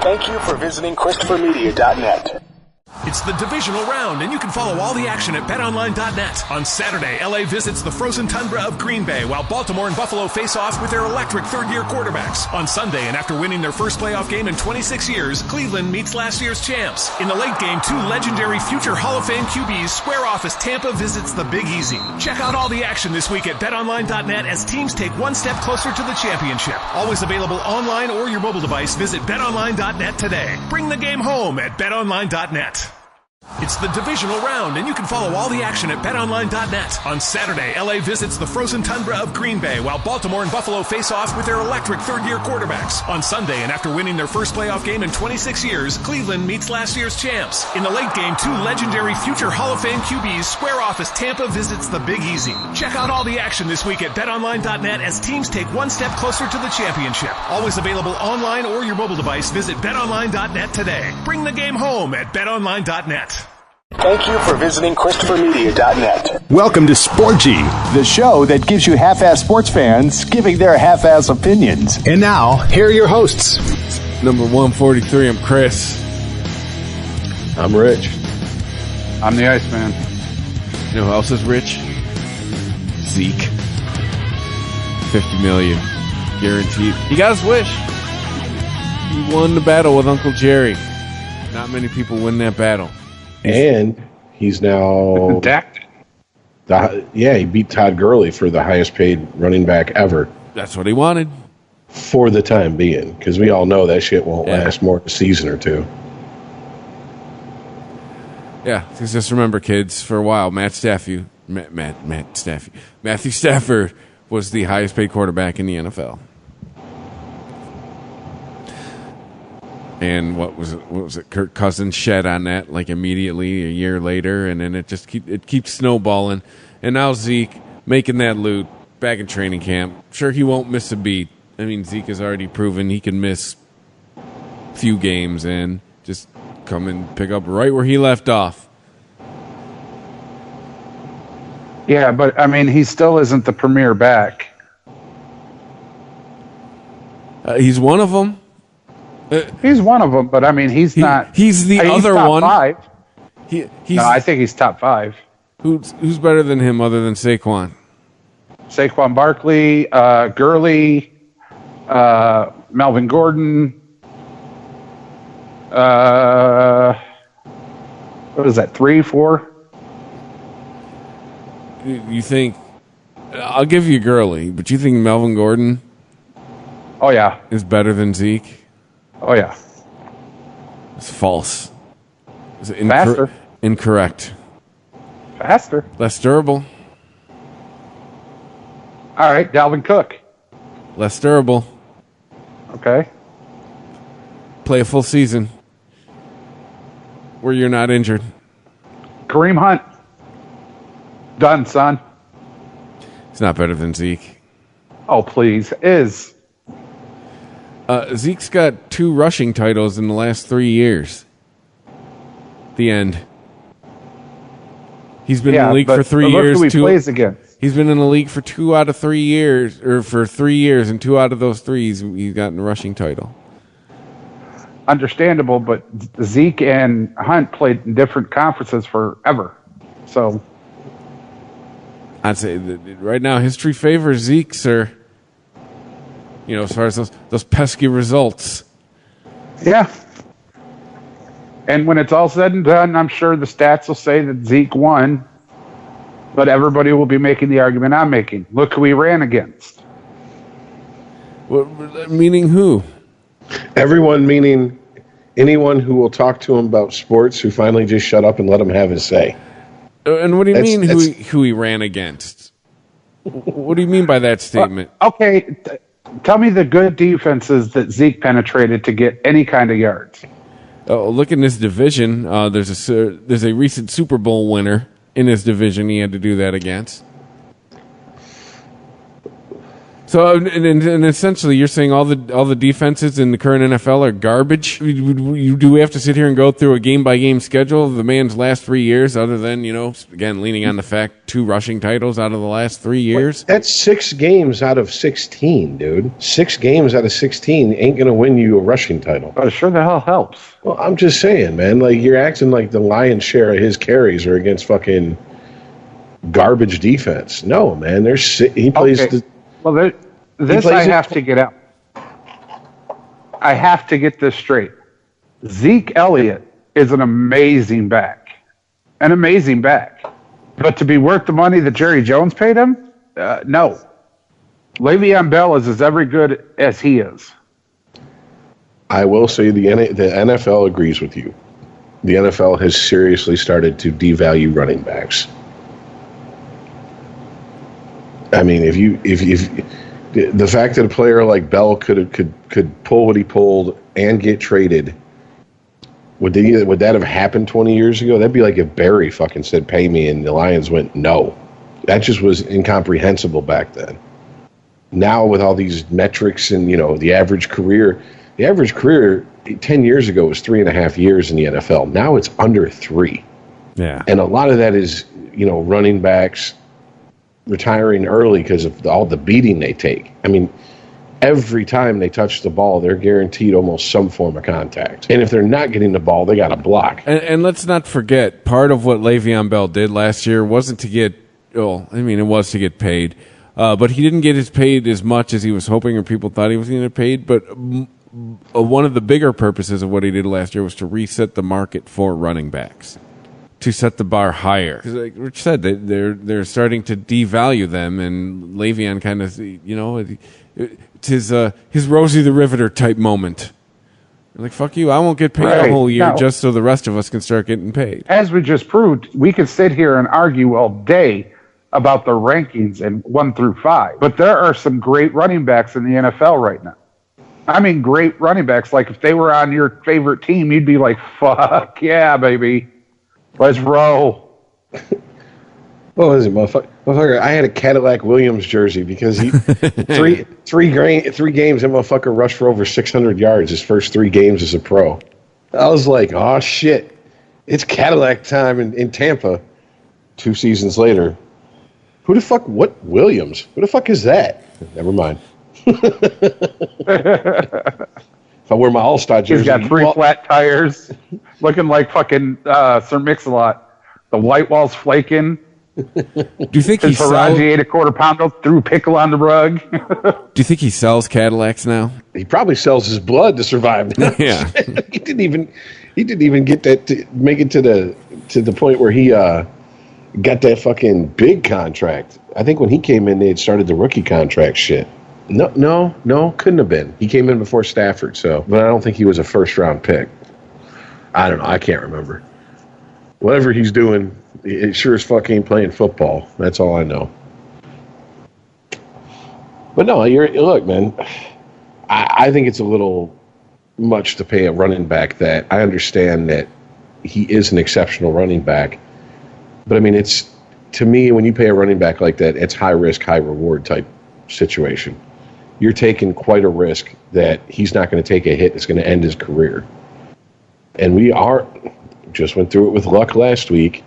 Thank you for visiting ChristopherMedia.net. It's the divisional round, and you can follow all the action at BetOnline.net. On Saturday, LA visits the frozen tundra of Green Bay, while Baltimore and Buffalo face off with their electric third-year quarterbacks. On Sunday, and after winning their first playoff game in 26 years, Cleveland meets last year's champs. In the late game, two legendary future Hall of Fame QBs square off as Tampa visits the Big Easy. Check out all the action this week at BetOnline.net as teams take one step closer to the championship. Always available online or your mobile device. Visit BetOnline.net today. Bring the game home at BetOnline.net. It's the divisional round, and you can follow all the action at BetOnline.net. On Saturday, LA visits the frozen tundra of Green Bay, while Baltimore and Buffalo face off with their electric third-year quarterbacks. On Sunday, and after winning their first playoff game in 26 years, Cleveland meets last year's champs. In the late game, two legendary future Hall of Fame QBs square off as Tampa visits the Big Easy. Check out all the action this week at BetOnline.net as teams take one step closer to the championship. Always available online or your mobile device. Visit BetOnline.net today. Bring the game home at BetOnline.net. Thank you for visiting ChristopherMedia.net. Welcome to Sporgy, the show that gives you half-ass sports fans giving their half-ass opinions. And now, here are your hosts. Number 143, I'm Chris. I'm Rich. I'm the Iceman. You know who else is rich? Zeke. $50 million. Guaranteed. He got his wish. He won the battle with Uncle Jerry. Not many people win that battle. And he's now... he beat Todd Gurley for the highest paid running back ever. That's what he wanted. For the time being, because we all know that shit won't last more than a season or two. Yeah, just remember, kids, for a while, Matthew Stafford was the highest paid quarterback in the NFL. And what was it? Kirk Cousins shed on that like immediately a year later, and then it keeps snowballing. And now Zeke making that loot back in training camp. Sure, he won't miss a beat. I mean, Zeke has already proven he can miss a few games and just come and pick up right where he left off. Yeah, but I mean, he still isn't the premier back. He's one of them. He's one of them, but I mean, he's not. He's the other top one. Five. No, I think he's top five. Who's better than him other than Saquon? Saquon Barkley, Gurley, Melvin Gordon. What is that? 3, 4? You think? I'll give you Gurley, but you think Melvin Gordon? Oh yeah, is better than Zeke? Oh, yeah. It's false. It's faster. Incorrect. Faster. Less durable. All right, Dalvin Cook. Less durable. Okay. Play a full season where you're not injured. Kareem Hunt. Done, son. It's not better than Zeke. Oh, please. Is. Zeke's got 2 rushing titles in the last 3 years. The end. He's been in the league for 3 years. Look who he plays against. He's been in the league for 2 out of 3 years, or for 3 years, and 2 out of those 3 he's gotten a rushing title. Understandable, but Zeke and Hunt played in different conferences forever. So I'd say that right now history favors Zeke, sir. You know, as far as those pesky results. Yeah. And when it's all said and done, I'm sure the stats will say that Zeke won, but everybody will be making the argument I'm making. Look who he ran against. Meaning who? Everyone, meaning anyone who will talk to him about sports who finally just shut up and let him have his say. And what do you mean who he ran against? What do you mean by that statement? Okay, tell me the good defenses that Zeke penetrated to get any kind of yards. Look in this division. There's a recent Super Bowl winner in his division he had to do that against. So, and essentially, you're saying all the defenses in the current NFL are garbage. Do we have to sit here and go through a game by game schedule of the man's last 3 years? Other than again, leaning on the fact 2 rushing titles out of the last 3 years. That's 6 games out of 16, dude. 6 games out of 16 ain't gonna win you a rushing title. But it sure the hell helps. Well, I'm just saying, man. Like, you're acting like the lion's share of his carries are against fucking garbage defense. No, man. He plays. Okay. Well, this I have to get out. I have to get this straight. Zeke Elliott is an amazing back. An amazing back. But to be worth the money that Jerry Jones paid him? No. Le'Veon Bell is as every good as he is. I will say the NFL agrees with you. The NFL has seriously started to devalue running backs. I mean, if the fact that a player like Bell could pull what he pulled and get traded, would that have happened 20 years ago? That'd be like if Barry fucking said pay me and the Lions went no. That just was incomprehensible back then. Now with all these metrics and the average career 10 years ago was 3.5 years in the NFL. Now it's under 3. Yeah, and a lot of that is running backs retiring early because of all the beating they take. I mean, every time they touch the ball, they're guaranteed almost some form of contact. And if they're not getting the ball, they got to block. And let's not forget, part of what Le'Veon Bell did last year wasn't to get, it was to get paid. But he didn't get his paid as much as he was hoping or people thought he was going to get paid. But one of the bigger purposes of what he did last year was to reset the market for running backs, to set the bar higher. Because like Rich said, they're starting to devalue them, and Le'Veon kind of, it's his Rosie the Riveter type moment. Like, fuck you, I won't get paid a whole year just so the rest of us can start getting paid. As we just proved, we could sit here and argue all day about the rankings in 1 through 5. But there are some great running backs in the NFL right now. I mean, great running backs. Like, if they were on your favorite team, you'd be like, fuck yeah, baby. Let's roll. What was it, motherfucker? I had a Cadillac Williams jersey because he three games, that motherfucker rushed for over 600 yards his first 3 games as a pro. I was like, oh shit, it's Cadillac time in Tampa. 2 seasons later, who the fuck? What Williams? Who the fuck is that? Never mind. If I wear my All-Star jersey, he's got 3 flat tires, looking like fucking Sir Mix-a-Lot. The white wall's flaking. Do you think his Haraji ate a quarter pounder, threw pickle on the rug? Do you think he sells Cadillacs now? He probably sells his blood to survive now. Yeah. He didn't even get that to make it to the point where he got that fucking big contract. I think when he came in, they had started the rookie contract shit. No, couldn't have been. He came in before Stafford, but I don't think he was a first-round pick. I don't know. I can't remember. Whatever he's doing, it sure as fuck ain't playing football. That's all I know. But no, look, man, I think it's a little much to pay a running back that. I understand that he is an exceptional running back. But, I mean, to me, when you pay a running back like that, it's high-risk, high-reward type situation. You're taking quite a risk that he's not going to take a hit that's going to end his career. And we just went through it with Luck last week,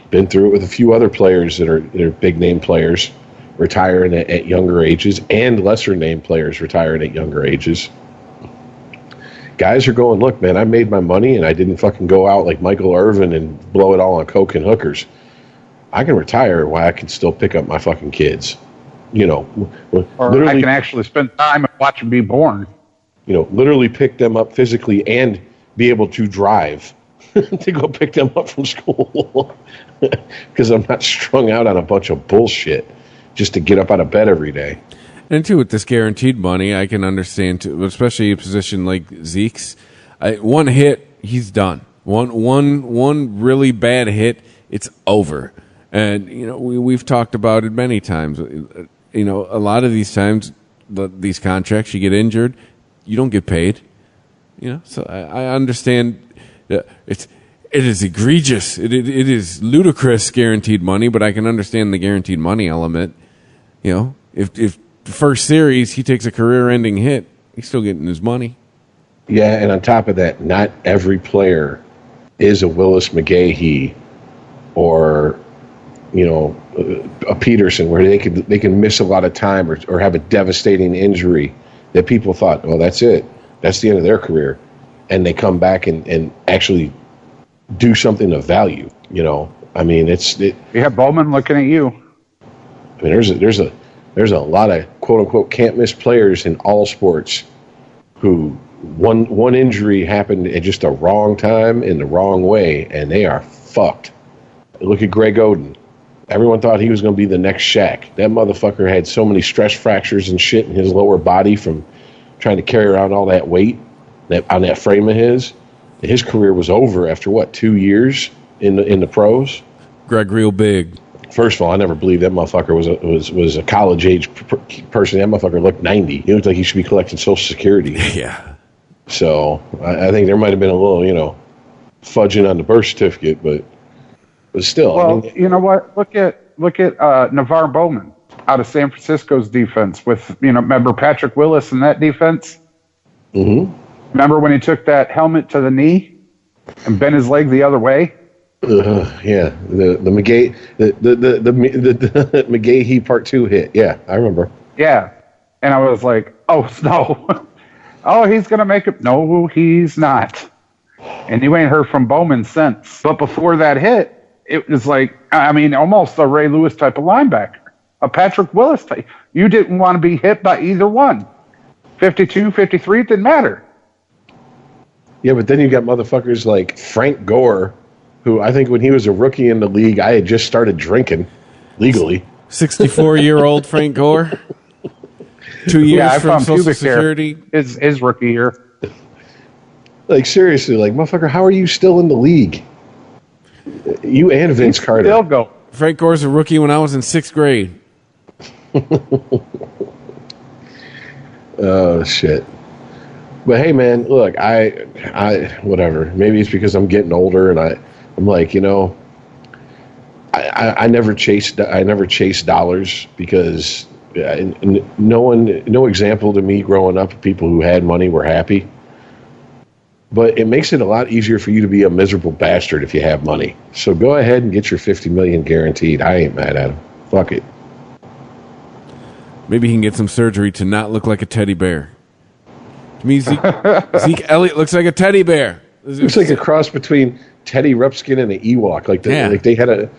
been through it with a few other players that are big-name players retiring at younger ages and lesser-name players retiring at younger ages. Guys are going, look, man, I made my money and I didn't fucking go out like Michael Irvin and blow it all on coke and hookers. I can retire while I can still pick up my fucking kids. Or I can actually spend time and watch them be born. Literally pick them up physically and be able to drive to go pick them up from school because I'm not strung out on a bunch of bullshit just to get up out of bed every day. And too, with this guaranteed money, I can understand too, especially a position like Zeke's. One hit, he's done. One really bad hit, it's over. And we've talked about it many times. A lot of these times, these contracts, you get injured, you don't get paid. So I understand it is egregious. It is ludicrous guaranteed money, but I can understand the guaranteed money element. If first series, he takes a career-ending hit. He's still getting his money. Yeah, and on top of that, not every player is a Willis McGahee or, a Peterson, where they can miss a lot of time or have a devastating injury that people thought, well, that's it. That's the end of their career. And they come back and actually do something of value, I mean, you have Bowman looking at you. I mean, there's a lot of quote unquote can't miss players in all sports who one injury happened at just the wrong time in the wrong way, and they are fucked. Look at Greg Oden. Everyone thought he was going to be the next Shaq. That motherfucker had so many stress fractures and shit in his lower body from trying to carry around all that weight on that frame of his. His career was over after 2 years in the pros. Greg real big. First of all, I never believed that motherfucker was a college age person. That motherfucker looked 90. He looked like he should be collecting Social Security. Yeah. So I think there might have been a little, fudging on the birth certificate, but still. Well, you know what? Look at Navarre Bowman out of San Francisco's defense with, remember Patrick Willis in that defense? Mm-hmm. Remember when he took that helmet to the knee and bent his leg the other way? Yeah, the McGahee, the McGahee Part 2 hit. Yeah, I remember. Yeah, and I was like, oh no, oh he's gonna make it. No, he's not. And you ain't heard from Bowman since. But before that hit, it was like, almost a Ray Lewis type of linebacker, a Patrick Willis type. You didn't want to be hit by either one. 52, 53, it didn't matter. Yeah, but then you got motherfuckers like Frank Gore, who I think when he was a rookie in the league, I had just started drinking legally. 64-year-old Frank Gore. 2 years from Social Security. His rookie year. Like, seriously, motherfucker, how are you still in the league? You and Vince Carter. Still go. Frank Gore's a rookie when I was in 6th grade. Oh, shit. But hey, man, look, I whatever. Maybe it's because I'm getting older, and I'm like, I never chased dollars because no example to me growing up of people who had money were happy. But it makes it a lot easier for you to be a miserable bastard if you have money. So go ahead and get your $50 million guaranteed. I ain't mad at him. Fuck it. Maybe he can get some surgery to not look like a teddy bear. To me, Zeke Elliott looks like a teddy bear. Looks like a cross between Teddy Ruxpin and an Ewok. Like they had a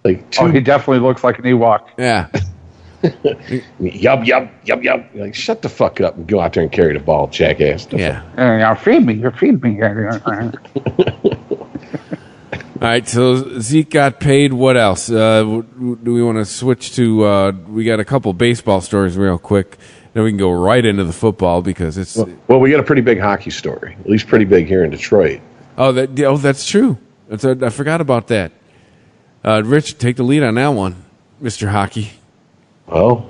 two. Oh, he definitely looks like an Ewok. Yeah. Yup. Like, shut the fuck up and go out there and carry the ball, jackass. Yeah. Feed me. All right, so Zeke got paid. What else? Do we want to switch to? We got a couple baseball stories real quick. Then we can go right into the football because it's. Well, we got a pretty big hockey story. At least pretty big here in Detroit. That's true. I forgot about that. Rich, take the lead on that one, Mr. Hockey. Well,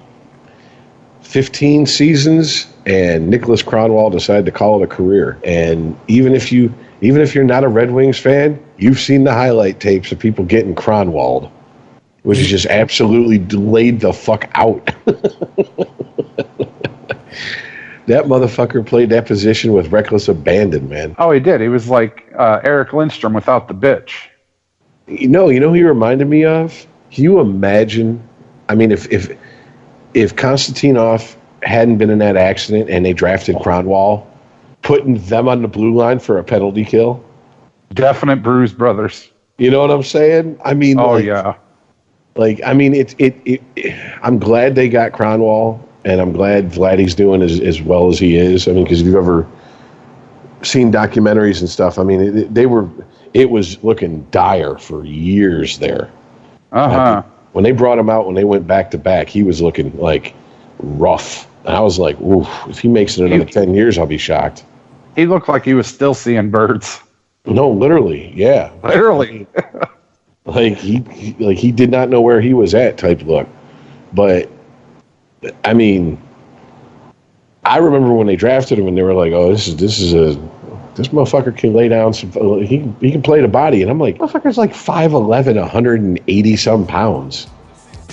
15 seasons, and Nicholas Kronwall decided to call it a career. And even if you're not a Red Wings fan, you've seen the highlight tapes of people getting Kronwalled, which is just absolutely laid the fuck out. That motherfucker played that position with reckless abandon, man. Oh, he did. He was like Eric Lindstrom without the bitch. You know who he reminded me of? Can you imagine? I mean, if Konstantinov hadn't been in that accident and they drafted Kronwall, putting them on the blue line for a penalty kill? Definite Bruise Brothers. You know what I'm saying? I mean, yeah. I'm glad they got Kronwall, and I'm glad Vladdy's doing as well as he is. I mean, because if you've ever seen documentaries and stuff, I mean, it was looking dire for years there. Uh-huh. When they brought him out, when they went back to back, he was looking like rough. And I was like, oof, if he makes it another 10 years, I'll be shocked. He looked like he was still seeing birds. No, literally, yeah. Literally. Like he did not know where he was at type look. But I mean, I remember when they drafted him and they were like, "Oh, this motherfucker can lay down some. He can play the body." And I'm like, "Motherfucker's like 5'11", 180 some pounds."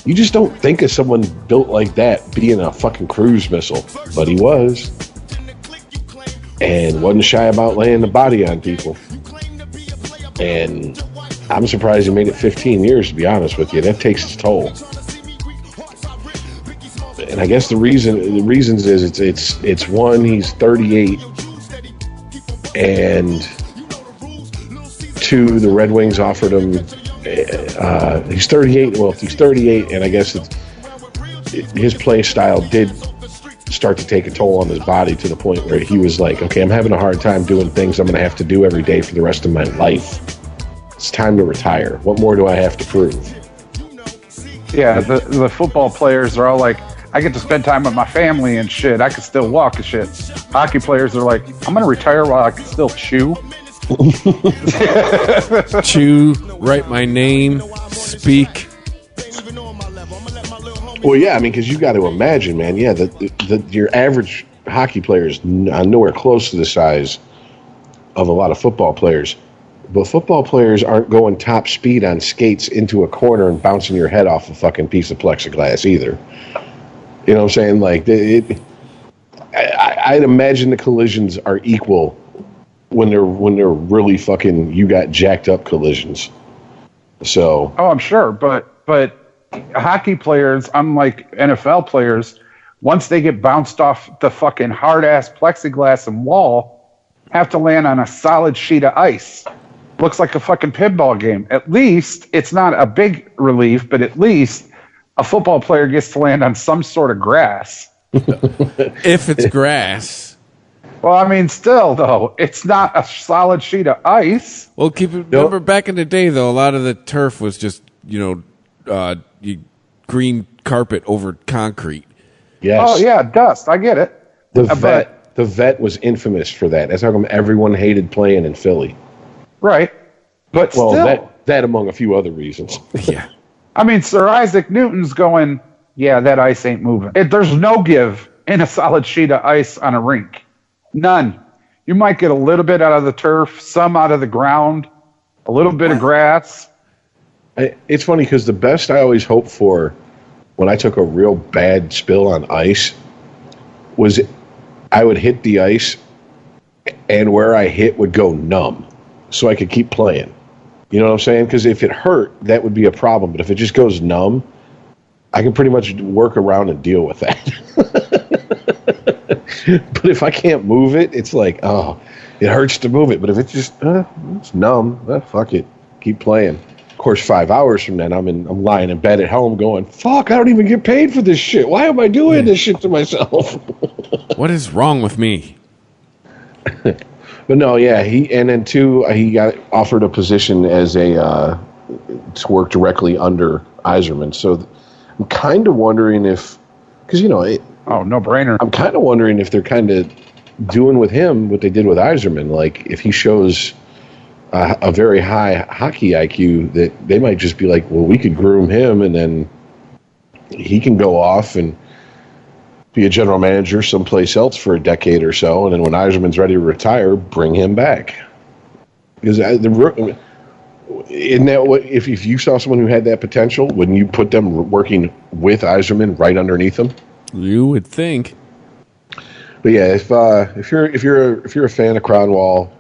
You just don't think of someone built like that being a fucking cruise missile, but he was, and wasn't shy about laying the body on people. And I'm surprised he made it 15 years, to be honest with you. That takes its toll. And I guess the reasons is it's one, he's 38, and two, the Red Wings offered him. He's 38. Well, if he's 38, and I guess his play style did start to take a toll on his body to the point where he was like, okay, I'm having a hard time doing things I'm going to have to do every day for the rest of my life. It's time to retire. What more do I have to prove? Yeah, the football players are all like, I get to spend time with my family and shit. I can still walk and shit. Hockey players are like, I'm going to retire while I can still chew. Chew, write my name, speak. Well, yeah, I mean, because you got to imagine, man. Yeah, your average hockey player is nowhere close to the size of a lot of football players. But football players aren't going top speed on skates into a corner and bouncing your head off a fucking piece of plexiglass either. You know what I'm saying? Like, I'd imagine the collisions are equal when they're really fucking, you got jacked up collisions. So. Oh, I'm sure, but hockey players, unlike NFL players, once they get bounced off the fucking hard ass plexiglass and wall, have to land on a solid sheet of ice. Looks like a fucking pinball game. At least it's not a big relief, but at least a football player gets to land on some sort of grass. If it's grass. Well, I mean, still, though, it's not a solid sheet of ice. Well, remember back in the day, though, a lot of the turf was just, green carpet over concrete. Yes. Oh, yeah, dust. I get it. The vet was infamous for that. That's how come everyone hated playing in Philly. Right. But well, still. that among a few other reasons. Yeah. I mean, Sir Isaac Newton's going, yeah, that ice ain't moving. There's no give in a solid sheet of ice on a rink. None. You might get a little bit out of the turf, some out of the ground, a little bit of grass. It's funny because the best I always hoped for when I took a real bad spill on ice was I would hit the ice and where I hit would go numb so I could keep playing. You know what I'm saying? Because if it hurt, that would be a problem. But if it just goes numb, I can pretty much work around and deal with that. But if I can't move it, it's like, oh, it hurts to move it. But if it's just, it's numb, fuck it. Keep playing. Of course, 5 hours from then, I'm lying in bed at home going, fuck, I don't even get paid for this shit. Why am I doing this shit to myself? What is wrong with me? But no, yeah, he got offered a position as to work directly under Yzerman. So I'm kind of wondering if, because, oh, no brainer. I'm kind of wondering if they're kind of doing with him what they did with Yzerman. Like, if he shows a very high hockey IQ, that they might just be like, well, we could groom him and then he can go off and be a general manager someplace else for a decade or so. And then when Yzerman's ready to retire, bring him back. Because isn't that what, if you saw someone who had that potential, wouldn't you put them working with Yzerman right underneath him? You would think. But yeah, if you're a fan of Cronwall,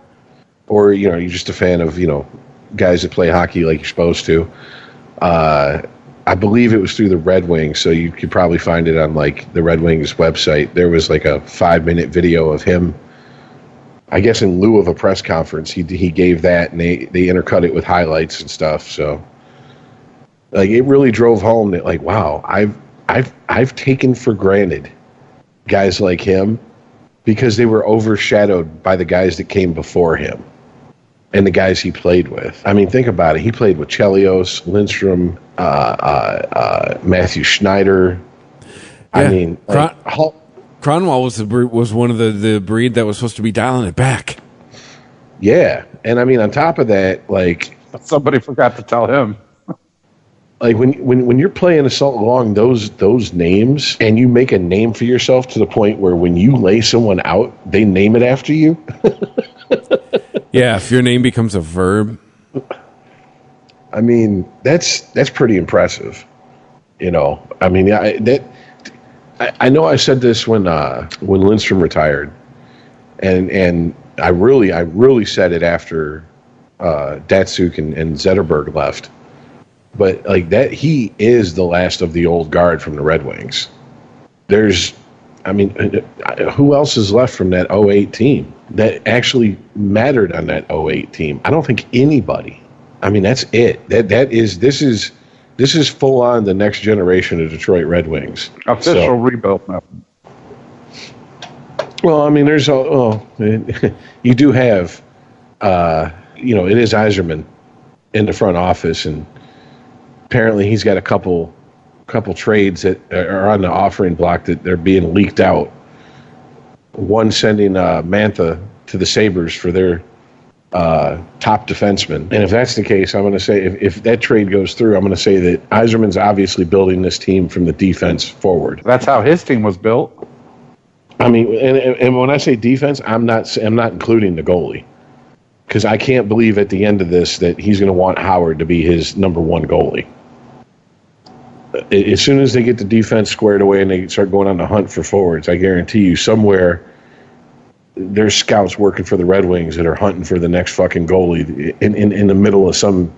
or you're just a fan of guys that play hockey like you're supposed to, I believe it was through the Red Wings, so you could probably find it on like the Red Wings website. There was like a 5-minute video of him, I guess in lieu of a press conference. He gave that, and they intercut it with highlights and stuff. So like it really drove home that like, wow, I've taken for granted guys like him because they were overshadowed by the guys that came before him and the guys he played with. I mean, think about it. He played with Chelios, Lindstrom, Matthew Schneider. Yeah. I mean, Cronwall was one of the breed that was supposed to be dialing it back. Yeah, and I mean, on top of that, like somebody forgot to tell him. Like when you're playing assault along those names, and you make a name for yourself to the point where when you lay someone out, they name it after you. Yeah, if your name becomes a verb. I mean, that's pretty impressive. You know, I mean, I know I said this when Lindstrom retired, and I really said it after Datsuk and Zetterberg left. But like that, he is the last of the old guard from the Red Wings. Who else is left from that 08 team that actually mattered on that 08 team? I don't think anybody. I mean, that's it. This is full on the next generation of Detroit Red Wings. Official rebuild now. Well, I mean, you do have, it is Yzerman in the front office, and apparently he's got a couple trades that are on the offering block that they're being leaked out. One sending Mantha to the Sabres for their top defenseman. And if that's the case, I'm going to say if that trade goes through, I'm going to say that Yzerman's obviously building this team from the defense forward. That's how his team was built. I mean, and when I say defense, I'm not including the goalie, because I can't believe at the end of this that he's going to want Howard to be his number one goalie. As soon as they get the defense squared away and they start going on the hunt for forwards, I guarantee you somewhere there's scouts working for the Red Wings that are hunting for the next fucking goalie in the middle of some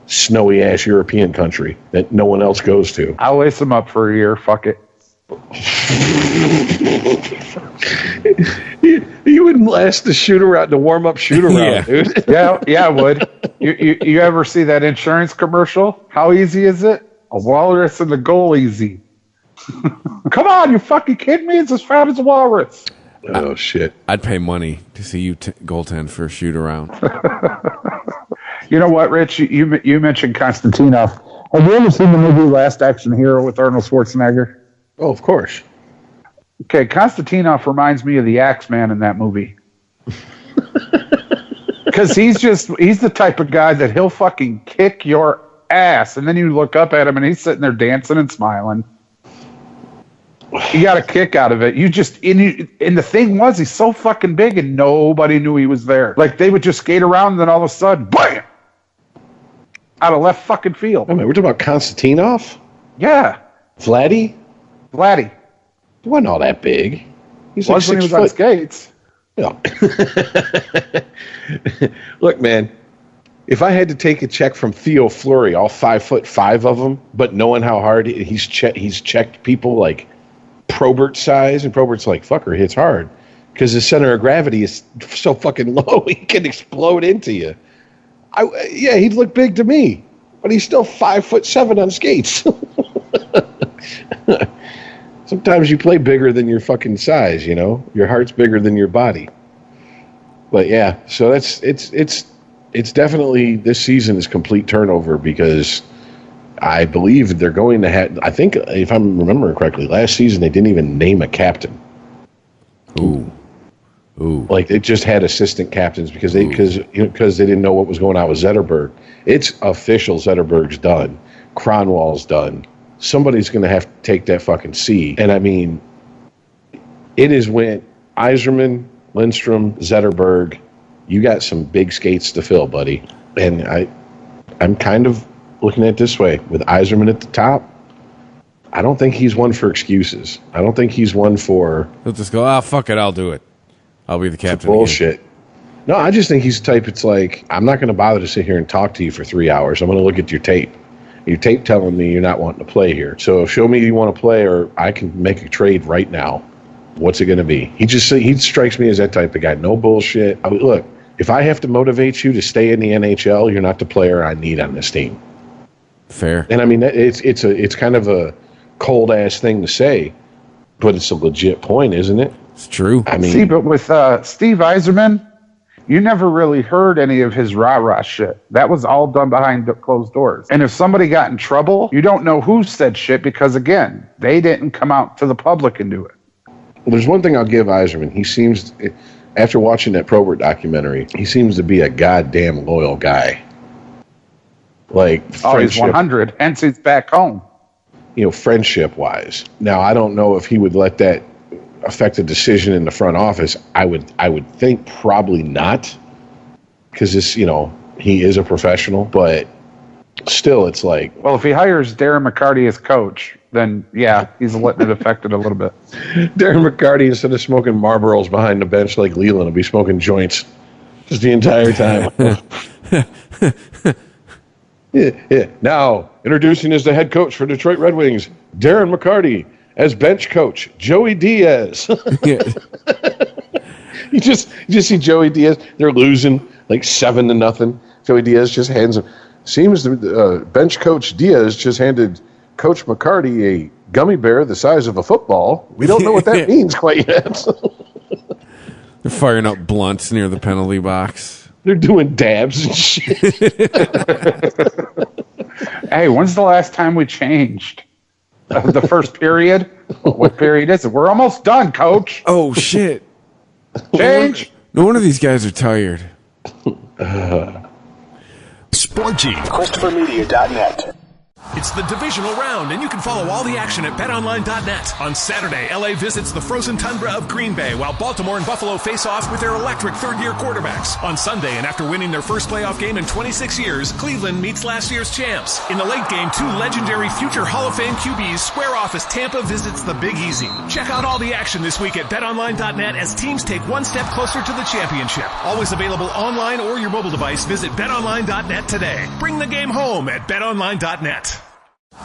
snowy ass European country that no one else goes to. I'll lace them up for a year. Fuck it. You wouldn't last the shoot-around, the warm-up shoot-around, dude. Yeah, I would. You ever see that insurance commercial? How easy is it? A walrus and the goal easy. Come on, you fucking kidding me? It's as fat as a walrus. Oh, shit. I'd pay money to see you goaltend for a shoot-around. You know what, Rich? You mentioned Konstantinov. Have you ever seen the movie Last Action Hero with Arnold Schwarzenegger? Oh, of course. Okay, Konstantinov reminds me of the Axeman in that movie. Because he's the type of guy that he'll fucking kick your ass, and then you look up at him and he's sitting there dancing and smiling. You got a kick out of it. And the thing was, he's so fucking big and nobody knew he was there. Like, they would just skate around and then all of a sudden, BAM! Out of left fucking field. I mean, we're talking about Konstantinov? Yeah. Vladdy? He wasn't all that big. He's like 6 when he was on skates. Yeah. Look, man, if I had to take a check from Theo Fleury, all 5'5" of them, but knowing how hard he's checked people like Probert size, and Probert's like, fucker, hits hard because the center of gravity is so fucking low, he can explode into you. He'd look big to me, but he's still 5'7" on skates. Sometimes you play bigger than your fucking size, you know? Your heart's bigger than your body. But yeah, so it's definitely, this season is complete turnover, because I believe they're going to have, I think, if I'm remembering correctly, last season they didn't even name a captain. Ooh. Like, they just had assistant captains because they didn't know what was going on with Zetterberg. It's official, Zetterberg's done. Cronwall's done. Somebody's going to have to take that fucking C. And I mean, it is when Yzerman, Lindstrom, Zetterberg, you got some big skates to fill, buddy. And I'm kind of looking at it this way. With Yzerman at the top, I don't think he's one for excuses. I don't think he's one for... He'll just go, fuck it, I'll do it. I'll be the captain. Bullshit. Again. No, I just think he's the type, it's like, I'm not going to bother to sit here and talk to you for 3 hours. I'm going to look at your tape. Your tape telling me you're not wanting to play here. So show me you want to play, or I can make a trade right now. What's it going to be? He strikes me as that type of guy. No bullshit. I mean, look, if I have to motivate you to stay in the NHL, you're not the player I need on this team. Fair. And I mean, it's kind of a cold ass thing to say, but it's a legit point, isn't it? It's true. I mean, see, but with Steve Yzerman, you never really heard any of his rah-rah shit. That was all done behind closed doors. And if somebody got in trouble, you don't know who said shit because, again, they didn't come out to the public and do it. Well, there's one thing I'll give Yzerman. He seems, after watching that Probert documentary, he seems to be a goddamn loyal guy. Like, he's 100, hence he's back home. You know, friendship-wise. Now, I don't know if he would let that affect a decision in the front office. I would think probably not, because this, you know, he is a professional. But still, it's like, Well, if he hires Darren McCarty as coach, then yeah, he's letting it affect it a little bit. Darren McCarty, instead of smoking Marlboros behind the bench like Leland, will be smoking joints just the entire time. Yeah. Now, introducing as the head coach for Detroit Red Wings, Darren McCarty. As bench coach, Joey Diaz. You just see Joey Diaz. They're losing like 7-0. Joey Diaz just hands him. Seems the bench coach Diaz just handed Coach McCarty a gummy bear the size of a football. We don't know what that means quite yet. They're firing up blunts near the penalty box. They're doing dabs and shit. Hey, when's the last time we changed? The first period? What period is it? We're almost done, Coach. Oh, shit. Change. No wonder these guys are tired. Sporgy. ChristopherMedia.net. It's the divisional round, and you can follow all the action at BetOnline.net. On Saturday, LA visits the frozen tundra of Green Bay, while Baltimore and Buffalo face off with their electric third-year quarterbacks. On Sunday, and after winning their first playoff game in 26 years, Cleveland meets last year's champs. In the late game, two legendary future Hall of Fame QBs square off as Tampa visits the Big Easy. Check out all the action this week at BetOnline.net as teams take one step closer to the championship. Always available online or your mobile device. Visit BetOnline.net today. Bring the game home at BetOnline.net.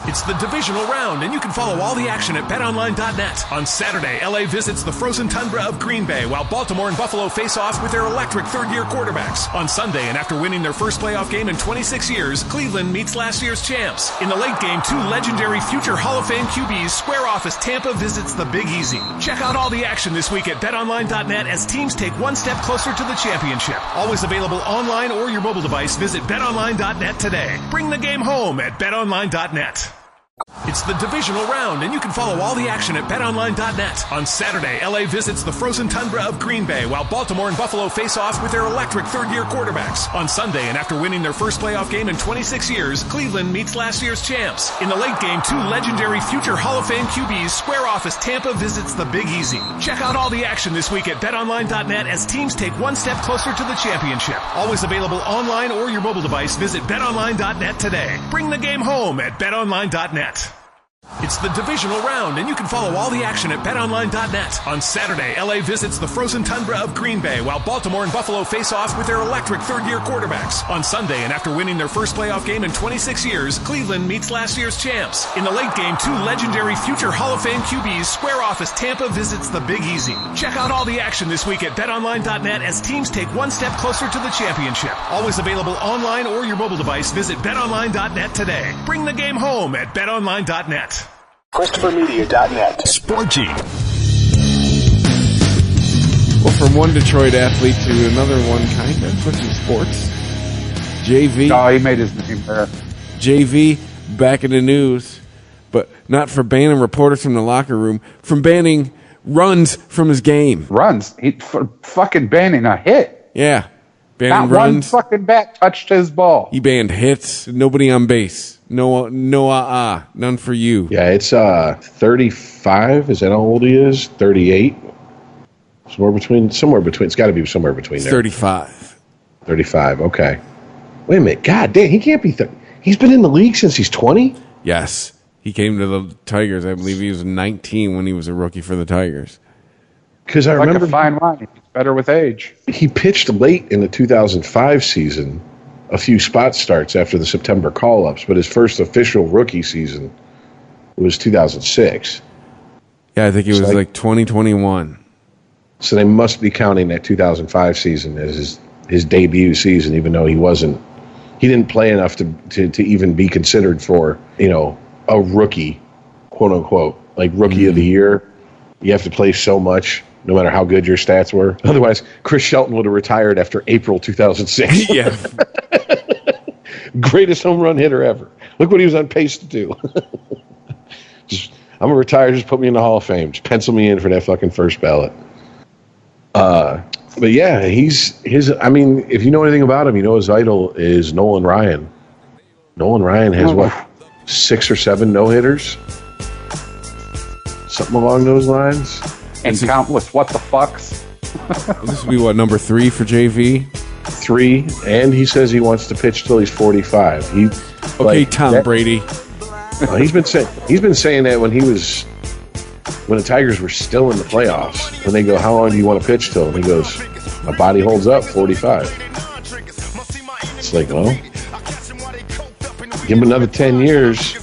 It's the divisional round, and you can follow all the action at BetOnline.net. On Saturday, LA visits the frozen tundra of Green Bay, while Baltimore and Buffalo face off with their electric third-year quarterbacks. On Sunday, and after winning their first playoff game in 26 years, Cleveland meets last year's champs. In the late game, two legendary future Hall of Fame QBs square off as Tampa visits the Big Easy. Check out all the action this week at BetOnline.net as teams take one step closer to the championship. Always available online or your mobile device. Visit BetOnline.net today. Bring the game home at BetOnline.net. It's the divisional round, and you can follow all the action at BetOnline.net. On Saturday, LA visits the frozen tundra of Green Bay, while Baltimore and Buffalo face off with their electric third-year quarterbacks. On Sunday, and after winning their first playoff game in 26 years, Cleveland meets last year's champs. In the late game, two legendary future Hall of Fame QBs square off as Tampa visits the Big Easy. Check out all the action this week at BetOnline.net as teams take one step closer to the championship. Always available online or your mobile device. Visit BetOnline.net today. Bring the game home at BetOnline.net. It's the divisional round, and you can follow all the action at BetOnline.net. On Saturday, LA visits the frozen tundra of Green Bay, while Baltimore and Buffalo face off with their electric third-year quarterbacks. On Sunday, and after winning their first playoff game in 26 years, Cleveland meets last year's champs. In the late game, two legendary future Hall of Fame QBs square off as Tampa visits the Big Easy. Check out all the action this week at BetOnline.net as teams take one step closer to the championship. Always available online or your mobile device. Visit BetOnline.net today. Bring the game home at BetOnline.net. ChristopherMedia.net. Sporgy. Well, from one Detroit athlete to another one, kind of, switching sports. JV. Oh, he made his name there. JV back in the news, but not for banning reporters from the locker room, from banning runs from his game. Runs. For fucking banning a hit. Yeah. Banning Not runs. one fucking bat touched his ball. He banned hits. Nobody on base. No, none for you. Yeah, it's 35. Is that how old he is? 38. Somewhere between. It's got to be somewhere between It's there. 35. 35. Okay. Wait a minute. God damn, he can't be. He's been in the league since he's 20. Yes, he came to the Tigers. I believe he was 19 when he was a rookie for the Tigers. Because I Like remember a fine wine. It's better with age. he pitched late in the 2005 season, a few spot starts after the September call-ups, but his first official rookie season was 2006. Yeah, I think it was like 2021. So they must be counting that 2005 season as his debut season, even though he didn't play enough to even be considered for, a rookie, quote unquote, like rookie of the year. You have to play so much, no matter how good your stats were. Otherwise, Chris Shelton would have retired after April 2006. Yeah. Greatest home run hitter ever. Look what he was on pace to do. I'm going to retire. Just put me in the Hall of Fame. Just pencil me in for that fucking first ballot. But yeah, if you know anything about him, you know his idol is Nolan Ryan. Nolan Ryan has 6 or 7 no-hitters? Something along those lines. And countless what the fucks. This would be number 3 for JV? 3, and he says he wants to pitch till he's 45. Okay, Tom Brady. He's been saying that when the Tigers were still in the playoffs. When they go, how long do you want to pitch till? And he goes, my body holds up 45. It's like, well, give him another 10 years.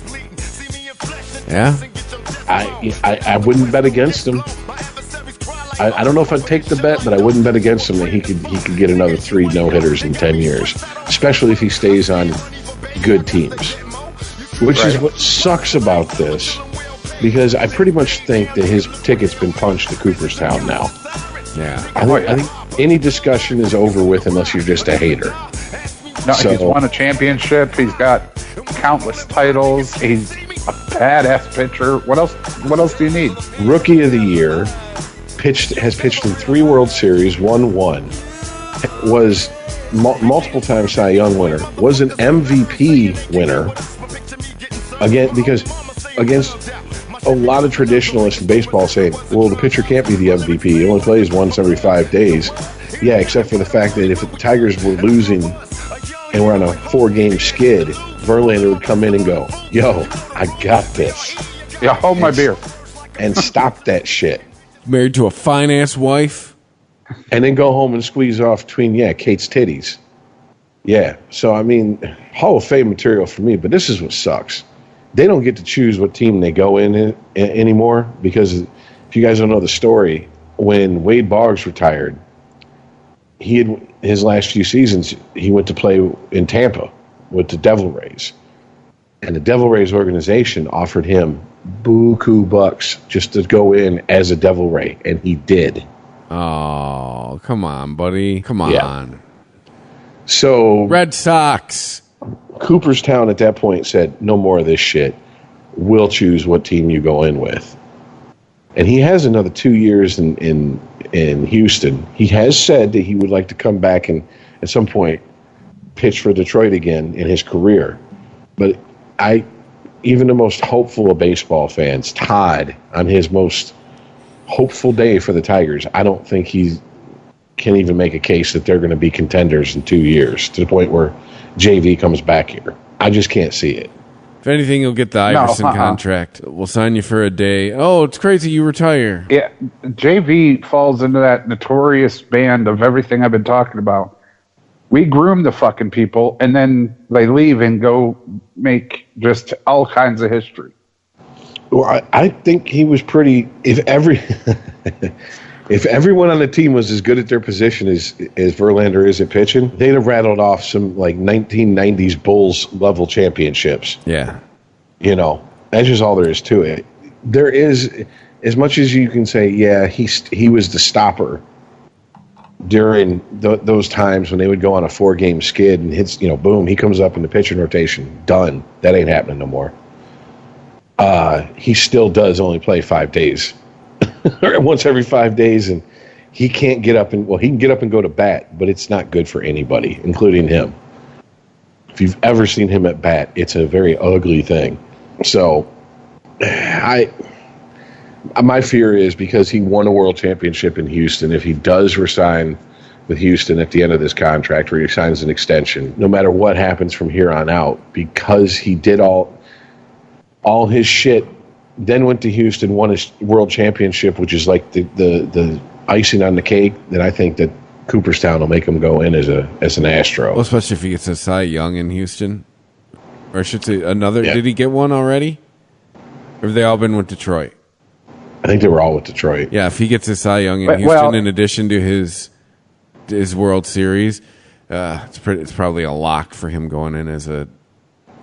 Yeah. I wouldn't bet against him. I don't know if I'd take the bet, but I wouldn't bet against him that he could get another 3 no-hitters in 10 years, especially if he stays on good teams, which is what sucks about this, because I pretty much think that his ticket's been punched to Cooperstown now. Yeah. I think any discussion is over with unless you're just a hater. No, he's won a championship. He's got countless titles. He's a badass pitcher. What else do you need? Rookie of the Year, has pitched in 3 World Series, won 1, was multiple time Cy Young winner, was an MVP winner again, because against a lot of traditionalists in baseball saying, well, the pitcher can't be the MVP. He only plays once every 5 days. Yeah, except for the fact that if the Tigers were losing and we're on a 4-game skid, Verlander would come in and go, yo, I got this. Yeah, hold my beer. And stop that shit. Married to a fine-ass wife. And then go home and squeeze off between, Kate's titties. Yeah, so, I mean, Hall of Fame material for me, but this is what sucks. They don't get to choose what team they go in anymore, because if you guys don't know the story, when Wade Boggs retired, his last few seasons, he went to play in Tampa with the Devil Rays. And the Devil Rays organization offered him buku bucks just to go in as a Devil Ray, and he did. Oh, come on, buddy. Come on. Yeah. So Red Sox. Cooperstown at that point said, no more of this shit. We'll choose what team you go in with. And he has another 2 years in Houston. He has said that he would like to come back and at some point pitch for Detroit again in his career. But even the most hopeful of baseball fans, Todd, on his most hopeful day for the Tigers, I don't think he can even make a case that they're going to be contenders in 2 years, to the point where JV comes back here. I just can't see it. If anything, you'll get the Iverson contract. We'll sign you for a day. Oh, it's crazy you retire. Yeah, JV falls into that notorious band of everything I've been talking about. We groom the fucking people, and then they leave and go make just all kinds of history. Well, I think he was pretty. If everyone on the team was as good at their position as Verlander is at pitching, they'd have rattled off some like 1990s Bulls level championships. Yeah, that's just all there is to it. There is, as much as you can say, yeah, he was the stopper during those times when they would go on a 4-game skid and hits, boom, he comes up in the pitching rotation, done. That ain't happening no more. He still does only play 5 days, or once every 5 days, and he can't get up and he can get up and go to bat, but it's not good for anybody, including him. If you've ever seen him at bat, it's a very ugly thing. So, my fear is because he won a world championship in Houston, if he does resign with Houston at the end of this contract, or he signs an extension, no matter what happens from here on out, because he did all his shit, then went to Houston, won his world championship, which is like the icing on the cake, then I think that Cooperstown will make him go in as an Astro. Well, especially if he gets a Cy Young in Houston. Or I should say another. Yeah. Did he get one already? Or have they all been with Detroit? I think they were all with Detroit. Yeah, if he gets a Cy Young in Houston in addition to his World Series, it's probably a lock for him going in as an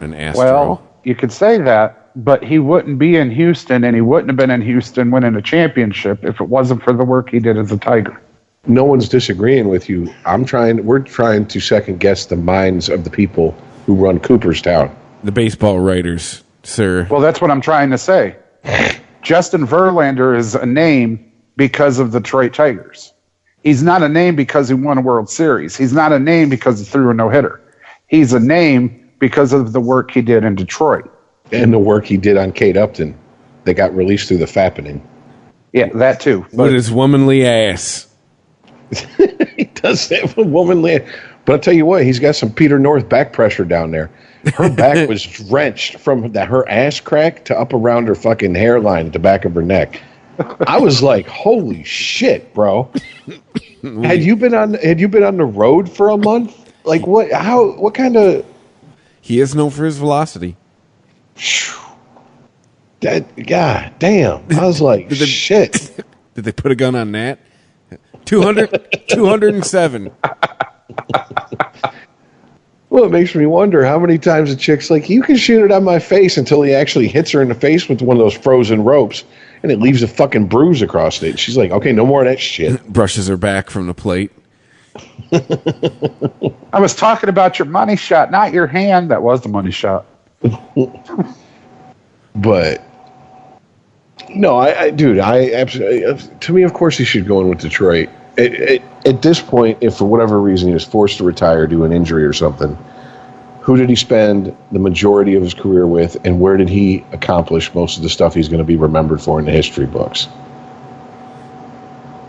Astro. Well, you could say that, but he wouldn't be in Houston, and he wouldn't have been in Houston winning a championship if it wasn't for the work he did as a Tiger. No one's disagreeing with you. We're trying to second guess the minds of the people who run Cooperstown. The baseball writers, sir. Well, that's what I'm trying to say. Justin Verlander is a name because of the Detroit Tigers. He's not a name because he won a World Series. He's not a name because he threw a no-hitter. He's a name because of the work he did in Detroit. And the work he did on Kate Upton that got released through the fappening. Yeah, that too. With his womanly ass. He because if a woman land. But I'll tell you what, he's got some Peter North back pressure down there. Her back was drenched from her ass crack to up around her fucking hairline at the back of her neck. I was like, holy shit, bro. Had you been on the road for a month? Like what kind of... He is known for his velocity. God damn. I was like, shit. Did they put a gun on Nat? 207. Well, it makes me wonder how many times a chick's like, you can shoot it on my face, until he actually hits her in the face with one of those frozen ropes, and it leaves a fucking bruise across it. She's like, okay, no more of that shit. Brushes her back from the plate. I was talking about your money shot, not your hand. That was the money shot. But no, I absolutely. To me, of course, he should go in with Detroit. At this point, if for whatever reason he was forced to retire due to an injury or something, who did he spend the majority of his career with, and where did he accomplish most of the stuff he's going to be remembered for in the history books?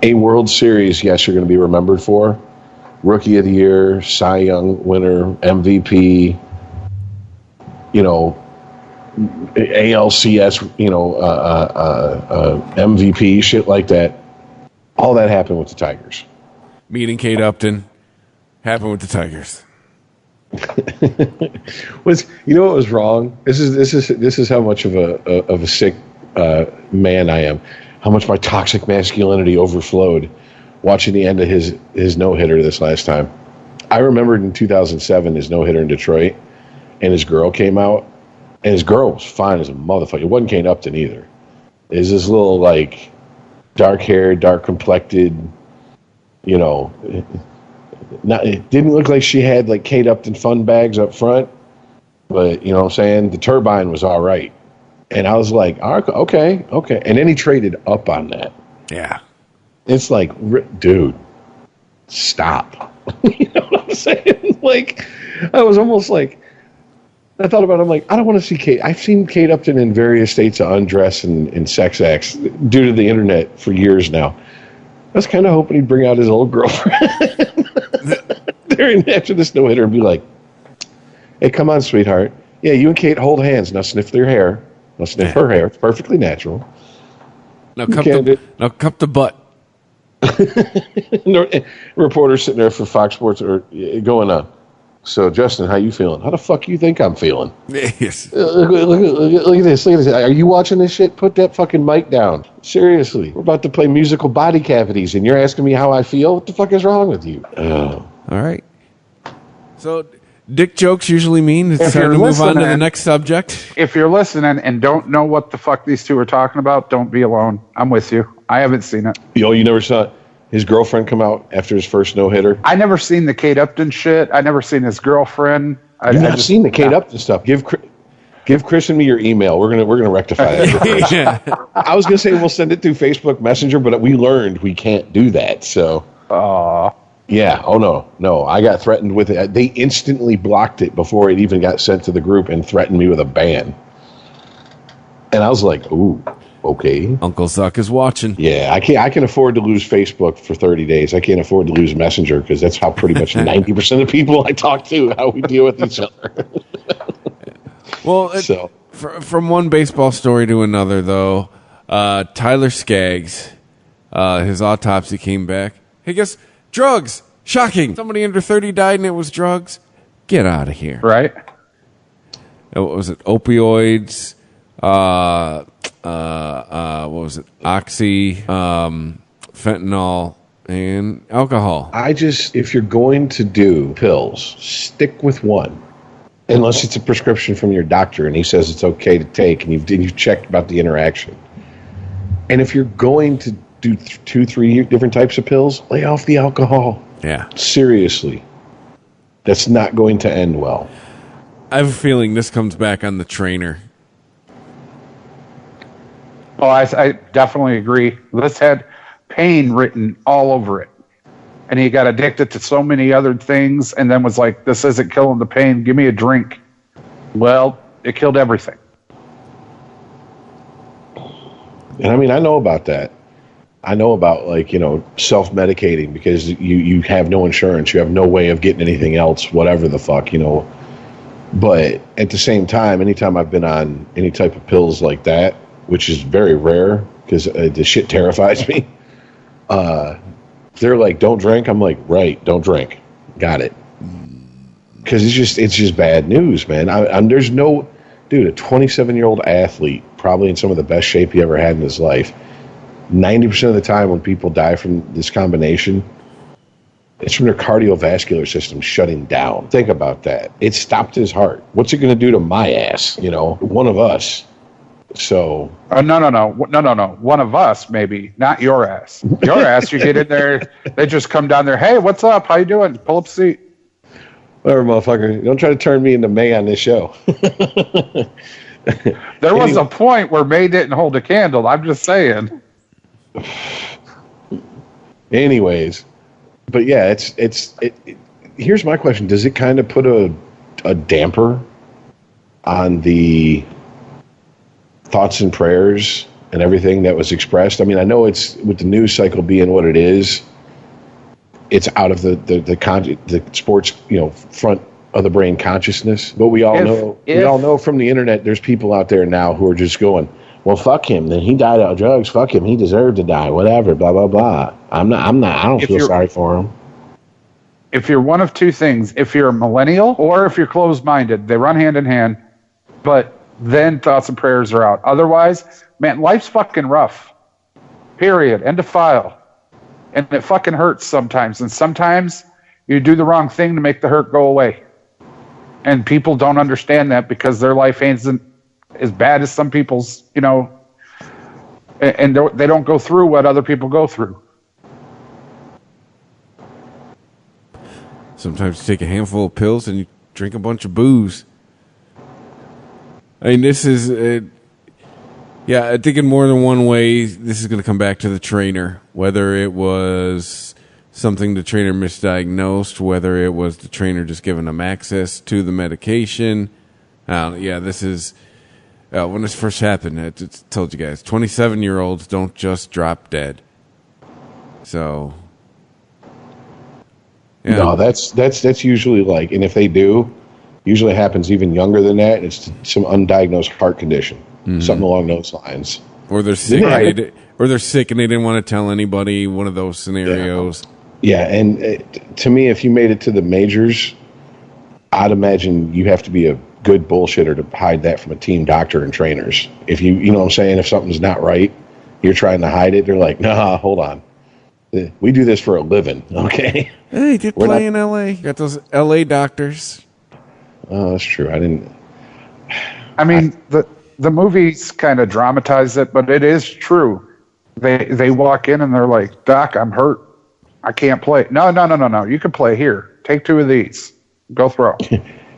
A World Series, yes, you're going to be remembered for. Rookie of the Year, Cy Young winner, MVP, ALCS, MVP, shit like that. All that happened with the Tigers. Meeting Kate Upton happened with the Tigers. What was wrong? This is how much of a sick man I am. How much my toxic masculinity overflowed watching the end of his no-hitter this last time. I remembered in 2007 his no-hitter in Detroit, and his girl came out, and his girl was fine as a motherfucker. It wasn't Kate Upton either. It was this little, like, dark-haired, dark-complected, it didn't look like she had, like, Kate Upton fun bags up front, but, you know what I'm saying? The turbine was all right. And I was like, okay. And then he traded up on that. Yeah. It's like, dude, stop. You know what I'm saying? Like, I was almost like, I thought about it, I'm like, I don't want to see Kate. I've seen Kate Upton in various states of undress and sex acts due to the internet for years now. I was kind of hoping he'd bring out his old girlfriend after this no-hitter and be like, hey, come on, sweetheart. Yeah, you and Kate hold hands. Now sniff their hair. Now sniff her hair. It's perfectly natural. Now cup the butt. Reporter sitting there for Fox Sports or going on. So, Justin, how you feeling? How the fuck you think I'm feeling? Yes. Look at this. Look at this. Are you watching this shit? Put that fucking mic down. Seriously. We're about to play musical body cavities, and you're asking me how I feel? What the fuck is wrong with you? All right. So, dick jokes usually mean it's time to move on to the next subject. If you're listening and don't know what the fuck these two are talking about, don't be alone. I'm with you. I haven't seen it. You never saw his girlfriend come out after his first no-hitter? I never seen the Kate Upton shit. I never seen his girlfriend. You've not seen the Kate Upton stuff. Give Chris and me your email. We're gonna rectify that. Yeah. I was gonna say we'll send it through Facebook Messenger, but we learned we can't do that. So. Yeah. Oh no. I got threatened with it. They instantly blocked it before it even got sent to the group and threatened me with a ban. And I was like, ooh. Okay. Uncle Zuck is watching. Yeah, I can afford to lose Facebook for 30 days. I can't afford to lose Messenger because that's how pretty much 90% of people I talk to, how we deal with each other. Well, from one baseball story to another, though, Tyler Skaggs, his autopsy came back. Hey, guess drugs. Shocking. Somebody under 30 died and it was drugs. Get out of here. Right. What was it? Opioids. What was it? Oxy, fentanyl, and alcohol. If you're going to do pills, stick with one. Unless it's a prescription from your doctor and he says it's okay to take and you've checked about the interaction. And if you're going to do 2-3 different types of pills, lay off the alcohol. Yeah. Seriously. That's not going to end well. I have a feeling this comes back on the trainer. Oh, I definitely agree. This had pain written all over it. And he got addicted to so many other things and then was like, this isn't killing the pain. Give me a drink. Well, it killed everything. And I mean, I know about that. I know about self-medicating because you have no insurance, you have no way of getting anything else, whatever the fuck, But at the same time, anytime I've been on any type of pills like that, which is very rare because the shit terrifies me, they're like, "Don't drink." I'm like, "Right, don't drink." Got it. Because it's just bad news, man. There's no dude, a 27-year-old athlete, probably in some of the best shape he ever had in his life. 90% of the time when people die from this combination, it's from their cardiovascular system shutting down. Think about that. It stopped his heart. What's it going to do to my ass? One of us. So. No. One of us, maybe. Not your ass. Your ass, you get in there, they just come down there. Hey, what's up? How you doing? Pull up a seat. Whatever, motherfucker. Don't try to turn me into May on this show. There was a point where May didn't hold a candle. I'm just saying. Anyways, but yeah, here's my question. Does it kind of put a damper on the thoughts and prayers and everything that was expressed? I mean, I know it's with the news cycle being what it is, it's out of the sports, front of the brain consciousness. But we all know from the internet, there's people out there now who are just going, well, fuck him. Then he died of drugs. Fuck him. He deserved to die. Whatever. Blah blah blah. I don't feel sorry for him. If you're one of two things, if you're a millennial or if you're closed-minded, they run hand in hand. But then thoughts and prayers are out. Otherwise, man, life's fucking rough. Period. End of file. And it fucking hurts sometimes. And sometimes you do the wrong thing to make the hurt go away. And people don't understand that because their life ain't as bad as some people's, and they don't go through what other people go through. Sometimes you take a handful of pills and you drink a bunch of booze. I mean, this is, I think in more than one way, this is going to come back to the trainer. Whether it was something the trainer misdiagnosed, whether it was the trainer just giving them access to the medication. This is... when this first happened, I told you guys, 27-year-olds don't just drop dead. So, yeah. No, that's usually and if they do, usually it happens even younger than that. It's some undiagnosed heart condition, something along those lines. Or they're sick, and they didn't want to tell anybody. One of those scenarios. Yeah, and to me, if you made it to the majors, I'd imagine you have to be a good bullshitter to hide that from a team doctor and trainers. If you know what I'm saying, if something's not right, you're trying to hide it. They're like, nah, hold on. We do this for a living, okay? Hey, did play in L.A. You got those L.A. doctors. Oh, that's true. The movies kind of dramatize it, but it is true. They walk in and they're like, Doc, I'm hurt. I can't play. No. You can play here. Take 2 of these. Go throw.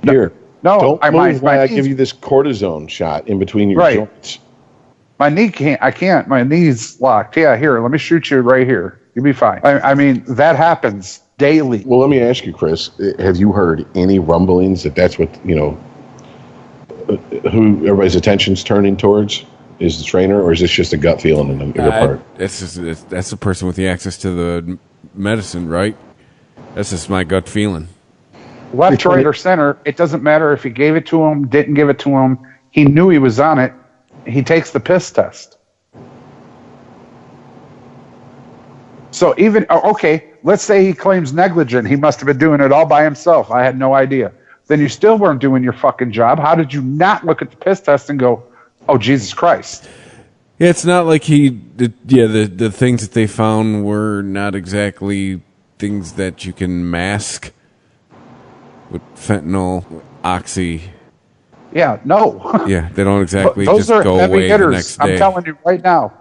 Here. No, don't move while I give you this cortisone shot in between your joints. My knee can't. I can't. My knee's locked. Yeah, here. Let me shoot you right here. You'll be fine. I mean, that happens daily. Well, let me ask you, Chris. Have you heard any rumblings that's what who everybody's attention's turning towards? Is the trainer, or is this just a gut feeling on your part? That's the person with the access to the medicine, right? That's just my gut feeling. Left, right, or center, it doesn't matter if he gave it to him, didn't give it to him. He knew he was on it. He takes the piss test. So let's say he claims negligent. He must have been doing it all by himself. I had no idea. Then you still weren't doing your fucking job. How did you not look at the piss test and go, oh, Jesus Christ? Yeah, it's not like the things that they found were not exactly things that you can mask with fentanyl, oxy. Yeah, no. Yeah, they don't exactly those just go away hitters. The next day. I'm telling you right now,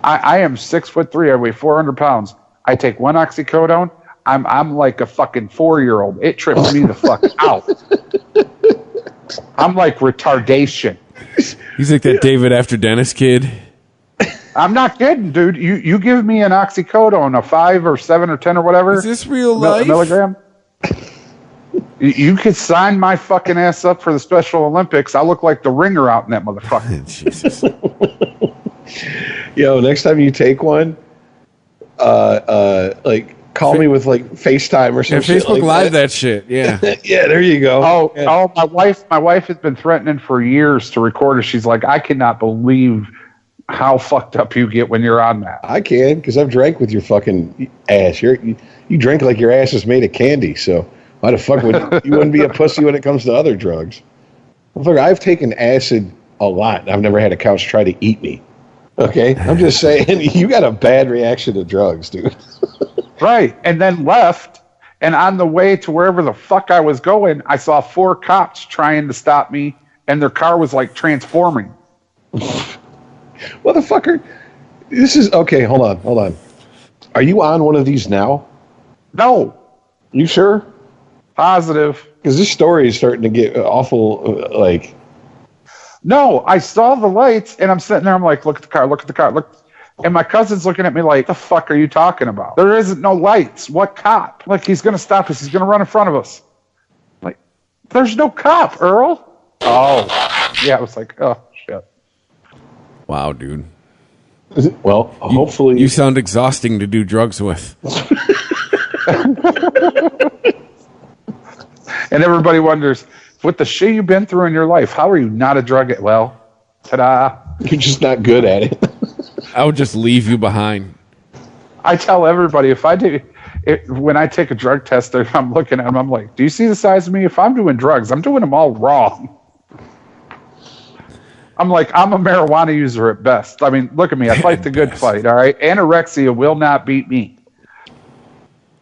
I am 6'3". I weigh 400 pounds. I take 1 oxycodone. I'm like a fucking 4-year-old. It trips me the fuck out. I'm like retardation. He's like that David After Dennis kid. I'm not kidding, dude. You give me an oxycodone, a 5 or 7 or 10 or whatever. Is this real life? Milligram. You could sign my fucking ass up for the Special Olympics. I look like the ringer out in that motherfucker. Jesus. Yo, next time you take one, like call me with like FaceTime or Yeah, something. Facebook Live that shit. Yeah. Yeah, there you go. Oh, my wife has been threatening for years to record it. She's like, I cannot believe how fucked up you get when you're on that. I can, because I've drank with your fucking ass. You drink like your ass is made of candy, so why the fuck would you wouldn't be a pussy when it comes to other drugs? I've taken acid a lot. I've never had a couch try to eat me. Okay? I'm just saying, you got a bad reaction to drugs, dude. Right. And then left, and on the way to wherever the fuck I was going, I saw 4 cops trying to stop me, and their car was like transforming. Motherfucker, this is okay. Hold on. Are you on one of these now? No. You sure? Positive. Because this story is starting to get awful. No, I saw the lights, and I'm sitting there. I'm like, look at the car, look. And my cousin's looking at me like, the fuck are you talking about? There isn't no lights. What cop? Like, he's going to stop us. He's going to run in front of us. Like, there's no cop, Earl. Oh, yeah. I was like, oh, shit. Wow, dude. Well, hopefully. You sound exhausting to do drugs with. And everybody wonders, with the shit you've been through in your life, how are you not a drug addict? Well, ta-da. You're just not good at it. I would just leave you behind. I tell everybody, when I take a drug test, I'm looking at them, I'm like, do you see the size of me? If I'm doing drugs, I'm doing them all wrong. I'm like, I'm a marijuana user at best. I mean, look at me. I fight the good fight, all right? Anorexia will not beat me.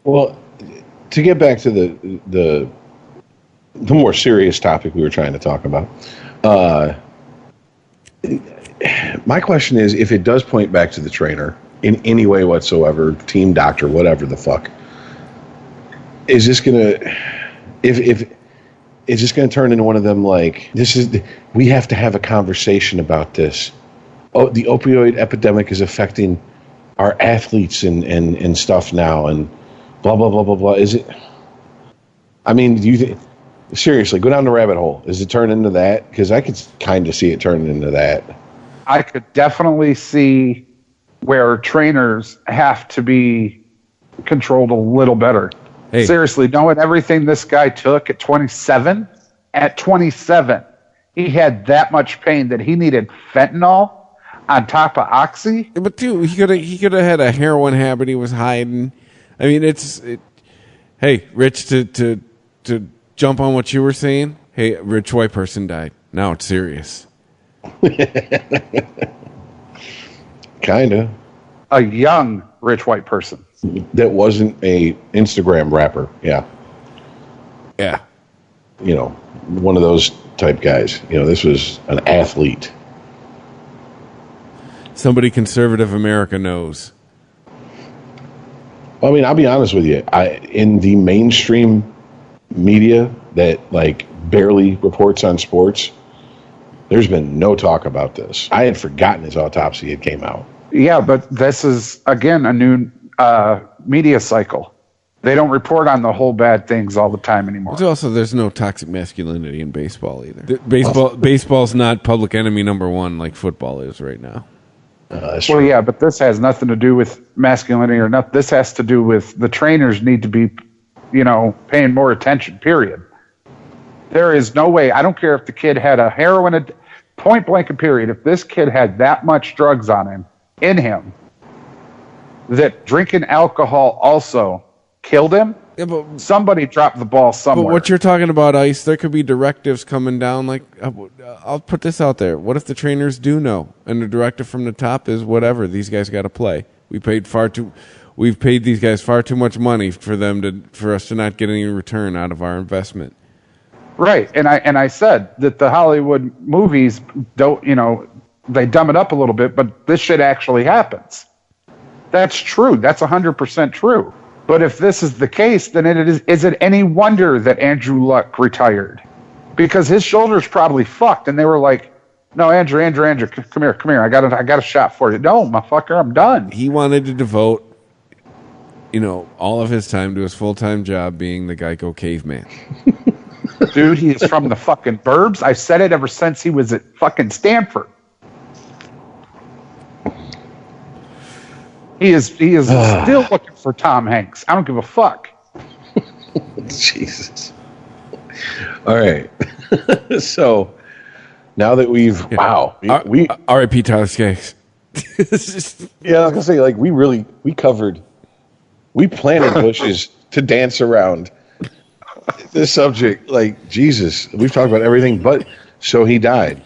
Well, to get back to the more serious topic we were trying to talk about, my question is, if it does point back to the trainer in any way whatsoever, team doctor, whatever the fuck, is this gonna is this gonna turn into one of them like we have to have a conversation about this? Oh, the opioid epidemic is affecting our athletes and stuff now, and blah blah blah blah blah. Is it? I mean, do you think? Seriously, go down the rabbit hole. Is it turn into that? Because I could kind of see it turning into that. I could definitely see where trainers have to be controlled a little better. Hey. Seriously, knowing everything this guy took at 27, he had that much pain that he needed fentanyl on top of oxy. But dude, he could have had a heroin habit he was hiding. I mean, hey, Rich, to jump on what you were saying. Hey, rich white person died. Now it's serious. Kinda. A young rich white person. That wasn't a Instagram rapper. Yeah. Yeah. You know, one of those type guys. You know, this was an athlete. Somebody conservative America knows. I mean, I'll be honest with you. In the mainstream media that like barely reports on sports, there's been no talk about this. I had forgotten his autopsy had came out. Yeah, but this is, again, a new media cycle. They don't report on the whole bad things all the time anymore. Also, there's no toxic masculinity in baseball either. Baseball's not public enemy number one like football is right now. Well, yeah, but this has nothing to do with masculinity or not. This has to do with the trainers need to be, paying more attention, period. There is no way. I don't care if the kid had a heroin, point blank, period. If this kid had that much drugs in him, that drinking alcohol also killed him, yeah, but somebody dropped the ball somewhere. But what you're talking about, Ice, there could be directives coming down. Like, I'll put this out there. What if the trainers do know, and the directive from the top is whatever, these guys got to play. We've paid these guys far too much money for us to not get any return out of our investment. Right, and I said that the Hollywood movies don't, they dumb it up a little bit, but this shit actually happens. That's true. That's 100% true. But if this is the case, then is it any wonder that Andrew Luck retired? Because his shoulder's probably fucked, and they were like, "No, Andrew, come here. I got a shot for you." No, motherfucker, I'm done. He wanted to devote, all of his time to his full-time job being the Geico caveman. Dude, he is from the fucking burbs. I've said it ever since he was at fucking Stanford. He is still looking for Tom Hanks. I don't give a fuck. Jesus. All right. So now that we R.I.P. Tyler Skaggs. Yeah, I was gonna say, like, we planted bushes to dance around this subject. Like, Jesus, we've talked about everything, but so he died.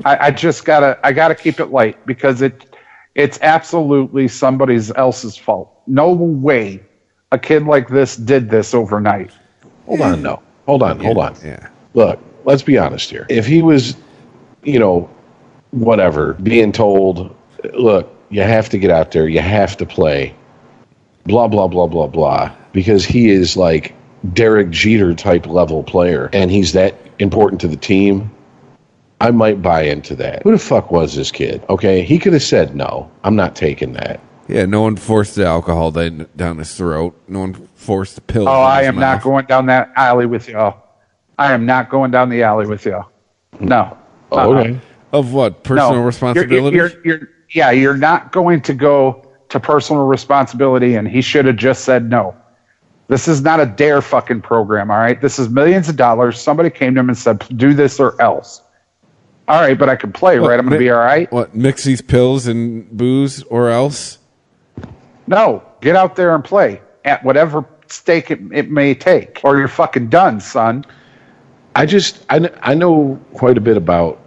I gotta keep it light because it's absolutely somebody else's fault. No way a kid like this did this overnight. Hold on. Yeah. Look, let's be honest here. If he was, whatever, being told, look, you have to get out there, you have to play, blah, blah, blah, blah, blah, because he is like Derek Jeter type level player, and he's that important to the team, I might buy into that. Who the fuck was this kid? Okay, he could have said, no, I'm not taking that. Yeah, no one forced the alcohol down his throat. No one forced the pills. Oh, I am not going down that alley with y'all. I am not going down the alley with y'all. No. Oh, okay. Of what? Personal responsibility? You're not going to go to personal responsibility, and he should have just said no. This is not a dare fucking program, all right? This is millions of dollars. Somebody came to him and said, do this or else. All right, but I can play, right? I'm going to be all right? What, mix these pills and booze or else? No, get out there and play at whatever stake it may take, or you're fucking done, son. I know quite a bit about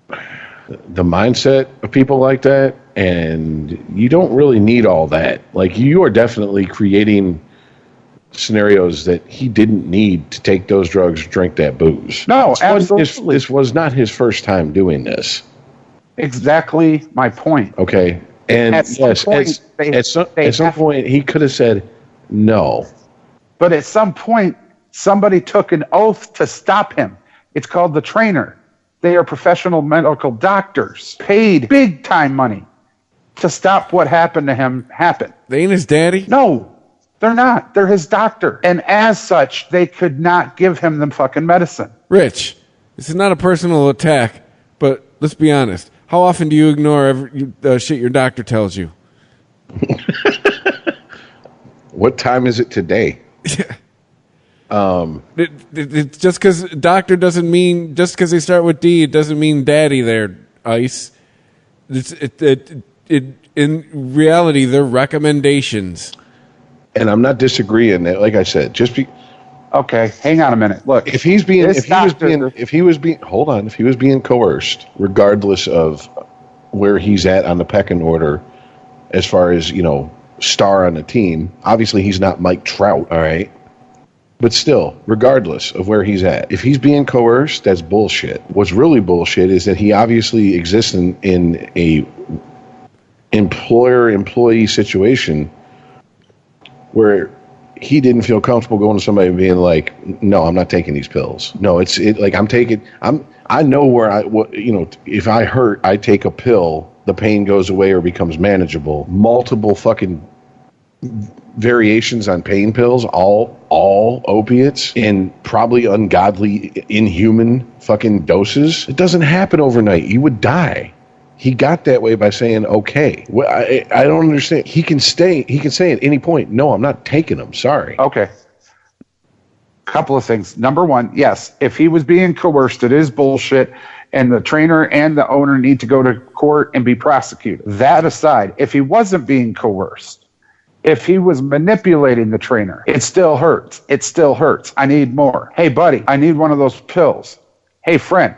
the mindset of people like that, and you don't really need all that. Like, you are definitely creating scenarios that he didn't need to take those drugs, drink that booze. No, absolutely. This was not his first time doing this. Exactly my point. Okay. And at some point, he could have said no. But at some point, somebody took an oath to stop him. It's called the trainer. They are professional medical doctors, paid big time money to stop what happened to him happen. They ain't his daddy? No, they're not. They're his doctor. And as such, they could not give him the fucking medicine. Rich, this is not a personal attack, but let's be honest. How often do you ignore shit your doctor tells you? What time is it today? It's just because doctor doesn't mean, just because they start with D, it doesn't mean daddy there, Ice. In reality, they're recommendations. And I'm not disagreeing that, like I said, okay, hang on a minute. Look, if he was being coerced, regardless of where he's at on the pecking order, as far as, star on the team, obviously he's not Mike Trout, all right? But still, regardless of where he's at, if he's being coerced, that's bullshit. What's really bullshit is that he obviously exists in a employer-employee situation where he didn't feel comfortable going to somebody and being like, no, I'm not taking these pills. No, I know where if I hurt, I take a pill, the pain goes away or becomes manageable. Multiple fucking variations on pain pills, all opiates in probably ungodly, inhuman fucking doses. It doesn't happen overnight. You would die. He got that way by saying, okay. Well, I don't understand. He can say at any point, no, I'm not taking them. Sorry. Okay. Couple of things. Number one, yes, if he was being coerced, it is bullshit, and the trainer and the owner need to go to court and be prosecuted. That aside, if he wasn't being coerced, if he was manipulating the trainer, it still hurts. It still hurts. I need more. Hey, buddy, I need one of those pills. Hey, friend,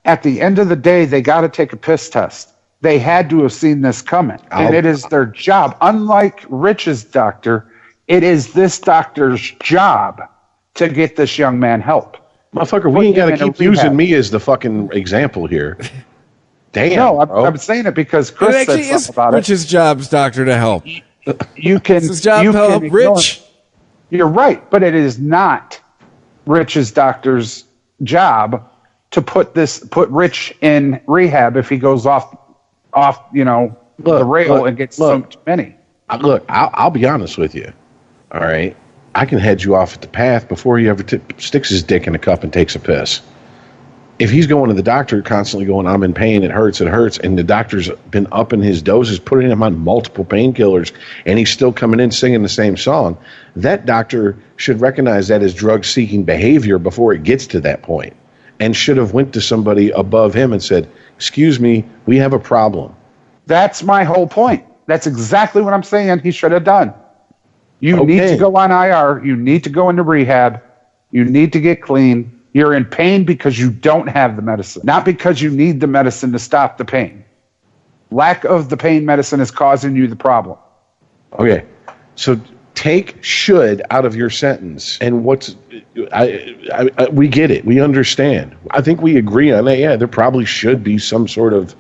at the end of the day, they got to take a piss test. They had to have seen this coming, and it is their job. Unlike Rich's doctor, it is this doctor's job to get this young man help. Motherfucker, we ain't got to keep using me as the fucking example here. Damn. No, I'm saying it because Chris said something about Rich's job's doctor to help. You can. It's his job to help Rich. You're right, but it is not Rich's doctor's job to put Rich in rehab if he goes off the rail and gets so many. Look, I'll be honest with you. All right, I can head you off at the path before he ever sticks his dick in a cup and takes a piss. if he's going to the doctor constantly going, I'm in pain, it hurts, and the doctor's been upping his doses, putting him on multiple painkillers, and he's still coming in singing the same song, that doctor should recognize that as drug-seeking behavior before it gets to that point, and should have went to somebody above him and said, excuse me, we have a problem. That's my whole point. That's exactly what I'm saying he should have done. You need to go on IR. You need to go into rehab. You need to get clean. You're in pain because you don't have the medicine, not because you need the medicine to stop the pain. Lack of the pain medicine is causing you the problem. Okay, so take should out of your sentence. And we get it. We understand. I think we agree on that. Yeah, there probably should be some sort of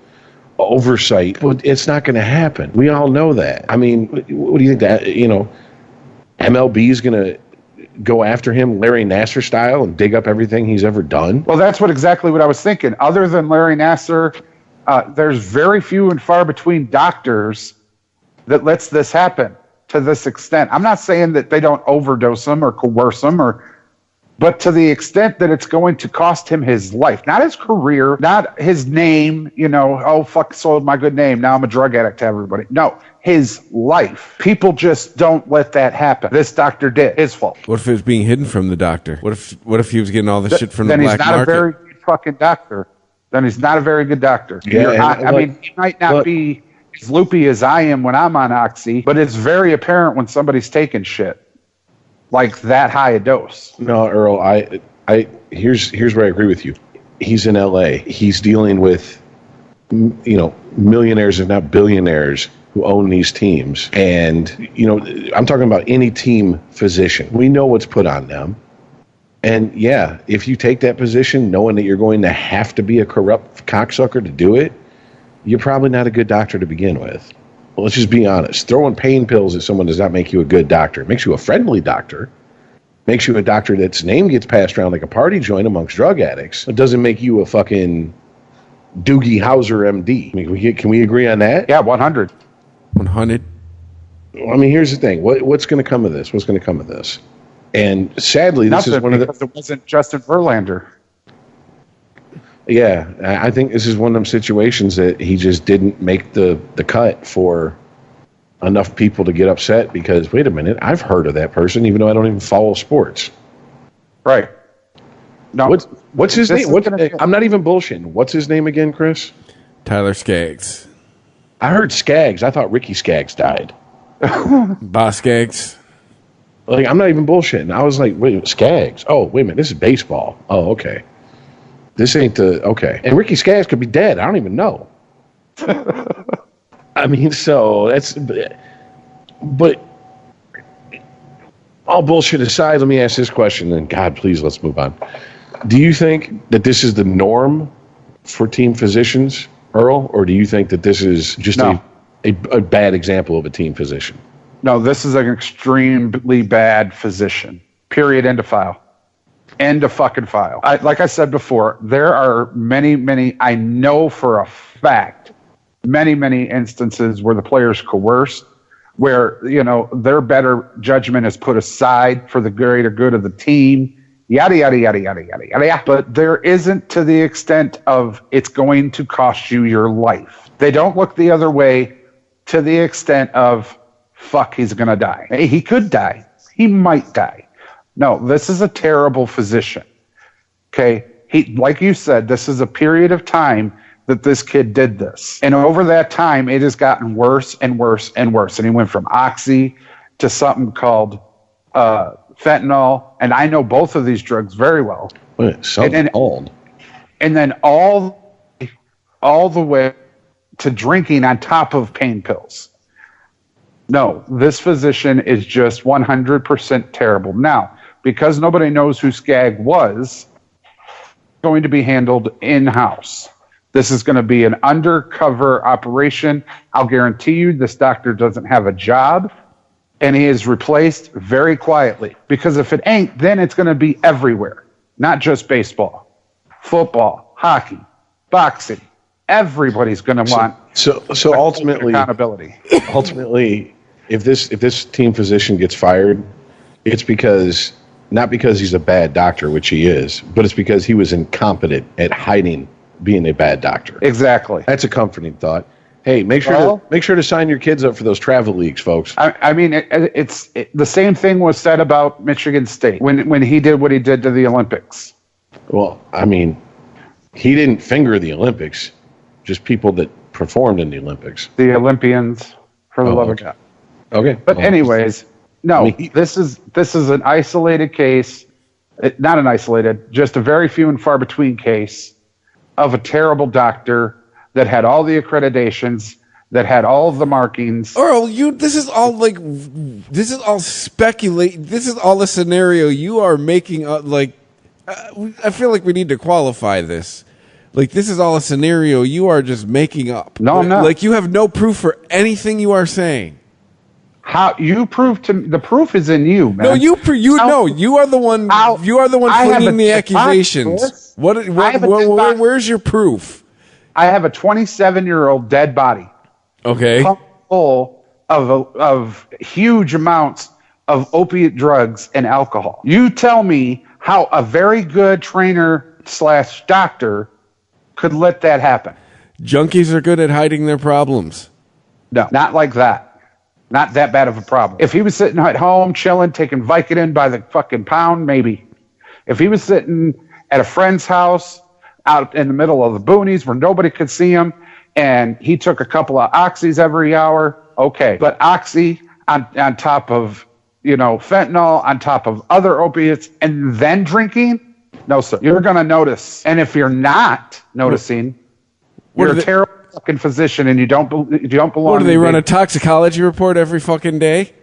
oversight, but it's not going to happen. We all know that. I mean, what do you think that, MLB is going to go after him Larry Nassar style and dig up everything he's ever done? Well, that's exactly what I was thinking. Other than Larry Nassar, there's very few and far between doctors that lets this happen to this extent. I'm not saying that they don't overdose him or coerce him, but to the extent that it's going to cost him his life, not his career, not his name, oh, fuck, sold my good name. Now I'm a drug addict to everybody. No, his life. People just don't let that happen. This doctor did. His fault. What if it was being hidden from the doctor? What if he was getting all this shit from the Then black he's not market? a very good fucking doctor. Then he's not a very good doctor. Yeah, I mean, he might not be as loopy as I am when I'm on Oxy, but it's very apparent when somebody's taking shit like that high a dose. No, Earl, here's where I agree with you. He's in LA. He's dealing with, millionaires, if not billionaires, who own these teams. And, I'm talking about any team physician. We know what's put on them. And yeah, if you take that position knowing that you're going to have to be a corrupt cocksucker to do it, you're probably not a good doctor to begin with. Well, let's just be honest. Throwing pain pills at someone does not make you a good doctor. It makes you a friendly doctor. Makes you a doctor that's name gets passed around like a party joint amongst drug addicts. It doesn't make you a fucking Doogie Howser MD. I mean, can we agree on that? Yeah, 100. 100. I mean, here's the thing. What's going to come of this? What's going to come of this? And sadly, this is one of the... because it wasn't Justin Verlander. Yeah, I think this is one of them situations that he just didn't make the cut for enough people to get upset because, wait a minute, I've heard of that person, even though I don't even follow sports. Right. No, what's his name? I'm not even bullshitting. What's his name again, Chris? Tyler Skaggs. I heard Skaggs. I thought Ricky Skaggs died. Boss Skaggs. Like, I'm not even bullshitting. I was like, wait, Skaggs. Oh, wait a minute. This is baseball. Oh, okay. This ain't okay. And Ricky Skaggs could be dead. I don't even know. I mean, so that's, but all bullshit aside, let me ask this question, and God, please, let's move on. Do you think that this is the norm for team physicians, Earl, or do you think that this is just a bad example of a team physician? No, this is an extremely bad physician. Period. End of file. End of fucking file. Like I said before, there are many, I know for a fact, many instances where the player's coerced, where, their better judgment is put aside for the greater good of the team, yada, yada, yada, yada, yada, yada. But there isn't to the extent of it's going to cost you your life. They don't look the other way to the extent of, fuck, he's going to die. He could die. He might die. No, this is a terrible physician. Okay? Like you said, this is a period of time that this kid did this. And over that time, it has gotten worse and worse and worse. And he went from Oxy to something called fentanyl. And I know both of these drugs very well. Old. And then all the way to drinking on top of pain pills. No, this physician is just 100% terrible. Now, because nobody knows who Skaggs was, going to be handled in-house. This is going to be an undercover operation. I'll guarantee you this doctor doesn't have a job, and he is replaced very quietly. Because if it ain't, then it's going to be everywhere, not just baseball, football, hockey, boxing. Everybody's going to want so ultimately accountability. Ultimately, if this team physician gets fired, it's because not because he's a bad doctor, which he is, but it's because he was incompetent at hiding being a bad doctor. Exactly. That's a comforting thought. Hey, make sure to sign your kids up for those travel leagues, folks. I mean, it's the same thing was said about Michigan State when he did what he did to the Olympics. Well, I mean, he didn't finger the Olympics, just people that performed in the Olympics. The Olympians, for the love of God. Okay. But anyways, no, this is an isolated case, not an isolated, just a very few and far between case of a terrible doctor that had all the accreditations, that had all of the markings. Earl, this is all speculate. This is all a scenario you are making up. I feel like we need to qualify this. Like, this is all a scenario you are just making up. No, I'm not. Like, you have no proof for anything you are saying. How you prove to the proof is in you, man. No, you are the one. You are the one flinging the accusations. Where's your proof? I have a 27-year-old dead body. Okay. Full of huge amounts of opiate drugs and alcohol. You tell me how a very good trainer / doctor could let that happen. Junkies are good at hiding their problems. No, not like that. Not that bad of a problem. If he was sitting at home, chilling, taking Vicodin by the fucking pound, maybe. If he was sitting at a friend's house out in the middle of the boonies where nobody could see him, and he took a couple of oxys every hour, okay. But oxy on top of, fentanyl, on top of other opiates, and then drinking? No, sir. You're going to notice. And if you're not noticing, you're a terrible fucking physician, and you don't belong. What do they run a toxicology report every fucking day?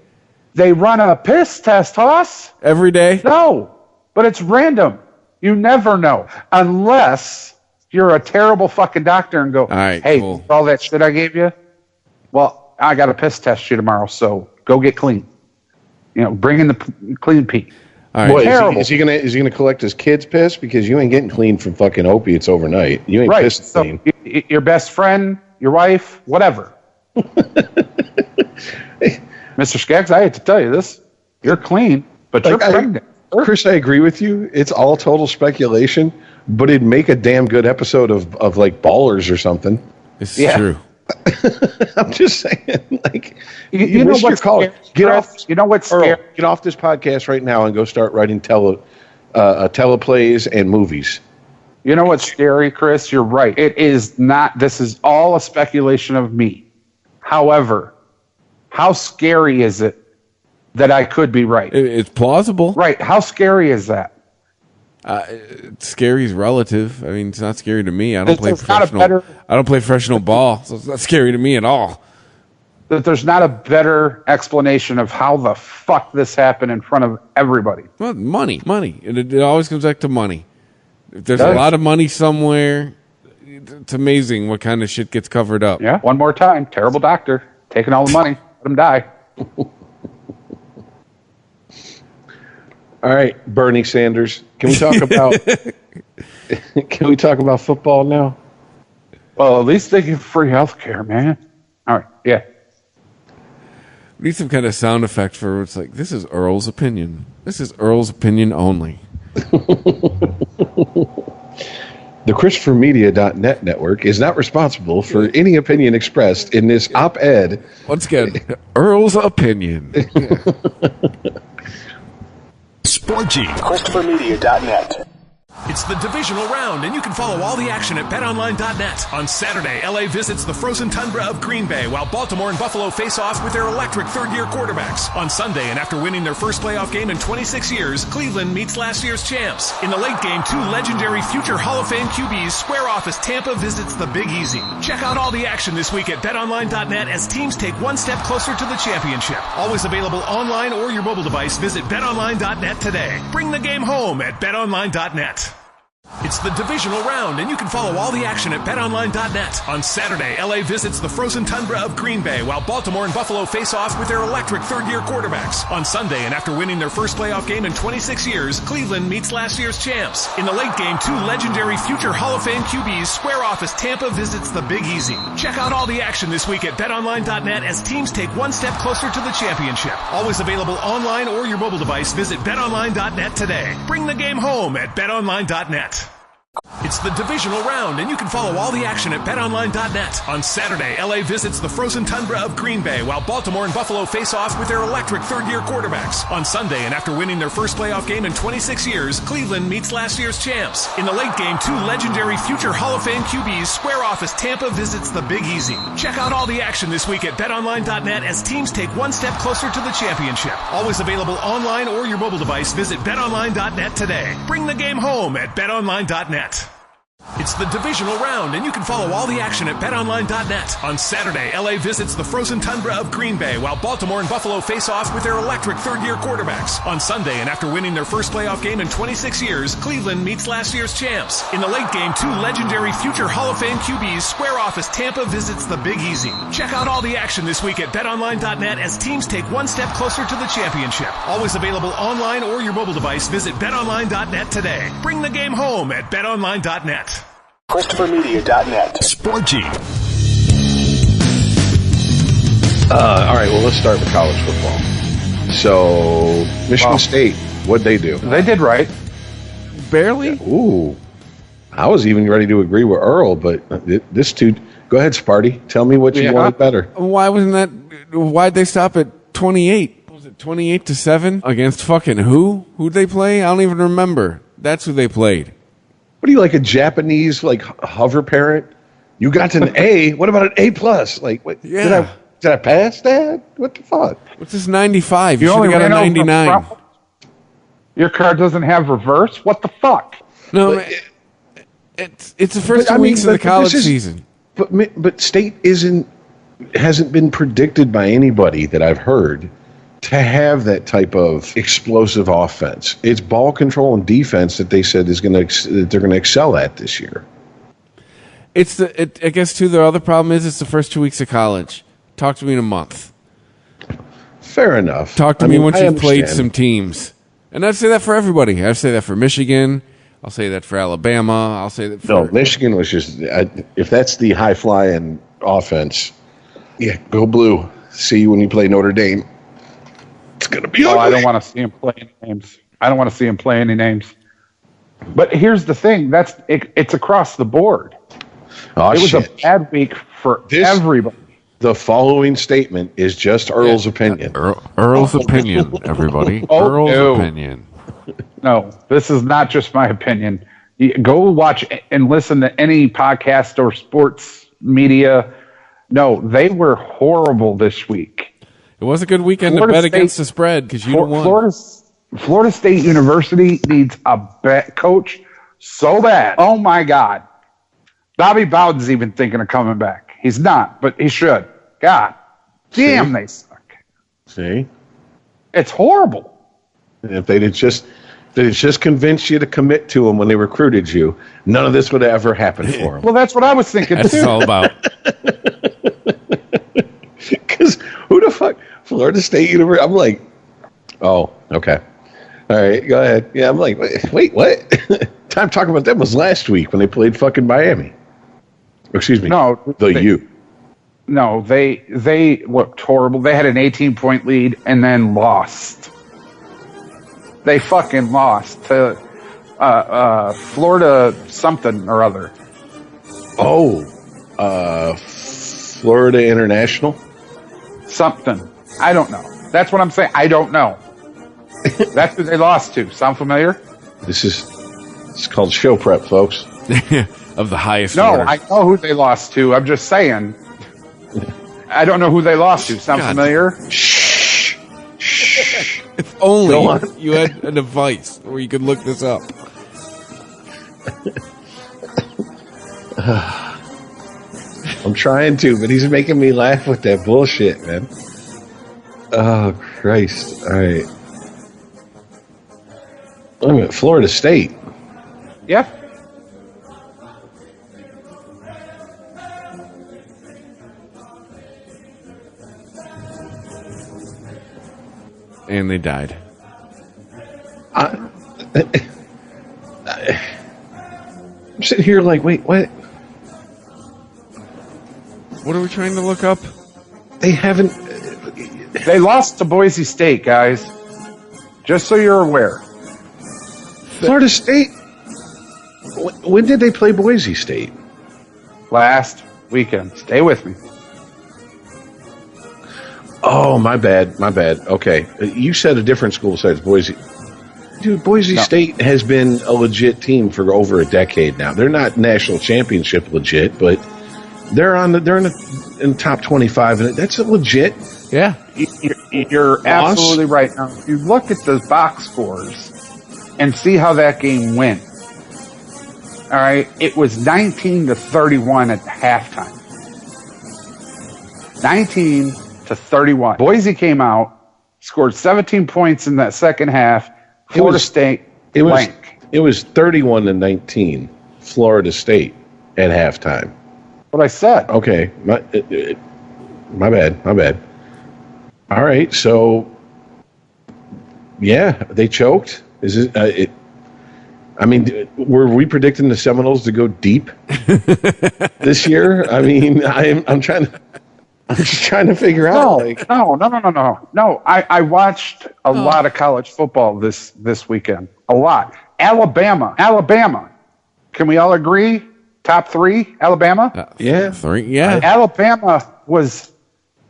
They run a piss test, Hoss. Every day? No, but it's random. You never know unless you're a terrible fucking doctor and go, all right, hey, cool. All that shit I gave you, well, I got a piss test you tomorrow, so go get clean. Bring in the clean pee. All right. Boy, is he gonna collect his kids' piss? Because you ain't getting clean from fucking opiates overnight. You ain't piss clean. Your best friend, your wife, whatever. Mr. Skaggs, I hate to tell you this. You're clean, but you're pregnant. Chris, I agree with you. It's all total speculation, but it'd make a damn good episode of like Ballers or something. This is true. I'm just saying, like, you know what's scary? Get off. You know what's scary? Get off this podcast right now and go start writing teleplays and movies. You know what's scary, Chris? You're right. It is not. This is all a speculation of me. However, how scary is it that I could be right? It's plausible. Right. How scary is that? Scary is relative. I mean, it's not scary to me. I don't play professional ball, so it's not scary to me at all. That there's not a better explanation of how the fuck this happened in front of everybody. Well, money. It always comes back to money. If there's a lot of money somewhere, it's amazing what kind of shit gets covered up. Yeah. One more time. Terrible doctor. Taking all the money. Let him die. All right, Bernie Sanders. Can we talk about football now? Well, at least they give free health care, man. All right, yeah. We need some kind of sound effect for it's like, this is Earl's opinion. This is Earl's opinion only. The ChristopherMedia.net network is not responsible for any opinion expressed in this op-ed. Once again, Earl's opinion. Sporgy. ChristopherMedia.net. It's the divisional round, and you can follow all the action at BetOnline.net. On Saturday, LA visits the frozen tundra of Green Bay, while Baltimore and Buffalo face off with their electric third-year quarterbacks. On Sunday, and after winning their first playoff game in 26 years, Cleveland meets last year's champs. In the late game, two legendary future Hall of Fame QBs square off as Tampa visits the Big Easy. Check out all the action this week at BetOnline.net as teams take one step closer to the championship. Always available online or your mobile device. Visit BetOnline.net today. Bring the game home at BetOnline.net. It's the divisional round, and you can follow all the action at BetOnline.net. On Saturday, LA visits the frozen tundra of Green Bay, while Baltimore and Buffalo face off with their electric third-year quarterbacks. On Sunday, and after winning their first playoff game in 26 years, Cleveland meets last year's champs. In the late game, two legendary future Hall of Fame QBs square off as Tampa visits the Big Easy. Check out all the action this week at BetOnline.net as teams take one step closer to the championship. Always available online or your mobile device. Visit BetOnline.net today. Bring the game home at BetOnline.net. It's the divisional round, and you can follow all the action at BetOnline.net. On Saturday, LA visits the frozen tundra of Green Bay, while Baltimore and Buffalo face off with their electric third-year quarterbacks. On Sunday, and after winning their first playoff game in 26 years, Cleveland meets last year's champs. In the late game, two legendary future Hall of Fame QBs square off as Tampa visits the Big Easy. Check out all the action this week at BetOnline.net as teams take one step closer to the championship. Always available online or your mobile device. Visit BetOnline.net today. Bring the game home at BetOnline.net. It's the divisional round, and you can follow all the action at BetOnline.net. On Saturday, LA visits the frozen tundra of Green Bay, while Baltimore and Buffalo face off with their electric third-year quarterbacks. On Sunday, and after winning their first playoff game in 26 years, Cleveland meets last year's champs. In the late game, two legendary future Hall of Fame QBs square off as Tampa visits the Big Easy. Check out all the action this week at BetOnline.net as teams take one step closer to the championship. Always available online or your mobile device. Visit BetOnline.net today. Bring the game home at BetOnline.net. ChristopherMedia.net. Sporgy. All right, well, let's start with college football. So, Michigan State, what'd they do? They did right. Barely? Ooh. I was even ready to agree with Earl, but this dude... Go ahead, Sparty. Tell me what you wanted better. Why wasn't that... Why'd they stop at 28? Was it 28-7? Against fucking who? Who'd they play? I don't even remember. That's who they played. What are you, like a Japanese, like, hover parent? You got to an A. What about an A+? Like, what, Yeah. Did I pass that? What the fuck? What's this 95? You You should only have got a ran over 99. front. Your car doesn't have reverse? What the fuck? No, man, it's the first 2 weeks of the college season. But State hasn't been predicted by anybody that I've heard to have that type of explosive offense. It's ball control and defense that they said they're going to excel at this year. I guess too. The other problem is it's the first 2 weeks of college. Talk to me in a month. Fair enough. Talk to me once I you've played understand. some teams. And I'd say that for everybody. I'd say that for Michigan. I'll say that for Alabama. I'll say that for... No, Michigan was just... if that's the high-flying offense, yeah, go blue. See you when you play Notre Dame. It's going to be ugly. I don't want to see him play any names. I don't want to see him play any names. But here's the thing. It's across the board. Oh, It was shit. a bad week for everybody. The following statement is just Earl's opinion. Earl's opinion, everybody. Oh, Earl's no. opinion. No, this is not just my opinion. Go watch and listen to any podcast or sports media. No, they were horrible this week. It was a good weekend Florida to bet State- against the spread because you won. Florida State University needs a coach so bad. Oh, my God. Bobby Bowden's even thinking of coming back. He's not, but he should. God damn, they suck. See? It's horrible. And if they'd just convinced you to commit to them when they recruited you, none of this would have ever happened for them. Well, that's what I was thinking, That's what it's too. all about. Because who the fuck? Florida State University? I'm like, oh, okay. All right, go ahead. Yeah, I'm like, wait, what? Time talking about them was last week when they played fucking Miami. Excuse me. No, U. No, they looked horrible. They had an 18-point lead and then lost. They fucking lost to Florida something or other. Oh, Florida International? Something. I don't know. That's what I'm saying. I don't know. That's who they lost to. Sound familiar? It's called show prep, folks. Of the highest No, order. I know who they lost to. I'm just saying. I don't know who they lost to. Sound God. familiar? If only Go on. you had a device where you could look this up. I'm trying to, but he's making me laugh with that bullshit, man. Oh, Christ. All right. I'm at Florida State. Yeah. And they died. I'm sitting here like, wait, what? What are we trying to look up? They haven't. They lost to Boise State, guys. Just so you're aware. Florida State. When did they play Boise State? Last weekend. Stay with me. Oh, my bad. My bad. Okay. You said a different school besides Boise. Dude, Boise State has been a legit team for over a decade now. They're not national championship legit, but they're in the top 25, and that's a legit. Yeah. You're absolutely right. Now, if you look at the box scores and see how that game went, all right, it was 19-31 at halftime. 19-31. Boise came out, scored 17 points in that second half. Florida State blank. It was 31-19. Florida State at halftime. What I said. Okay, my bad. All right, so yeah, they choked. Is it? I mean, were we predicting the Seminoles to go deep this year? I mean, I'm just trying to figure out. No. I watched a lot of college football this weekend. A lot. Alabama. Can we all agree? Top 3, Alabama? Yeah. 3, yeah. Alabama was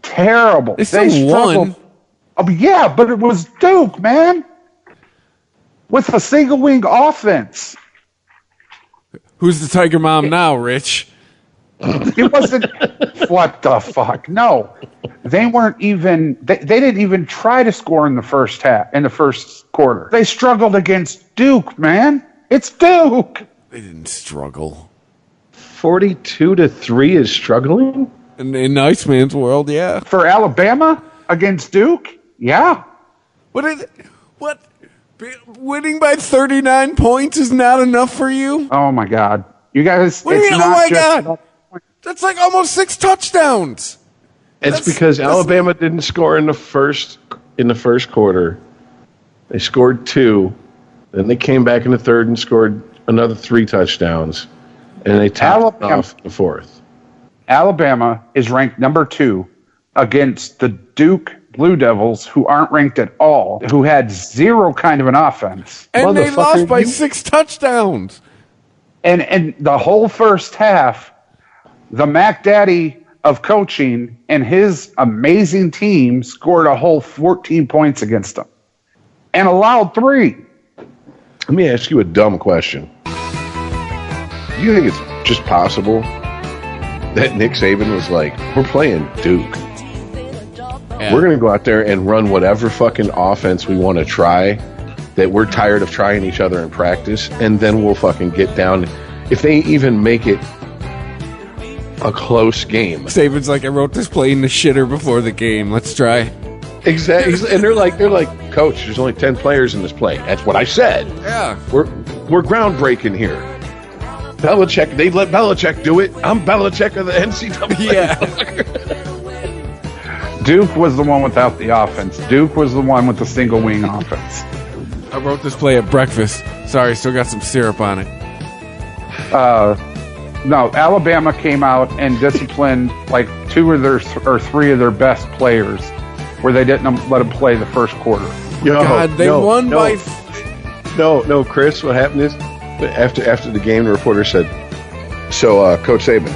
terrible. They still won. Oh, yeah, but it was Duke, man. With a single wing offense. Who's the Tiger Mom now, Rich? It wasn't. What the fuck? No, they weren't even. They didn't even try to score in the first half. In the first quarter, they struggled against Duke. Man, it's Duke. They didn't struggle. 42-3 is struggling In Iceman's world, yeah. For Alabama against Duke, yeah. What? Winning by 39 points is not enough for you? Oh my God, you guys! What do you mean? Oh my God! That's like almost 6 touchdowns. It's because Alabama didn't score in the first quarter. They scored 2. Then they came back in the third and scored another 3 touchdowns. And they topped off the fourth. Alabama is ranked number 2 against the Duke Blue Devils, who aren't ranked at all, who had zero kind of an offense. And they lost by 6 touchdowns. And the whole first half, the Mac Daddy of coaching and his amazing team scored a whole 14 points against them and allowed 3. Let me ask you a dumb question. Do you think it's just possible that Nick Saban was like, we're playing Duke. Yeah. We're going to go out there and run whatever fucking offense we want to try that we're tired of trying each other in practice, and then we'll fucking get down. If they even make it a close game. Saban's like, I wrote this play in the shitter before the game. Let's try. Exactly. And they're like, Coach, there's only 10 players in this play. That's what I said. Yeah. We're groundbreaking here. Belichick, they let Belichick do it. I'm Belichick of the NCAA. Yeah. Duke was the one without the offense. Duke was the one with the single wing offense. I wrote this play at breakfast. Sorry, still got some syrup on it. No, Alabama came out and disciplined like 2 of their or 3 of their best players, where they didn't let them play the first quarter. God, they won by. No, Chris. What happened is after the game, the reporter said, "So, Coach Saban,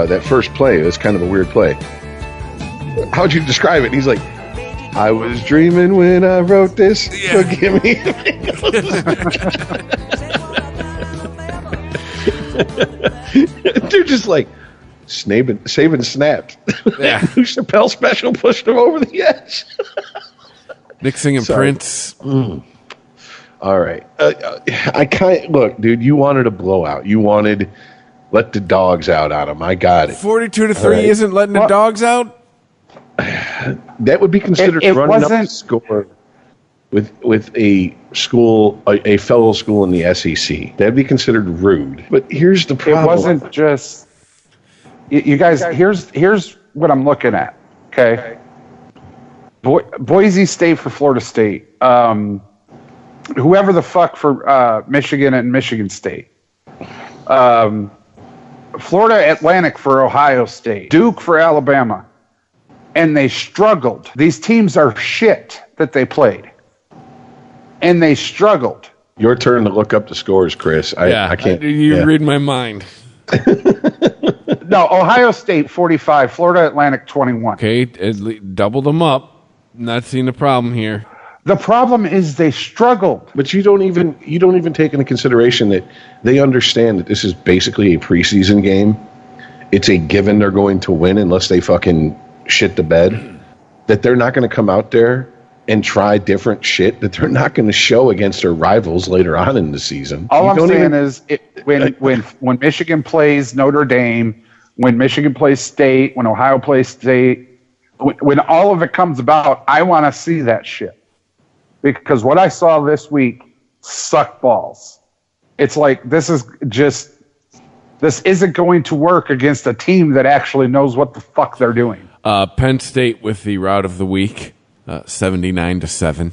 that first play was kind of a weird play. How'd you describe it?" And he's like, "I was dreaming when I wrote this. Yeah. So give me." They're just like, Saban snapped. Yeah. Chappelle special pushed him over the edge. Nick singing Prince. All right. I can't look, dude. You wanted a blowout. You wanted let the dogs out on them. I got it. 42-3 right. Isn't letting the dogs out. That would be considered running up the score with a school, a fellow school in the SEC. That'd be considered rude. But here's the problem. It wasn't just you guys. Here's what I'm looking at. Okay. Boise State for Florida State. Whoever the fuck for Michigan and Michigan State. Florida Atlantic for Ohio State. Duke for Alabama. And they struggled. These teams are shit that they played. And they struggled. Your turn to look up the scores, Chris. I can't. You read my mind. No, Ohio State 45, Florida Atlantic 21. Okay, double them up. Not seeing a problem here. The problem is they struggled. But you don't even take into consideration that they understand that this is basically a preseason game. It's a given they're going to win unless they fucking shit the bed. That they're not going to come out there and try different shit that they're not going to show against their rivals later on in the season. All I'm saying is when Michigan plays Notre Dame, when Michigan plays State, when Ohio plays State, when all of it comes about, I want to see that shit. Because what I saw this week sucked balls. It's like this isn't going to work against a team that actually knows what the fuck they're doing. Penn State with the route of the week, 79-7.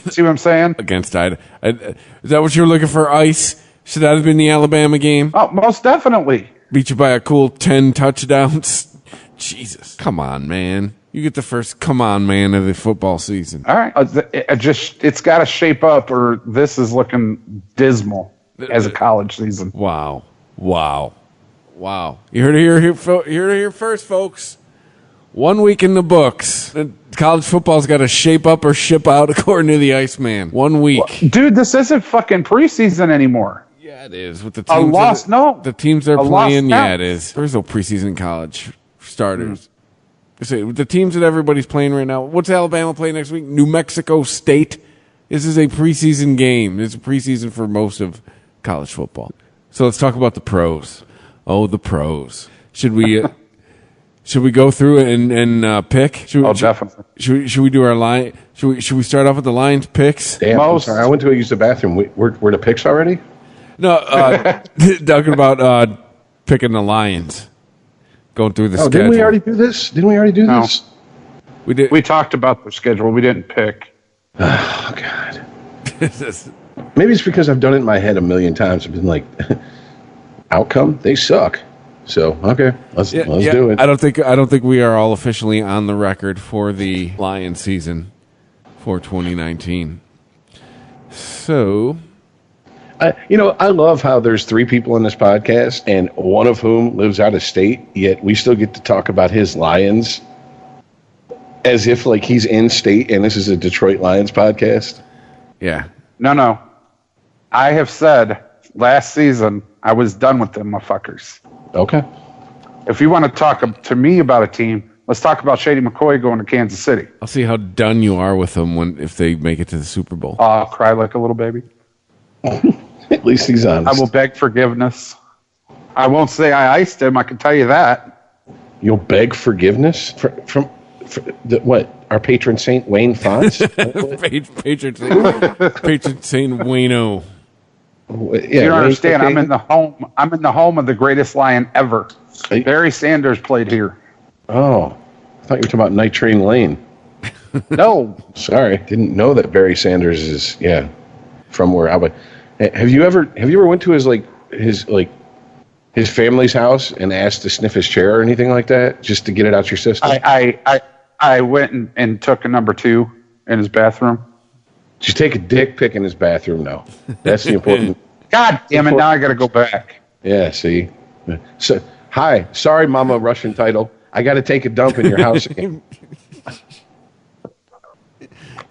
See what I'm saying? Against Idaho. Is that what you were looking for, Ice? Should that have been the Alabama game? Oh, most definitely. Beat you by a cool 10 touchdowns. Jesus. Come on, man. You get the first come on, man, of the football season. All right. It's got to shape up or this is looking dismal as a college season. Wow. You heard it here first, folks. 1 week in the books. College football's got to shape up or ship out according to the Iceman. 1 week. Dude, this isn't fucking preseason anymore. Yeah, it is. With the teams the teams they're playing, yeah, it is. There's no preseason college starters. The teams that everybody's playing right now. What's Alabama playing next week? New Mexico State. This is a preseason game. It's a preseason for most of college football. So let's talk about the pros. Oh, the pros. Should we go through and pick? Definitely. Should we do our line? Should we start off with the Lions picks? Damn, I'm sorry. I went to go use the bathroom. We're the picks already? No, talking about picking the Lions. Going through the schedule. Didn't we already do this? We did. We talked about the schedule. We didn't pick. Oh, God. Maybe it's because I've done it in my head a million times. I've been like, outcome? They suck. So, okay, let's do it. I don't think we are all officially on the record for the Lions season for 2019. So... I love how there's 3 people in this podcast, and one of whom lives out of state, yet we still get to talk about his Lions as if like he's in state, and this is a Detroit Lions podcast. Yeah. No. I have said last season I was done with them motherfuckers. Okay. If you want to talk to me about a team, let's talk about Shady McCoy going to Kansas City. I'll see how done you are with them if they make it to the Super Bowl. I'll cry like a little baby. At least he's honest. I will beg forgiveness. I won't say I iced him. I can tell you that. You'll beg forgiveness from what? Our patron saint Wayne Fonts? patron saint Wayno. Yeah, you don't understand. I'm in the home of the greatest Lion ever. Barry Sanders played here. Oh, I thought you were talking about Night Train Lane. No, sorry, didn't know that Barry Sanders is from where I would. Have you ever went to his family's house and asked to sniff his chair or anything like that just to get it out your system? I went and took a number 2 in his bathroom. Did you take a dick pic in his bathroom? No, that's the important. God damn it! Now I got to go back. Yeah, see. So, hi, sorry, Mama Russian title. I got to take a dump in your house again.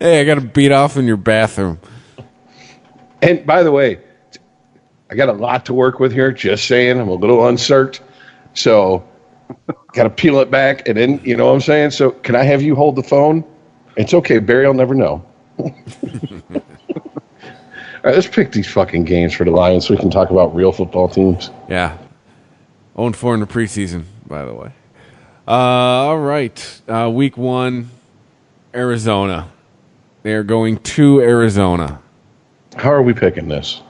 Hey, I got to beat off in your bathroom. And by the way, I got a lot to work with here. Just saying, I'm a little uncertain. So, got to peel it back, and then, you know what I'm saying? So, can I have you hold the phone? It's okay, Barry, I'll never know. All right, let's pick these fucking games for the Lions so we can talk about real football teams. Yeah. 0-4 in the preseason, by the way. All right. Week 1, Arizona. They are going to Arizona. How are we picking this?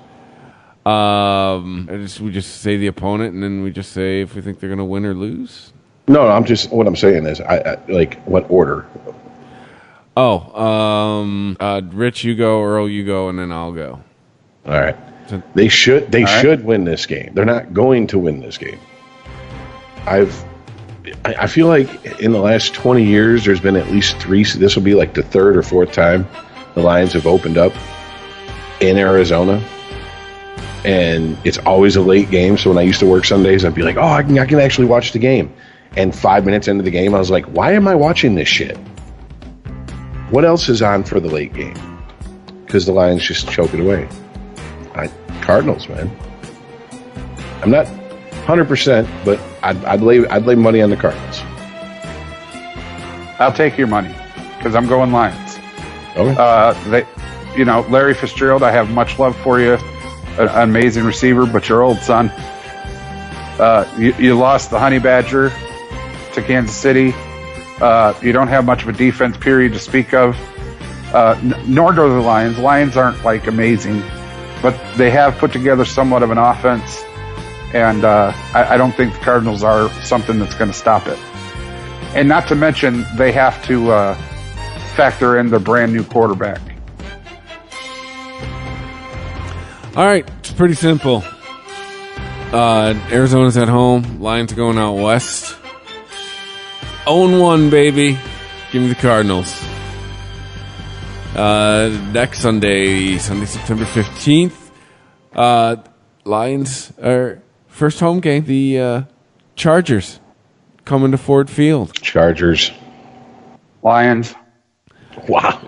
We just say the opponent, and then we just say if we think they're going to win or lose. No, what I'm saying is, I like what order. Rich, you go. Earl, you go, and then I'll go. All right. They should win this game. They're not going to win this game. I feel like in the last 20 years, there's been at least 3. This will be like the 3rd or 4th time the Lions have opened up in Arizona. And it's always a late game. So when I used to work Sundays, I'd be like, I can actually watch the game. And 5 minutes into the game, I was like, why am I watching this shit? What else is on for the late game? Because the Lions just choke it away. Cardinals, man. I'm not 100%, but I'd lay money on the Cardinals. I'll take your money because I'm going Lions. Okay. Larry Fitzgerald, I have much love for you. An amazing receiver, but your old son. You lost the Honey Badger to Kansas City. You don't have much of a defense period to speak of. Nor do the Lions. Lions aren't like amazing, but they have put together somewhat of an offense. And I don't think the Cardinals are something that's going to stop it. And not to mention, they have to factor in their brand new quarterback. All right, it's pretty simple. Arizona's at home. Lions are going out west. 0-1, baby. Give me the Cardinals. Next Sunday, September 15th, Lions are first home game. The Chargers coming to Ford Field. Chargers. Lions. Wow.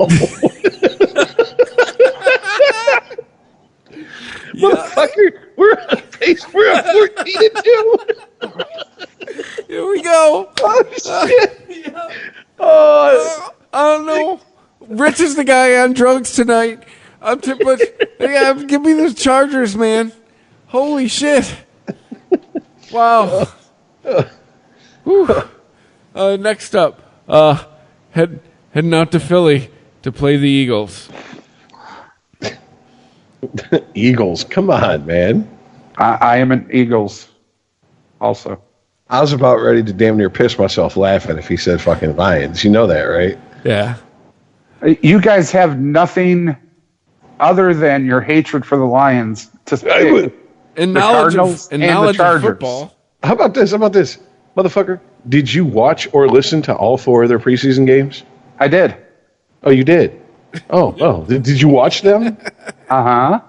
Motherfucker, we're on pace. We're on 14-2. Here we go. Oh, shit. I don't know. Rich is the guy on drugs tonight. But give me the Chargers, man. Holy shit. Wow. Next up, heading out to Philly to play the Eagles. Eagles, come on, man. I am an Eagles also. I was about ready to damn near piss myself laughing if he said fucking Lions. You know that, right? Yeah. You guys have nothing other than your hatred for the Lions to pick. And the knowledge Cardinals of and the Chargers. football. How about this? Motherfucker, did you watch or listen to all 4 of their preseason games? I did. Oh, you did? Oh. Did you watch them? Uh-huh.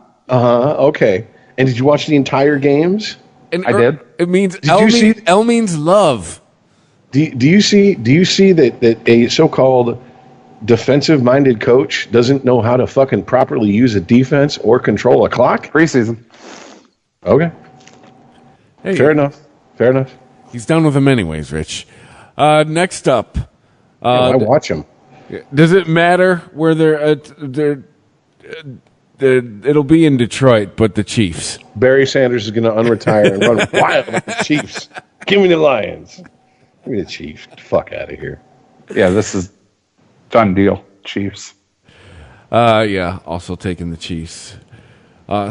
Okay. And did you watch the entire games? And I did. It means Did L means love. Do you see that a so-called defensive-minded coach doesn't know how to fucking properly use a defense or control a clock? Preseason. Okay. Hey, Fair enough. He's done with them anyways, Rich. Next up. I watch them. Does it matter where it'll be in Detroit, but the Chiefs. Barry Sanders is going to unretire and run wild with the Chiefs. Give me the Lions. Give me the Chiefs. Get the fuck out of here. Yeah, this is done deal. Chiefs. Yeah, also taking the Chiefs.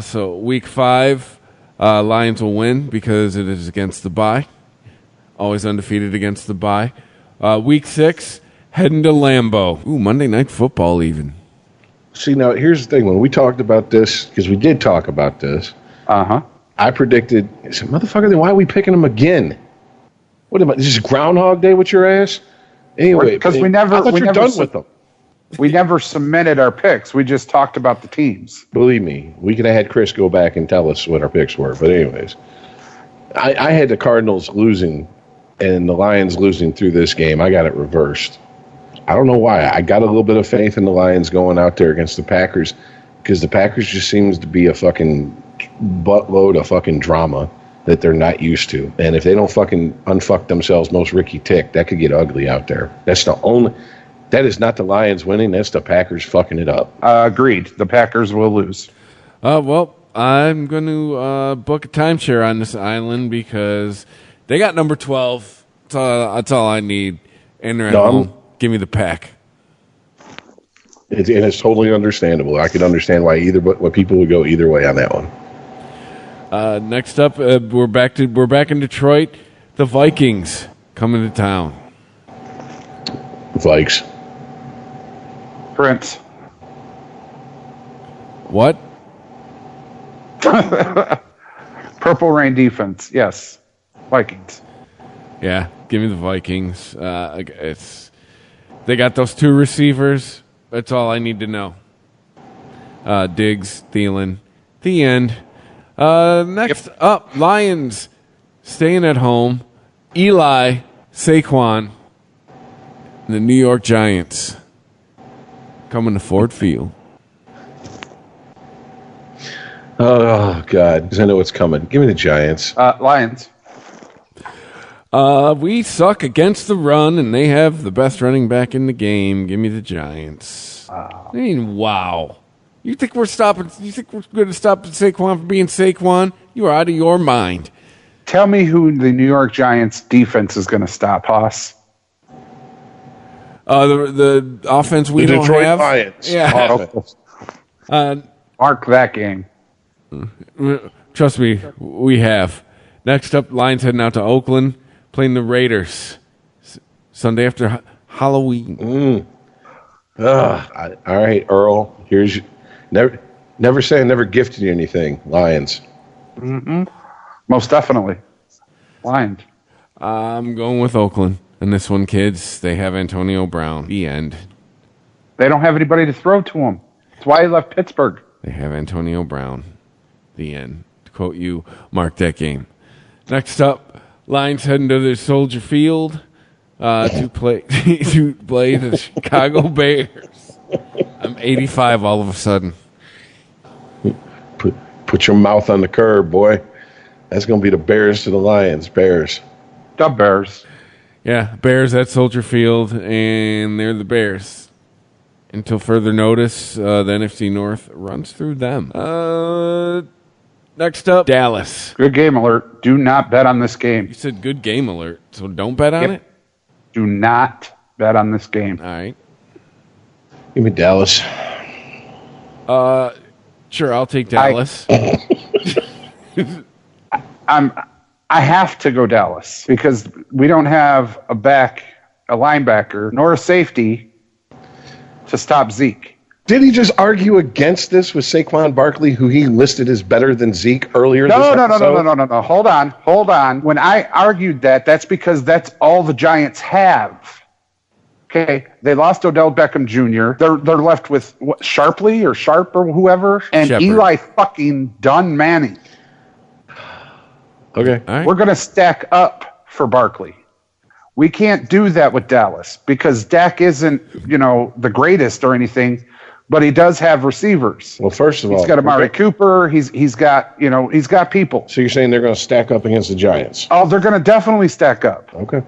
So week 5, Lions will win because it is against the bye. Always undefeated against the bye. Week 6, heading to Lambeau. Ooh, Monday Night Football even. See, now, here's the thing. When we talked about this, because we did talk about this, I predicted, I said, motherfucker, then why are we picking them again? What am I, this is Groundhog Day with your ass? Anyway, because I thought you're done with them. We never cemented our picks. We just talked about the teams. Believe me, we could have had Chris go back and tell us what our picks were. But anyways, I had the Cardinals losing and the Lions losing through this game. I got it reversed. I don't know why. I got a little bit of faith in the Lions going out there against the Packers because the Packers just seems to be a fucking buttload of fucking drama that they're not used to. And if they don't fucking unfuck themselves most Ricky Tick, that could get ugly out there. That is not the Lions winning. That's the Packers fucking it up. Agreed. The Packers will lose. Well, I'm going to book a timeshare on this island because they got number 12. That's all I need. And they're at home. Give me the Pack. It's totally understandable. I could understand why people would go either way on that one. Next up, we're back in Detroit. The Vikings coming to town. Vikes. Prince. What? Purple Rain defense. Yes. Vikings. Yeah, give me the Vikings. They got those two receivers. That's all I need to know. Diggs, Thielen. The end. Next up, Lions staying at home. Eli, Saquon, and the New York Giants coming to Ford Field. Oh, God. Because I know what's coming. Give me the Giants. Lions. We suck against the run, and they have the best running back in the game. Give me the Giants. I mean, wow. You think we're stopping? You think we're going to stop Saquon from being Saquon? You are out of your mind. Tell me who the New York Giants defense is going to stop, Haas. The offense we the don't Detroit have. Lions. Yeah. Mark that game. Trust me, we have. Next up, Lions heading out to Oakland, playing the Raiders. Sunday after Halloween. All right, Earl. Here's your, never say I never gifted you anything. Lions. Mm-hmm. Most definitely. Lions. I'm going with Oakland. And this one, kids, they have Antonio Brown. The end. They don't have anybody to throw to him. That's why he left Pittsburgh. They have Antonio Brown. The end. To quote you, mark that game. Next up, Lions heading to the Soldier Field to play the Chicago Bears. I'm 85 all of a sudden. Put your mouth on the curb, boy. That's going to be the Bears to the Lions. Bears. The Bears. Yeah, Bears at Soldier Field, and they're the Bears. Until further notice, the NFC North runs through them. Next up, Dallas. Good game alert. Do not bet on this game. You said good game alert, so don't bet on it? Do not bet on this game. All right. Give me Dallas. Sure, I'll take Dallas. I have to go Dallas because we don't have a linebacker, nor a safety to stop Zeke. Did he just argue against this with Saquon Barkley, who he listed as better than Zeke earlier? No. Hold on. When I argued that, that's because that's all the Giants have. Okay, they lost Odell Beckham Jr. They're left with what, Sharp or whoever, and Shepherd. Eli fucking Dunn Manning. Okay. All right. We're going to stack up for Barkley. We can't do that with Dallas because Dak isn't, the greatest or anything, but he does have receivers. Well, first of all, he's got Amari Cooper. He's got people. So you're saying they're going to stack up against the Giants? Oh, they're going to definitely stack up. Okay.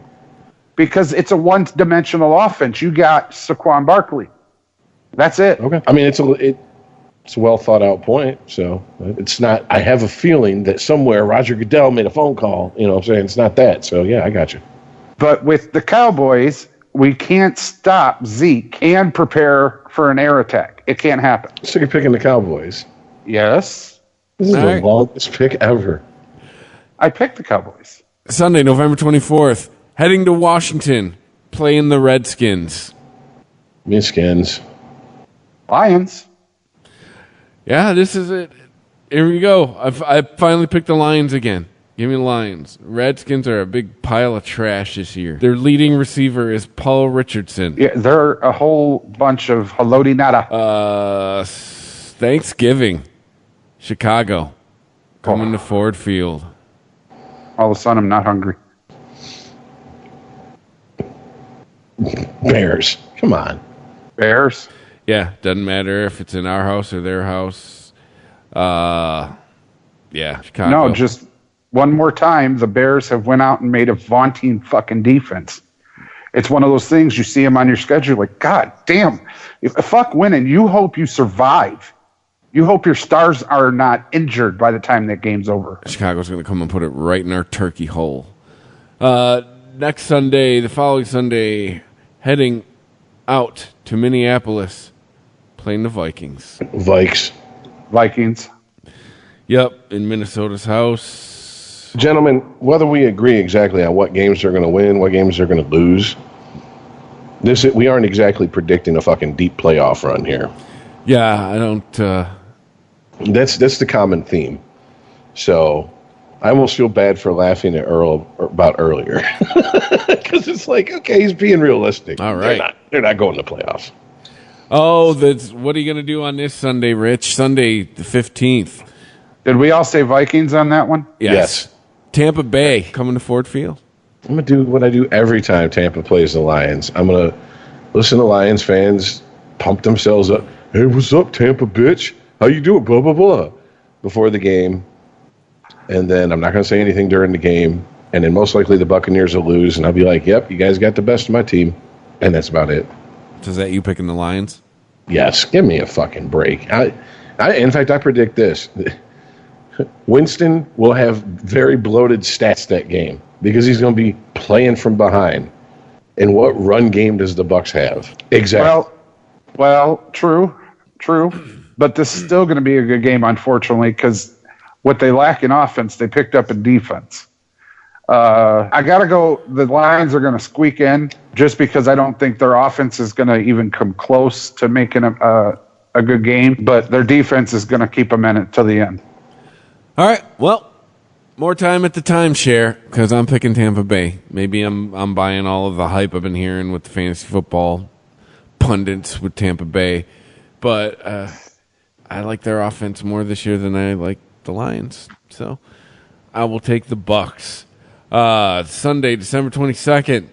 Because it's a one-dimensional offense. You got Saquon Barkley. That's it. Okay. I mean, it's a well thought out point. So it's not. I have a feeling that somewhere Roger Goodell made a phone call. I'm saying it's not that. So yeah, I got you. But with the Cowboys, we can't stop Zeke and prepare for an air attack. It can't happen. So you're picking the Cowboys. Yes. This is All the right. longest pick ever. I picked the Cowboys. Sunday, November 24th, heading to Washington, playing the Redskins. Skins. Lions. Yeah, this is it. Here we go. I finally picked the Lions again. Give me the Lions. Redskins are a big pile of trash this year. Their leading receiver is Paul Richardson. Yeah, they're a whole bunch of haloti nada. Thanksgiving, Chicago, coming to Ford Field. All of a sudden, I'm not hungry. Bears. Come on. Bears. Yeah, doesn't matter if it's in our house or their house. Yeah, Chicago. No, just one more time, the Bears have went out and made a vaunting fucking defense. It's one of those things you see them on your schedule, like, God damn, fuck winning. You hope you survive. You hope your stars are not injured by the time that game's over. Chicago's going to come and put it right in our turkey hole. Next Sunday, the following Sunday, heading out to Minneapolis, playing the Vikings. Vikings. Yep, in Minnesota's house. Gentlemen, whether we agree exactly on what games they're going to win, what games they're going to lose, We aren't exactly predicting a fucking deep playoff run here. Yeah, I don't. That's the common theme. So I almost feel bad for laughing at Earl about earlier because it's like, okay, he's being realistic. All right, they're not going to playoffs. Oh, what are you going to do on this Sunday, Rich? Sunday the 15th. Did we all say Vikings on that one? Yes. Tampa Bay coming to Ford Field. I'm going to do what I do every time Tampa plays the Lions. I'm going to listen to Lions fans pump themselves up. Hey, what's up, Tampa bitch? How you doing? Blah, blah, blah. Before the game. And then I'm not going to say anything during the game. And then most likely the Buccaneers will lose. And I'll be like, yep, you guys got the best of my team. And that's about it. So is that you picking the Lions? Yes. Give me a fucking break. In fact, I predict this. Winston will have very bloated stats that game because he's going to be playing from behind. And what run game does the Bucs have? Exactly. Well, true. But this is still going to be a good game, unfortunately, because what they lack in offense, they picked up in defense. I got to go. The Lions are going to squeak in just because I don't think their offense is going to even come close to making a good game. But their defense is going to keep them in it till the end. All right. Well, more time at the timeshare because I'm picking Tampa Bay. Maybe I'm buying all of the hype I've been hearing with the fantasy football pundits with Tampa Bay, but I like their offense more this year than I like the Lions. So I will take the Bucs. Sunday, December 22nd,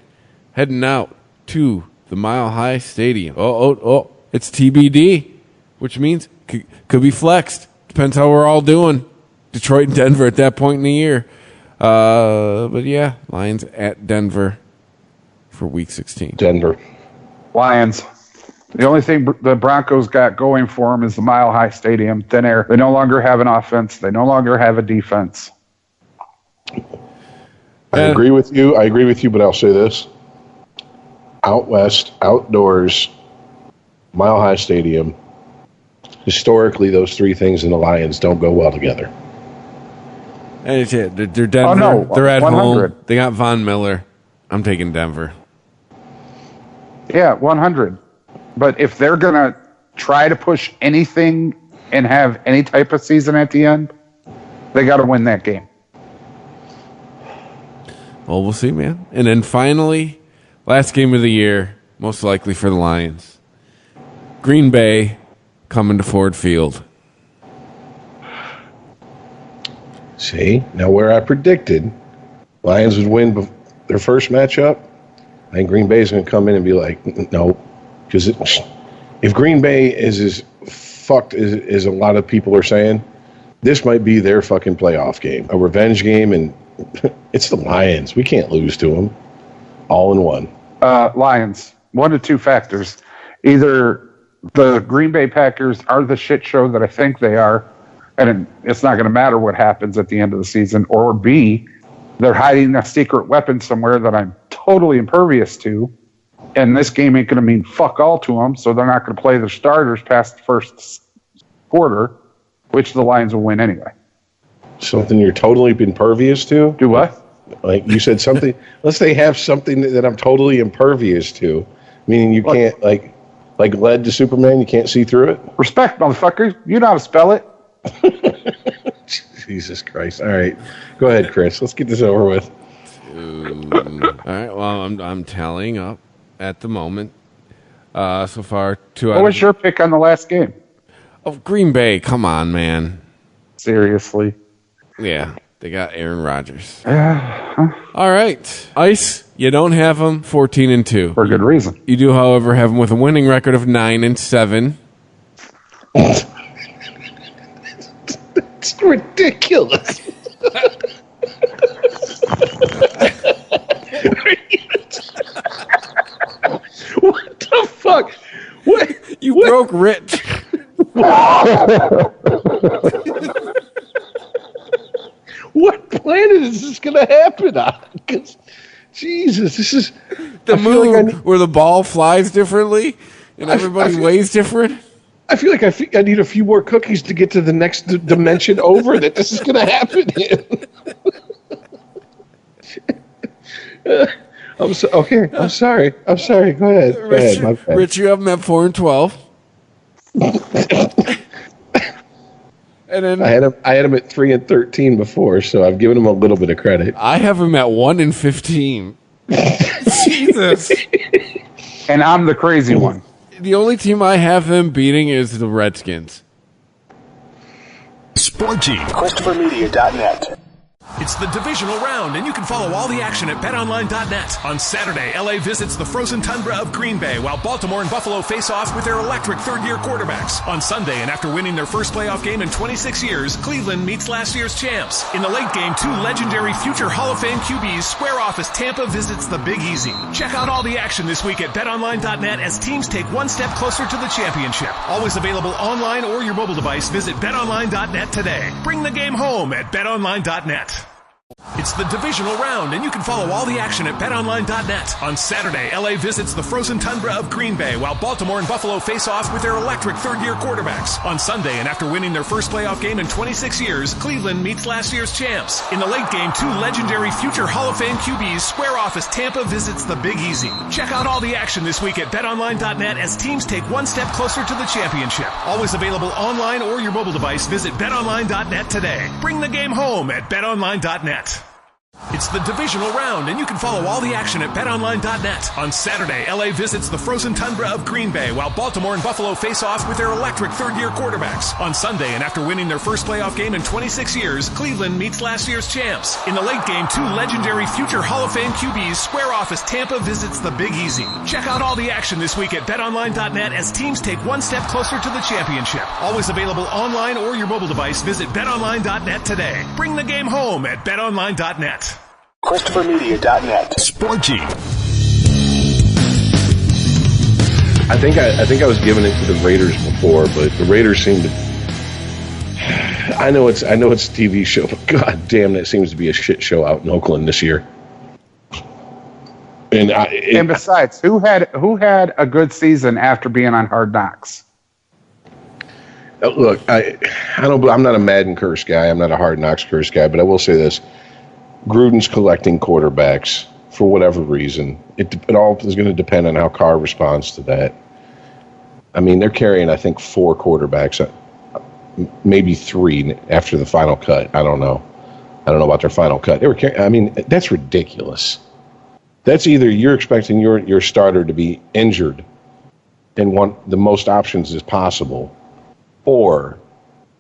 heading out to the Mile High Stadium. Oh, it's TBD, which means could be flexed. Depends how we're all doing. Detroit and Denver at that point in the year. But yeah, Lions at Denver for Week 16. Denver. Lions. The only thing the Broncos got going for them is the Mile High Stadium, thin air. They no longer have an offense. They no longer have a defense. I agree with you, but I'll say this. Out west, outdoors, Mile High Stadium. Historically, those three things in the Lions don't go well together. And it's it. They're Denver. Oh, no. They're at 100. home. They got Von Miller. I'm taking Denver. Yeah, 100. But if they're going to try to push anything and have any type of season at the end, they got to win that game. Well, we'll see, man. And then finally, last game of the year, most likely for the Lions. Green Bay coming to Ford Field. See, now where I predicted Lions would win their first matchup, I think Green Bay is going to come in and be like, no. Because if Green Bay is as fucked as a lot of people are saying, this might be their fucking playoff game, a revenge game, and it's the Lions. We can't lose to them. All in one. Lions. One of two factors. Either the Green Bay Packers are the shit show that I think they are, and it's not going to matter what happens at the end of the season, or B, they're hiding a secret weapon somewhere that I'm totally impervious to, and this game ain't going to mean fuck all to them, so they're not going to play their starters past the first quarter, which the Lions will win anyway. Something you're totally impervious to? Do what? Like you said something, unless they have something that I'm totally impervious to, meaning you can't, like lead to Superman, you can't see through it? Respect, motherfucker. You know how to spell it. Jesus Christ. All right. Go ahead, Chris. Let's get this over with. All right. Well, I'm tallying up at the moment. So far, 2 out What was your pick on the last game? Oh, Green Bay. Come on, man. Seriously. Yeah. They got Aaron Rodgers. All right. Ice, you don't have them 14-2. For good reason. You do, however, have them with a winning record of 9-7. It's ridiculous. What the fuck? What? You broke Rich. What planet is this going to happen on? Because, Jesus, this is the moon where the ball flies differently and everybody weighs different. I feel like I need a few more cookies to get to the next dimension over that this is going to happen in. I'm sorry. Go ahead. My bad. Rich, you have them at 4-12. And then I had him at 3-13 before, so I've given him a little bit of credit. I have him at 1-15. Jesus. And I'm the crazy one. The only team I have him beating is the Redskins. Sporgy. ChristopherMedia.net. It's the divisional round, and you can follow all the action at BetOnline.net. On Saturday, LA visits the frozen tundra of Green Bay, while Baltimore and Buffalo face off with their electric third-year quarterbacks. On Sunday, and after winning their first playoff game in 26 years, Cleveland meets last year's champs. In the late game, two legendary future Hall of Fame QBs square off as Tampa visits the Big Easy. Check out all the action this week at BetOnline.net as teams take one step closer to the championship. Always available online or your mobile device. Visit BetOnline.net today. Bring the game home at BetOnline.net. It's the divisional round, and you can follow all the action at BetOnline.net. On Saturday, LA visits the frozen tundra of Green Bay, while Baltimore and Buffalo face off with their electric third-year quarterbacks. On Sunday, and after winning their first playoff game in 26 years, Cleveland meets last year's champs. In the late game, two legendary future Hall of Fame QBs square off as Tampa visits the Big Easy. Check out all the action this week at BetOnline.net as teams take one step closer to the championship. Always available online or your mobile device. Visit BetOnline.net today. Bring the game home at BetOnline.net. It's the divisional round, and you can follow all the action at BetOnline.net. On Saturday, LA visits the frozen tundra of Green Bay, while Baltimore and Buffalo face off with their electric third-year quarterbacks. On Sunday, and after winning their first playoff game in 26 years, Cleveland meets last year's champs. In the late game, two legendary future Hall of Fame QBs square off as Tampa visits the Big Easy. Check out all the action this week at BetOnline.net as teams take one step closer to the championship. Always available online or your mobile device. Visit BetOnline.net today. Bring the game home at BetOnline.net. ChristopherMedia.net. Sporgy. I think I was giving it to the Raiders before, but the Raiders seem to. I know it's a TV show, but god damn, that seems to be a shit show out in Oakland this year. And besides, who had a good season after being on Hard Knocks? Look, I'm not a Madden curse guy. I'm not a Hard Knocks curse guy, but I will say this. Gruden's collecting quarterbacks for whatever reason. It all is going to depend on how Carr responds to that. I mean, they're carrying, I think, 4 quarterbacks, maybe 3 after the final cut. I don't know about their final cut. They were I mean, that's ridiculous. That's either you're expecting your starter to be injured and want the most options as possible, or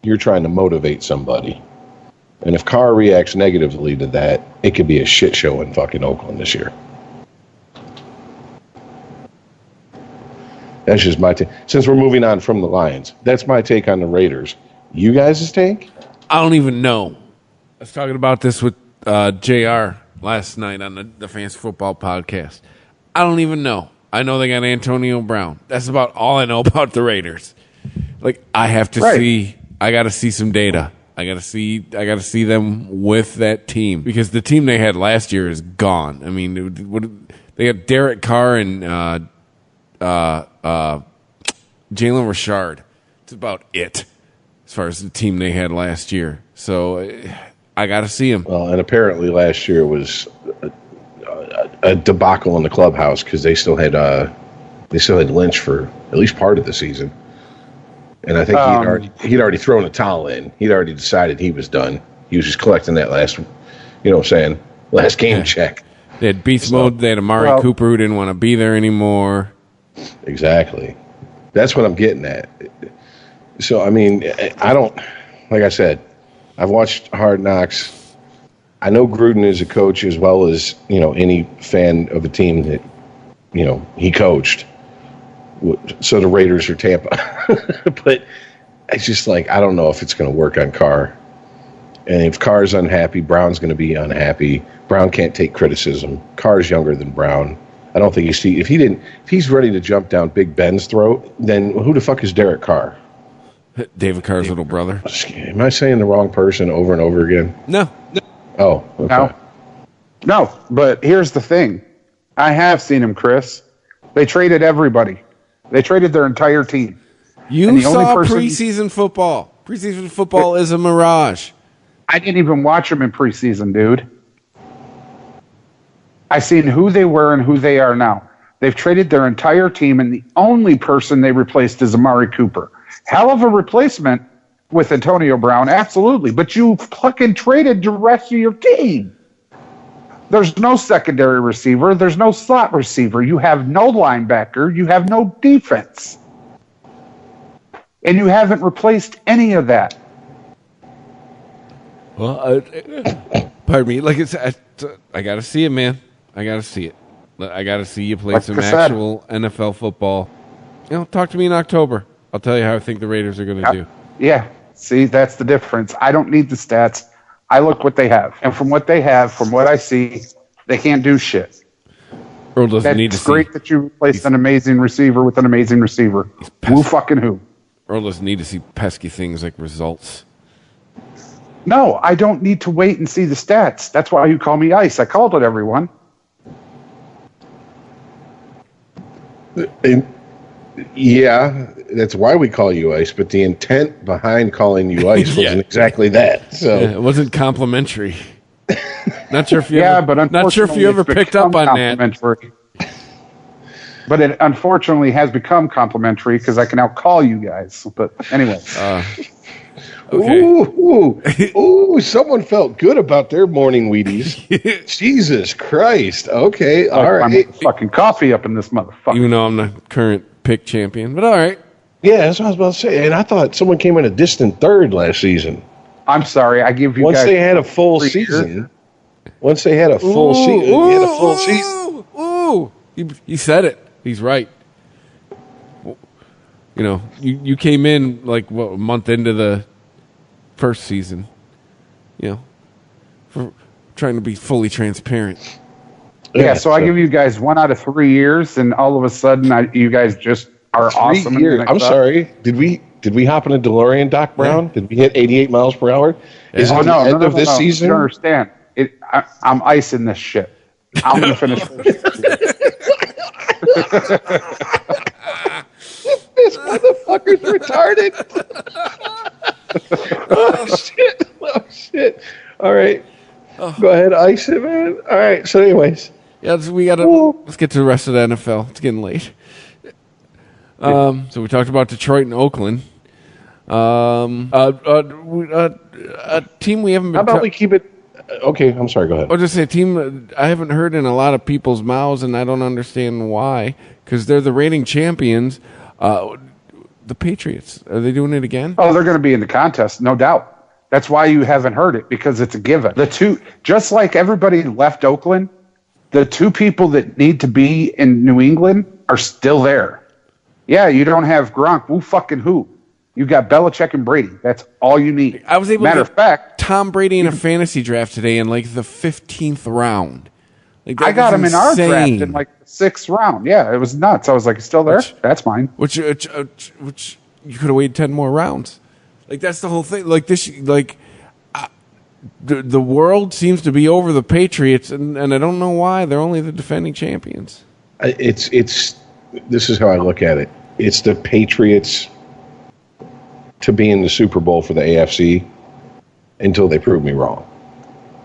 you're trying to motivate somebody. And if Carr reacts negatively to that, it could be a shit show in fucking Oakland this year. That's just my take. Since we're moving on from the Lions, that's my take on the Raiders. You guys' take? I don't even know. I was talking about this with JR last night on the Fantasy Football Podcast. I don't even know. I know they got Antonio Brown. That's about all I know about the Raiders. Like, I have to see. I got to see some data. I gotta see them with that team, because the team they had last year is gone. I mean, they got Derek Carr and Jalen Richard. It's about it as far as the team they had last year. So I gotta see them. Well, and apparently last year was a debacle in the clubhouse because they still had Lynch for at least part of the season. And I think he'd already thrown a towel in. He'd already decided he was done. He was just collecting that last game check. They had beast mode. They had Amari Cooper who didn't want to be there anymore. Exactly. That's what I'm getting at. So, I mean, like I said, I've watched Hard Knocks. I know Gruden is a coach as well as, any fan of a team that, he coached. So the Raiders are Tampa. But it's just like, I don't know if it's going to work on Carr. And if Carr's unhappy, Brown's going to be unhappy. Brown can't take criticism. Carr's younger than Brown. I don't think if he's ready to jump down Big Ben's throat, then who the fuck is Derek Carr? David Carr's little brother. Am I saying the wrong person over and over again? No. Oh, okay. No, but here's the thing. I have seen him, Chris. They traded everybody. They traded their entire team. You saw preseason football. Preseason football is a mirage. I didn't even watch them in preseason, dude. I seen who they were and who they are now. They've traded their entire team, and the only person they replaced is Amari Cooper. Hell of a replacement with Antonio Brown, absolutely. But you fucking traded the rest of your team. There's no secondary receiver. There's no slot receiver. You have no linebacker. You have no defense. And you haven't replaced any of that. Well, pardon me. Like I got to see it, man. I got to see it. I got to see you play some actual NFL football. Talk to me in October. I'll tell you how I think the Raiders are going to do. Yeah. See, that's the difference. I don't need the stats. I look what they have. And from what they have, from what I see, they can't do shit. Earl doesn't need to see. It's great that you replaced an amazing receiver with an amazing receiver. Who fucking who? Earl doesn't need to see pesky things like results. No, I don't need to wait and see the stats. That's why you call me Ice. I called it, everyone. Yeah, that's why we call you Ice, but the intent behind calling you Ice wasn't exactly that. So it wasn't complimentary. Not sure if you ever picked up on that. But it unfortunately has become complimentary because I can now call you guys. But anyway. Okay. Ooh, someone felt good about their morning Wheaties. Jesus Christ. Okay, all right. I'm fucking coffee up in this motherfucker. Even though I'm the current pick champion, but all right. Yeah, that's what I was about to say. And I thought someone came in a distant third last season. I'm sorry. I give you Once guys they had a full season. Once they had a full season. Ooh. You said it. He's right. You came in like a month into the first season, for trying to be fully transparent. Yeah, so I give you guys 1 out of 3 years, and all of a sudden, you guys just are awesome. I'm sorry. Did we hop in a DeLorean, Doc Brown? Yeah. Did we hit 88 miles per hour? Is it the end of this season? You don't understand. I'm icing this shit. I'm going to finish This motherfucker's retarded. Oh shit! All right, go ahead, ice it, man. All right. So, anyways, let's get to the rest of the NFL. It's getting late. So we talked about Detroit and Oakland. A team we haven't been. How about we keep it? Okay, I'm sorry. Go ahead. I'll just say a team I haven't heard in a lot of people's mouths, and I don't understand why. Because they're the reigning champions. The Patriots, are they doing it again? Oh, they're going to be in the contest, no doubt. That's why you haven't heard it, because it's a given. The two, just like everybody left Oakland, the two people that need to be in New England are still there. Yeah, you don't have Gronk. Who fucking who? You got Belichick and Brady. That's all you need. I was able Matter to of fact, Tom Brady in a fantasy draft today in like the 15th round. I got him in our draft in like the 6th round. Yeah, it was nuts. I was like, still there? That's mine. Which you could have waited 10 more rounds. Like, that's the whole thing. Like, the world seems to be over the Patriots, and I don't know why. They're only the defending champions. This is how I look at it. It's the Patriots to be in the Super Bowl for the AFC until they prove me wrong.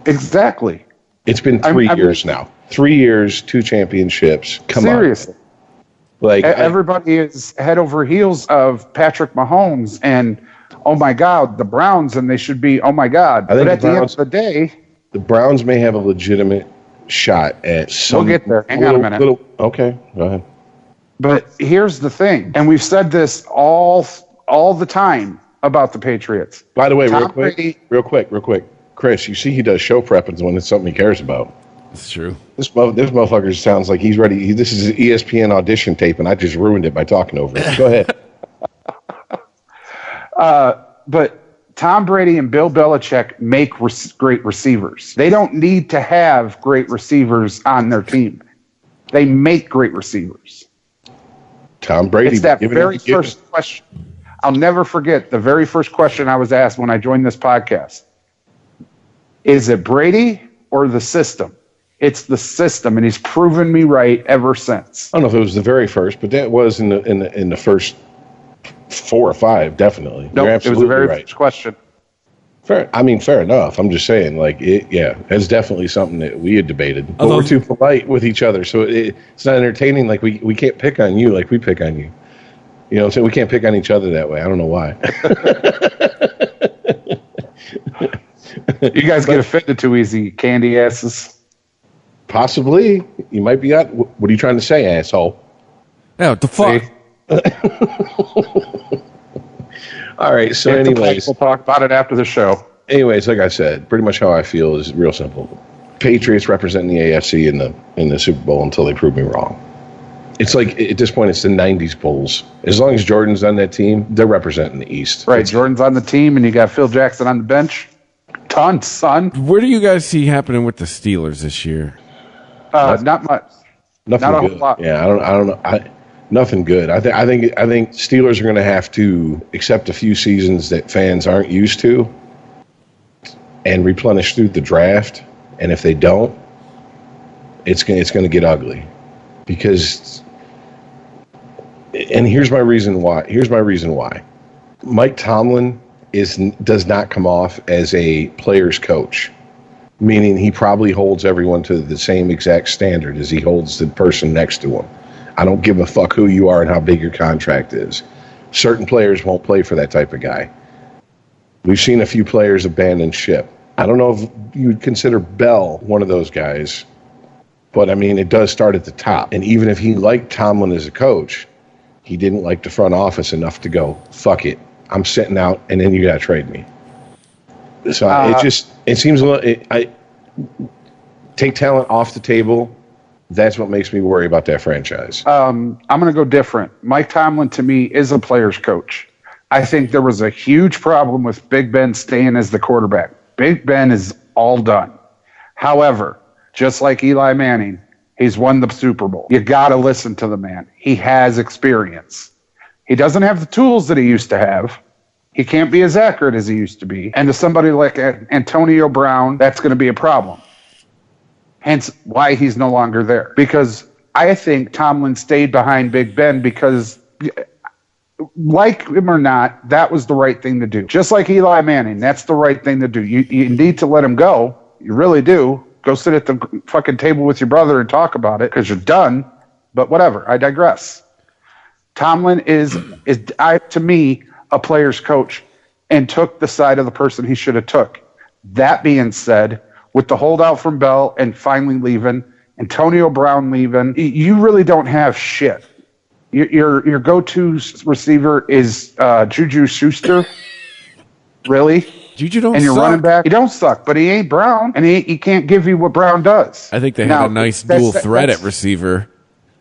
Exactly. It's been 3 years now. 3 years, 2 championships. Come seriously. on. Like everybody is head over heels of Patrick Mahomes, and oh my God, the Browns, and they should be oh my God. But at the end of the day, the Browns may have a legitimate shot at some. We'll get there. Hang on a minute. Okay, go ahead. But here's the thing, and we've said this all the time about the Patriots. By the way, real quick. Chris, you see he does show prep when it's something he cares about. That's true. This motherfucker sounds like he's ready. This is an ESPN audition tape, and I just ruined it by talking over it. Go ahead. But Tom Brady and Bill Belichick make great receivers. They don't need to have great receivers on their team. They make great receivers. Tom Brady. It's that very first question. I'll never forget the very first question I was asked when I joined this podcast. Is it Brady or the system? It's the system, and he's proven me right ever since. I don't know if it was the very first, but that was in the first 4 or 5, definitely. No, it was the very first question. Fair enough. I'm just saying, it's definitely something that we had debated. But Although- we're too polite with each other, so it's not entertaining. Like, we can't pick on you like we pick on you. You know what I'm saying? We can't pick on each other that way. I don't know why. You guys get offended too easy, candy asses. Possibly. You might be out. What are you trying to say, asshole? Yeah, what the fuck? See? All right, so Get the pipe, anyways. we'll talk about it after the show. Anyways, like I said, pretty much how I feel is real simple. Patriots represent the AFC in the Super Bowl until they prove me wrong. It's like, at this point, it's the 90s Bulls. As long as Jordan's on that team, they're representing the East. Right, Jordan's on the team, and you got Phil Jackson on the bench. Tons, son. Where do you guys see happening with the Steelers this year? Not much. Nothing Not a whole good. lot. Yeah, I don't know. Nothing good. I think Steelers are going to have to accept a few seasons that fans aren't used to and replenish through the draft. And if they don't, it's going to get ugly. Because, and here's my reason why. Mike Tomlin does not come off as a player's coach, meaning he probably holds everyone to the same exact standard as he holds the person next to him. I don't give a fuck who you are and how big your contract is. Certain players won't play for that type of guy. We've seen a few players abandon ship. I don't know if you would consider Bell one of those guys, but I mean, it does start at the top. And even if he liked Tomlin as a coach, he didn't like the front office enough to go, fuck it, I'm sitting out, and then you got to trade me. So it seems a little, I take talent off the table. That's what makes me worry about that franchise. I'm going to go different. Mike Tomlin, to me, is a player's coach. I think there was a huge problem with Big Ben staying as the quarterback. Big Ben is all done. However, just like Eli Manning, he's won the Super Bowl. You got to listen to the man. He has experience. He doesn't have the tools that he used to have. He can't be as accurate as he used to be. And to somebody like Antonio Brown, that's going to be a problem. Hence why he's no longer there. Because I think Tomlin stayed behind Big Ben because, like him or not, that was the right thing to do. Just like Eli Manning, that's the right thing to do. You need to let him go. You really do. Go sit at the fucking table with your brother and talk about it because you're done. But whatever, I digress. Tomlin is to me, a player's coach and took the side of the person he should have took. That being said, with the holdout from Bell and finally leaving, Antonio Brown leaving, you really don't have shit. Your go-to receiver is Juju Schuster. Really? Juju don't and your suck. running back, he don't suck, but he ain't Brown, and he can't give you what Brown does. I think they had a nice dual threat at receiver.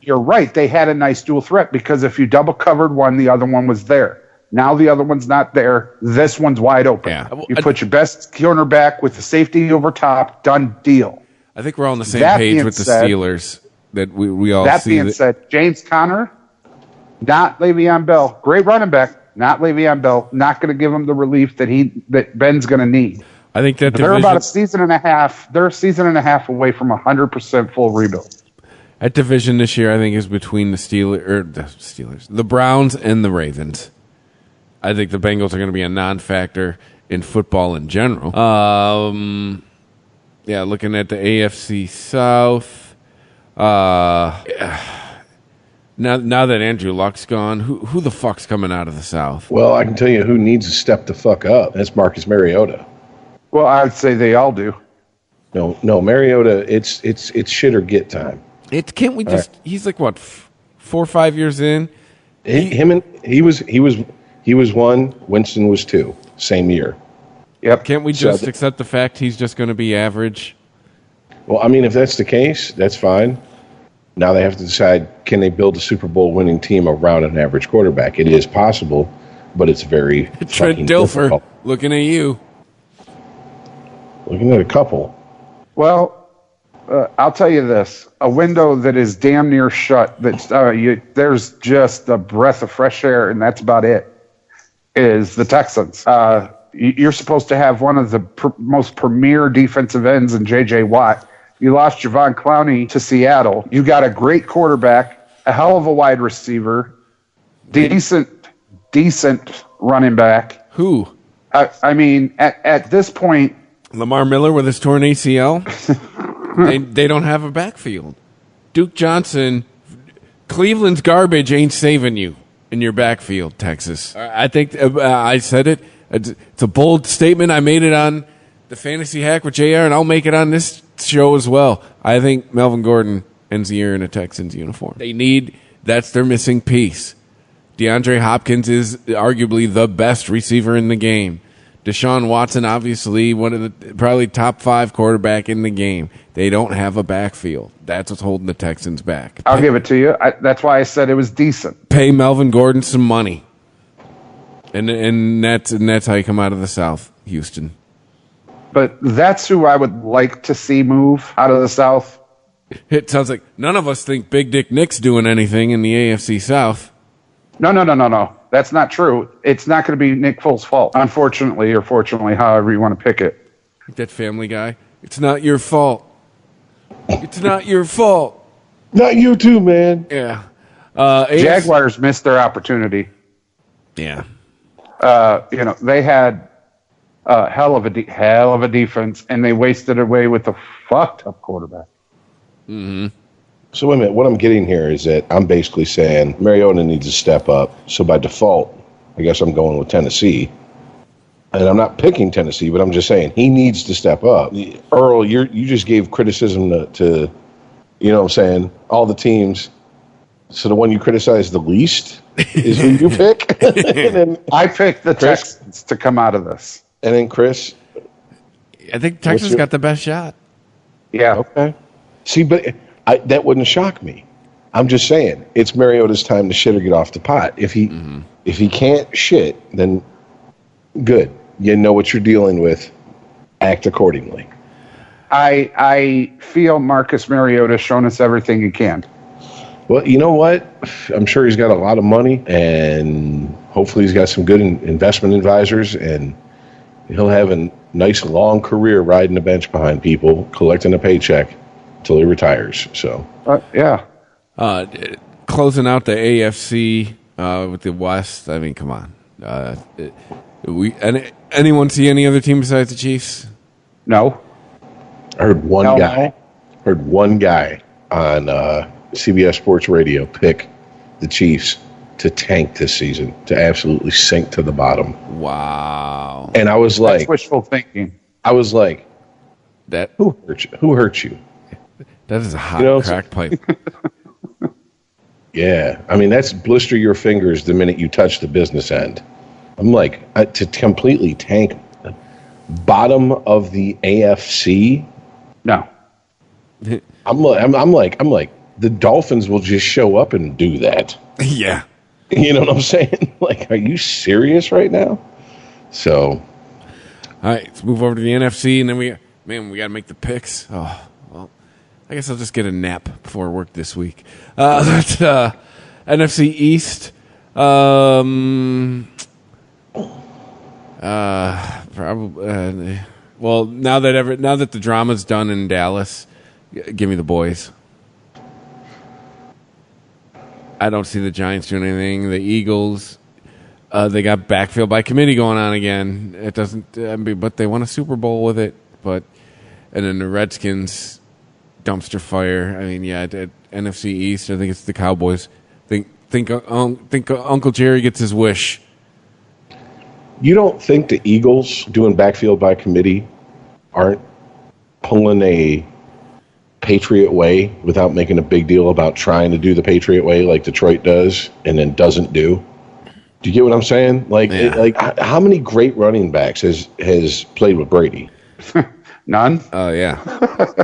You're right. They had a nice dual threat because if you double covered one, the other one was there. Now the other one's not there. This one's wide open. Yeah. You put your best cornerback with the safety over top, done deal. I think we're all on the same That page being with the said- Steelers. That we all That see. being said, James Conner, not Le'Veon Bell. Great running back, not Le'Veon Bell. Not going to give him the relief that Ben's going to need. I think that They're division, about a season and a half. They're a season and a half away from 100% full rebuild. that division this year, I think, is between the Browns and the Ravens. I think the Bengals are going to be a non-factor in football in general. Yeah, looking at the AFC South. Now that Andrew Luck's gone, who the fuck's coming out of the South? Well, I can tell you who needs to step the fuck up. That's Marcus Mariota. Well, I'd say they all do. No, Mariota. It's shit or get time. Can't we just? He's like what, 4 or 5 years in? He was one. Winston was two. Same year. Yep. Can't we just accept the fact he's just going to be average? Well, I mean, if that's the case, that's fine. Now they have to decide, can they build a Super Bowl winning team around an average quarterback? It is possible, but it's very Trent fucking Dilfer, difficult. looking at you. Looking at a couple. Well, I'll tell you this: a window that is damn near shut. There's just a breath of fresh air, and that's about it. Is the Texans? You're supposed to have one of the most premier defensive ends in J.J. Watt. You lost Javon Clowney to Seattle. You got a great quarterback, a hell of a wide receiver, decent running back. Who? I mean, at this point, Lamar Miller with his torn ACL, they don't have a backfield. Duke Johnson, Cleveland's garbage ain't saving you in your backfield, Texas. I think I said it. It's a bold statement. I made it on the Fantasy Hack with JR, and I'll make it on this show as well. I think Melvin Gordon ends the year in a Texans uniform. That's their missing piece. DeAndre Hopkins is arguably the best receiver in the game. Deshaun Watson, obviously, one of the probably top 5 quarterback in the game. They don't have a backfield. That's what's holding the Texans back. I'll give it to you. That's why I said it was decent. Pay Melvin Gordon some money, and that's how you come out of the South, Houston. But that's who I would like to see move out of the South. It sounds like none of us think Big Dick Nick's doing anything in the AFC South. No. That's not true. It's not going to be Nick Foles' fault, unfortunately, or fortunately, however you want to pick it. That Family Guy. It's not your fault. It's not your fault. Not you too, man. Yeah. Jaguars missed their opportunity. Yeah. They had a hell of a defense, and they wasted away with a fucked up quarterback. Mm-hmm. So wait a minute. What I'm getting here is that I'm basically saying Mariota needs to step up. So by default, I guess I'm going with Tennessee. And I'm not picking Tennessee, but I'm just saying he needs to step up. Earl, you just gave criticism to you know what I'm saying, all the teams. So the one you criticize the least is who you pick? And then I picked the Texans to come out of this. And then Chris? I think Texas got the best shot. Yeah. Okay. See, but that wouldn't shock me. I'm just saying it's Mariota's time to shit or get off the pot. If he can't shit, then good. You know what you're dealing with. Act accordingly. I feel Marcus Mariota's shown us everything he can. Well, you know what? I'm sure he's got a lot of money, and hopefully he's got some good investment advisors, and he'll have a nice long career riding the bench behind people, collecting a paycheck till he retires. So, yeah. Closing out the AFC with the West. I mean, come on. Anyone see any other team besides the Chiefs? No. I heard one guy on CBS Sports Radio pick the Chiefs to tank this season, to absolutely sink to the bottom. Wow. And I was like, that's wishful thinking. I was like, that who hurt you? That is a hot crack pipe. Yeah. I mean, that's blister your fingers the minute you touch the business end. I'm like, to completely tank bottom of the AFC. No. I'm like, the Dolphins will just show up and do that. Yeah. You know what I'm saying? Like, are you serious right now? So. All right, let's move over to the NFC, and then we got to make the picks. Oh, well, I guess I'll just get a nap before work this week. That's NFC East. Probably. Well, now that the drama's done in Dallas, give me the boys. I don't see the Giants doing anything. The Eagles, they got backfield by committee going on again. It doesn't, but they won a Super Bowl with it. And then the Redskins, dumpster fire. I mean, yeah, at NFC East, I think it's the Cowboys. Think Uncle Jerry gets his wish. You don't think the Eagles doing backfield by committee aren't pulling a Patriot way without making a big deal about trying to do the Patriot way like Detroit does and then doesn't do? Do you get what I'm saying? How many great running backs has played with Brady? None. Oh, yeah.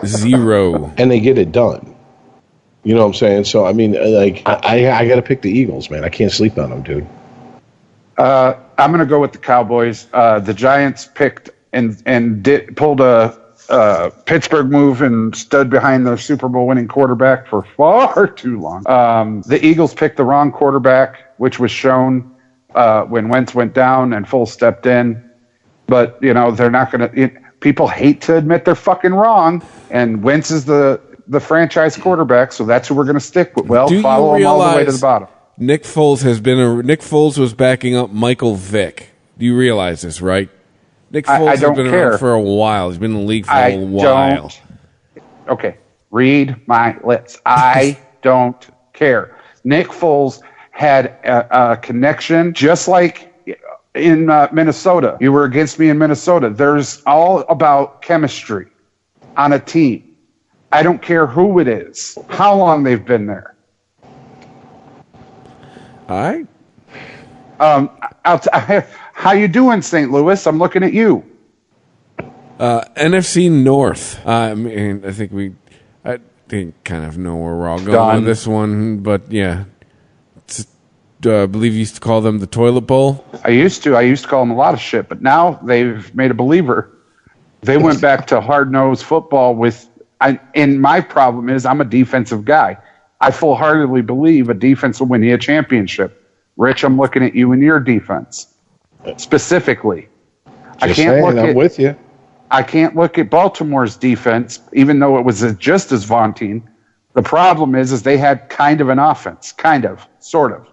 0. And they get it done. You know what I'm saying? So, I mean, I got to pick the Eagles, man. I can't sleep on them, dude. I'm going to go with the Cowboys. The Giants picked and pulled a Pittsburgh move and stood behind their Super Bowl winning quarterback for far too long. The Eagles picked the wrong quarterback, which was shown when Wentz went down and Foles stepped in. But, they're not going to – people hate to admit they're fucking wrong, and Wentz is the franchise quarterback, so that's who we're going to stick with. Well, follow him all the way to the bottom. Nick Foles was backing up Michael Vick. Do you realize this, right? Nick Foles has been around for a while. He's been in the league for a while. Okay, read my lips. I don't care. Nick Foles had a connection, just like in Minnesota. You were against me in Minnesota. There's all about chemistry on a team. I don't care who it is, how long they've been there. All right. How you doing, St. Louis? I'm looking at you. NFC North. I mean, I think kind of know where we're all going with this one, but yeah. I believe you used to call them the toilet bowl. I used to call them a lot of shit, but now they've made a believer. They went back to hard-nosed football and my problem is I'm a defensive guy. I full-heartedly believe a defense will win you a championship. Rich, I'm looking at you and your defense specifically. I'm with you. I can't look at Baltimore's defense, even though it was just as vaunting. The problem is they had kind of an offense, sort of.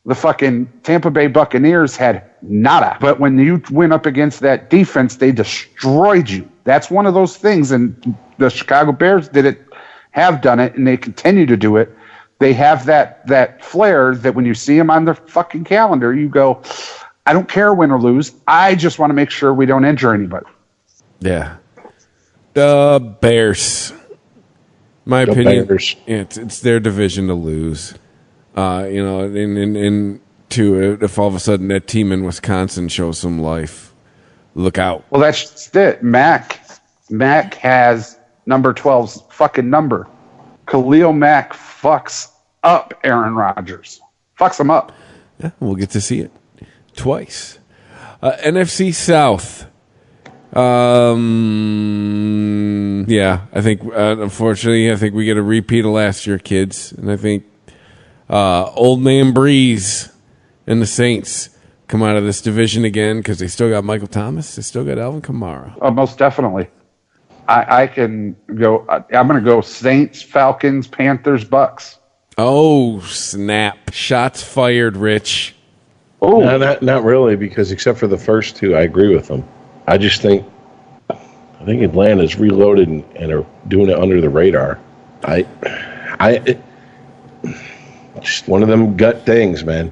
The fucking Tampa Bay Buccaneers had nada. But when you went up against that defense, they destroyed you. That's one of those things, and the Chicago Bears have done it, and they continue to do it. They have that flair that when you see them on the fucking calendar, you go, I don't care win or lose. I just want to make sure we don't injure anybody. Yeah. The Bears. My opinion, it's their division to lose. If all of a sudden that team in Wisconsin shows some life, look out. Well, that's just it. Mac has number 12's fucking number. Khalil Mack fucks up Aaron Rodgers. Fucks him up. Yeah, we'll get to see it twice. NFC South. I think unfortunately, we get a repeat of last year, kids, and I think Old Man Breeze and the Saints come out of this division again because they still got Michael Thomas, they still got Alvin Kamara. Oh, most definitely. I can go. I'm going to go Saints, Falcons, Panthers, Bucks. Oh snap! Shots fired, Rich. Oh, no, not really, because except for the first two, I agree with them. I just think Atlanta's reloaded and are doing it under the radar. Just one of them gut things, man.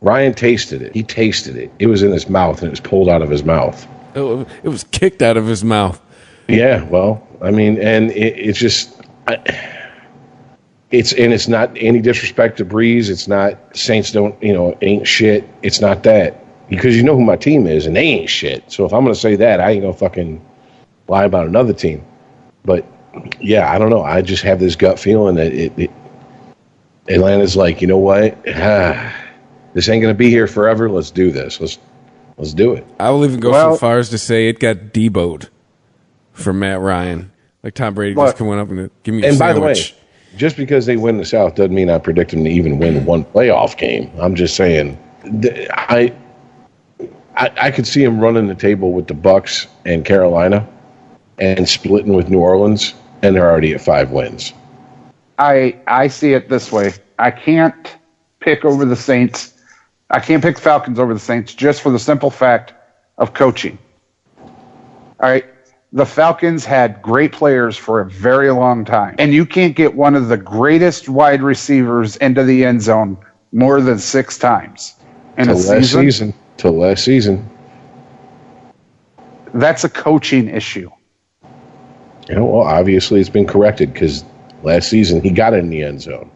Ryan tasted it. He tasted it. It was in his mouth, and it was pulled out of his mouth. It was kicked out of his mouth. Yeah, well, I mean, and it's just, it's not any disrespect to Breeze. It's not Saints ain't shit. It's not that, because you know who my team is, and they ain't shit. So if I'm going to say that, I ain't going to fucking lie about another team. But yeah, I don't know. I just have this gut feeling that Atlanta's like, you know what? This ain't going to be here forever. Let's do this. Let's do it. I will even go so far as to say it got deboed for Matt Ryan. Like Tom Brady just coming up and give me a sandwich. And by the way, just because they win the South doesn't mean I predict them to even win one playoff game. I'm just saying, I could see him running the table with the Bucks and Carolina and splitting with New Orleans, and they're already at 5 wins. I see it this way. I can't pick over the Saints. I can't pick the Falcons over the Saints just for the simple fact of coaching. All right. The Falcons had great players for a very long time, and you can't get one of the greatest wide receivers into the end zone more than 6 times in a season. Till last season. That's a coaching issue. Well, obviously it's been corrected because last season he got in the end zone.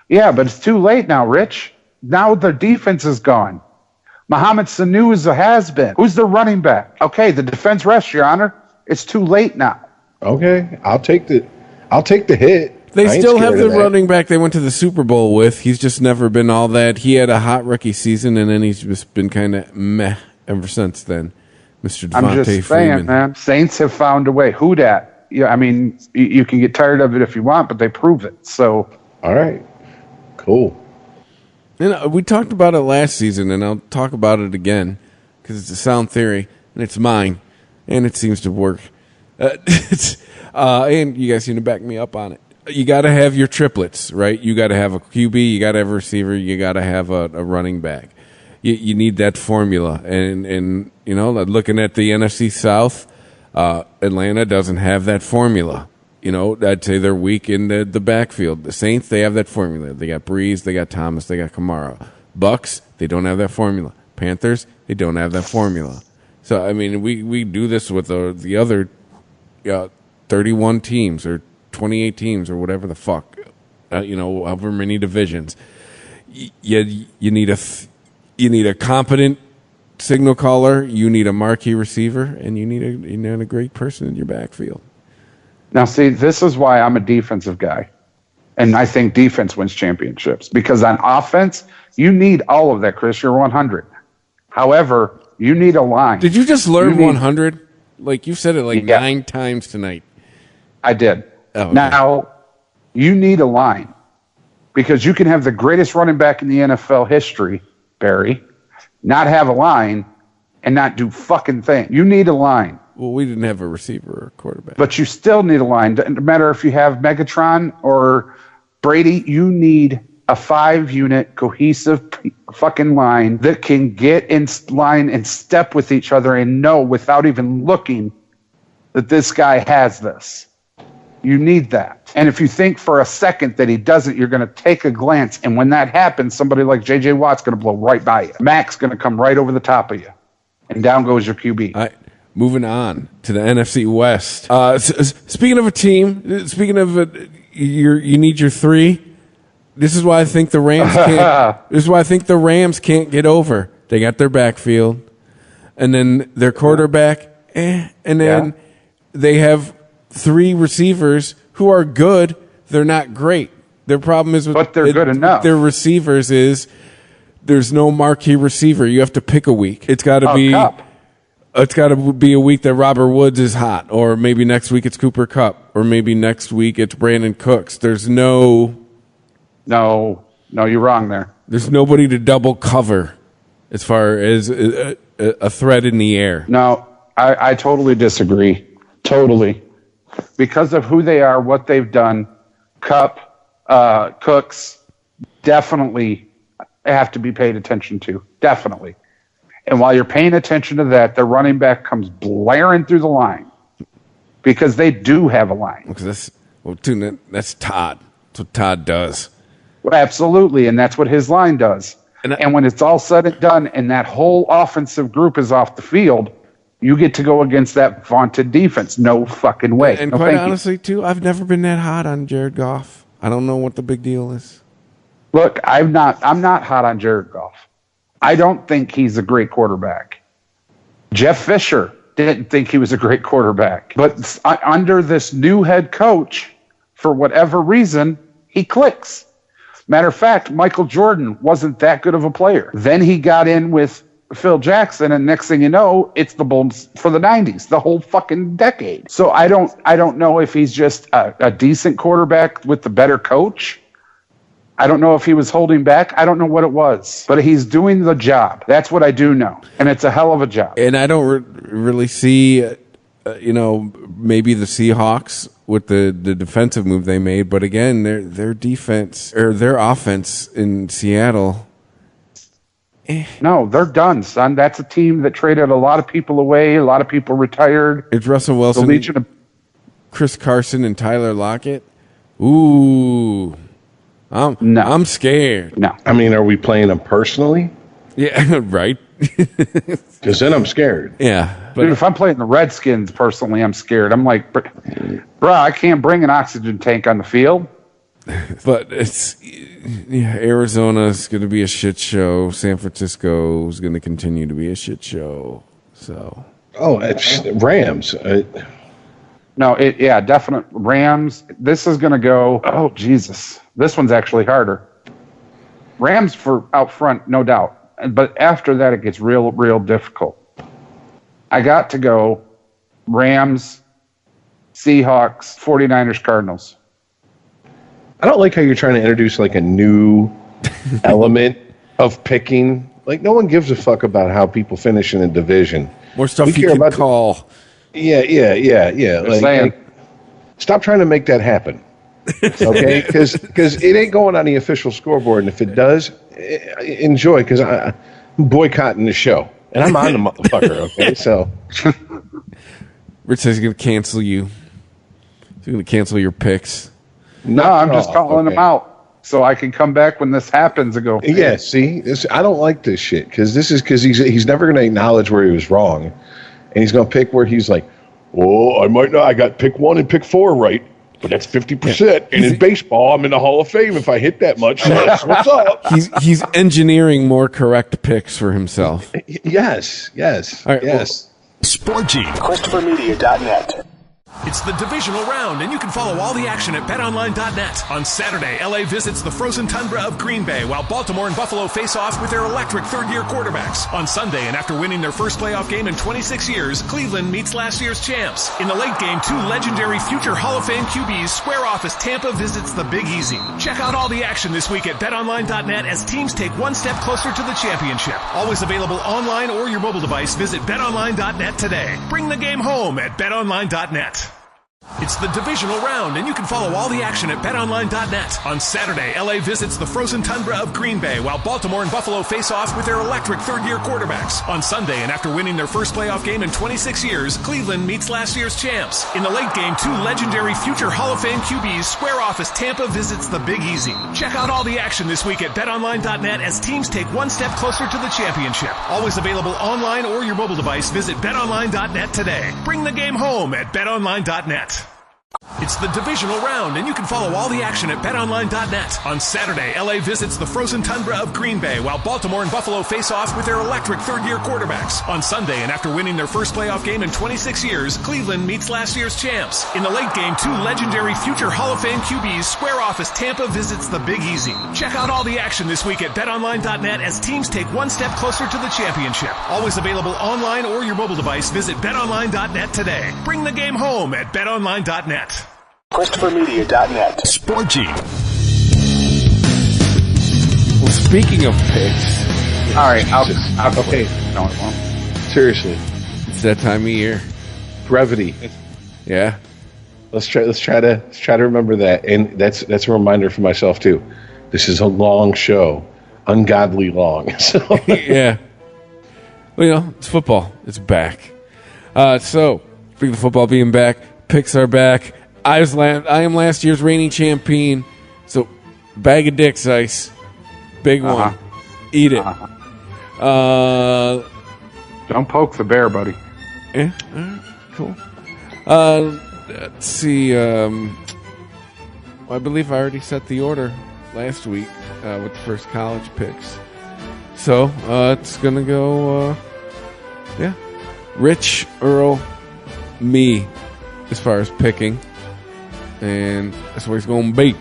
Yeah, but it's too late now, Rich. Now the defense is gone. Mohamed Sanu is a has-been. Who's the running back? Okay, the defense rests, Your Honor. It's too late now. Okay, I'll take the hit. They still have the running back they went to the Super Bowl with. He's just never been all that. He had a hot rookie season, and then he's just been kind of meh ever since then. Mr. Devontae Freeman. I'm just saying, man. Saints have found a way. Who dat? Yeah, I mean, you can get tired of it if you want, but they prove it. So, all right, cool. And we talked about it last season, and I'll talk about it again because it's a sound theory, and it's mine, and it seems to work. And you guys seem to back me up on it. You got to have your triplets, right? You got to have a QB, you got to have a receiver, you got to have a running back. you need that formula. And you know, looking at the NFC South, Atlanta doesn't have that formula. You know, I'd say they're weak in the backfield. The Saints, they have that formula. They got Breeze, they got Thomas, they got Kamara. Bucks, they don't have that formula. Panthers, they don't have that formula. So, I mean, we do this with the other 31 teams or 28 teams or whatever the fuck, you know, however many divisions. You need a competent signal caller, you need a marquee receiver, and you need a great person in your backfield. Now, see, this is why I'm a defensive guy. And I think defense wins championships. Because on offense, you need all of that, Chris. You're 100. However, you need a line. Did you just learn 100? Like, you said it 9 times tonight. I did. Oh, okay. Now, you need a line. Because you can have the greatest running back in the NFL history, Barry, not have a line, and not do fucking thing. You need a line. Well, we didn't have a receiver or a quarterback. But you still need a line. No matter if you have Megatron or Brady, you need a 5-unit cohesive fucking line that can get in line and step with each other and know without even looking that this guy has this. You need that. And if you think for a second that he doesn't, you're going to take a glance. And when that happens, somebody like J.J. Watt's going to blow right by you. Mac's going to come right over the top of you. And down goes your QB. Moving on to the NFC West. Speaking of a team, you need your 3. This is why I think the Rams can't. This is why I think the Rams can't get over. They got their backfield, and then their quarterback, and then they have 3 receivers who are good. They're not great. Their problem is, but they're good enough. Their receivers is there's no marquee receiver. You have to pick a week. It's got to be. Cup. It's got to be a week that Robert Woods is hot, or maybe next week it's Cooper Kupp, or maybe next week it's Brandon Cooks. There's no, you're wrong there. There's nobody to double cover as far as a threat in the air. No, I totally disagree. Totally. Because of who they are, what they've done, Kupp, Cooks, definitely have to be paid attention to. Definitely. And while you're paying attention to that, the running back comes blaring through the line because they do have a line. That's Todd. That's what Todd does. Well, absolutely, and that's what his line does. And when it's all said and done and that whole offensive group is off the field, you get to go against that vaunted defense. No fucking way. And quite honestly, too, I've never been that hot on Jared Goff. I don't know what the big deal is. Look, I'm not hot on Jared Goff. I don't think he's a great quarterback. Jeff Fisher didn't think he was a great quarterback. But under this new head coach, for whatever reason, he clicks. Matter of fact, Michael Jordan wasn't that good of a player. Then he got in with Phil Jackson, and next thing you know, it's the Bulls for the 90s, the whole fucking decade. So I don't know if he's just a decent quarterback with the better coach. I don't know if he was holding back. I don't know what it was. But he's doing the job. That's what I do know. And it's a hell of a job. And I don't really see, maybe the Seahawks with the defensive move they made. But again, their defense or their offense in Seattle. No, they're done, son. That's a team that traded a lot of people away. A lot of people retired. It's Russell Wilson, Chris Carson, and Tyler Lockett. Ooh. I'm scared. No. I mean, are we playing them personally? Yeah, right. Because then I'm scared. Yeah. Dude, if I'm playing the Redskins personally, I'm scared. I'm like, bro, I can't bring an oxygen tank on the field. But Arizona is going to be a shit show. San Francisco is going to continue to be a shit show. So. Oh, it's Rams. No, definite Rams. This is going to go. Oh, Jesus. This one's actually harder. Rams for out front, no doubt. But after that, it gets real, real difficult. I got to go Rams, Seahawks, 49ers, Cardinals. I don't like how you're trying to introduce like a new element of picking. Like, no one gives a fuck about how people finish in a division. More stuff you can call. Yeah. Like, stop trying to make that happen. Okay, because it ain't going on the official scoreboard, and if it does, enjoy. Because boycotting the show. And I'm on the motherfucker, okay? So Rich says he's going to cancel you. He's going to cancel your picks. No, I'm just calling him out so I can come back when this happens and go, yeah, see, I don't like this shit because he's never going to acknowledge where he was wrong. And he's going to pick where he's like, well, I might not. I got pick 1 and pick 4 right, but that's 50%. Yeah. And in baseball, I'm in the Hall of Fame if I hit that much. So that's what's up. He's engineering more correct picks for himself. Yes. All right, yes. Sport G. ChristopherMedia.net. It's the divisional round, and you can follow all the action at BetOnline.net. On Saturday, LA visits the frozen tundra of Green Bay, while Baltimore and Buffalo face off with their electric third-year quarterbacks. On Sunday, and after winning their first playoff game in 26 years, Cleveland meets last year's champs. In the late game, 2 legendary future Hall of Fame QBs square off as Tampa visits the Big Easy. Check out all the action this week at BetOnline.net as teams take one step closer to the championship. Always available online or your mobile device. Visit BetOnline.net today. Bring the game home at BetOnline.net. It's the divisional round, and you can follow all the action at BetOnline.net. On Saturday, LA visits the frozen tundra of Green Bay, while Baltimore and Buffalo face off with their electric third-year quarterbacks. On Sunday, and after winning their first playoff game in 26 years, Cleveland meets last year's champs. In the late game, 2 legendary future Hall of Fame QBs square off as Tampa visits the Big Easy. Check out all the action this week at BetOnline.net as teams take one step closer to the championship. Always available online or your mobile device. Visit BetOnline.net today. Bring the game home at BetOnline.net. It's the divisional round, and you can follow all the action at BetOnline.net. On Saturday, LA visits the frozen tundra of Green Bay, while Baltimore and Buffalo face off with their electric third-year quarterbacks. On Sunday, and after winning their first playoff game in 26 years, Cleveland meets last year's champs. In the late game, 2 legendary future Hall of Fame QBs square off as Tampa visits the Big Easy. Check out all the action this week at BetOnline.net as teams take one step closer to the championship. Always available online or your mobile device. Visit BetOnline.net today. Bring the game home at BetOnline.net. ChristopherMedia.net. Sport G. Well, speaking of picks, all right, I'll okay. No, it won't. Seriously, it's that time of year. brevity. Yeah. Let's try to remember that, and that's a reminder for myself too. This is a long show, ungodly long. So Yeah. Well, it's football. It's back. So, speaking of football being back, picks are back. I am last year's reigning champion. So, bag of Dick's Ice. Big one. Eat it. Don't poke the bear, buddy. Yeah. All right. Cool. Let's see. I believe I already set the order last week with the first college picks. So, it's going to go, Rich, Earl, me, as far as picking. And that's what it's going to be.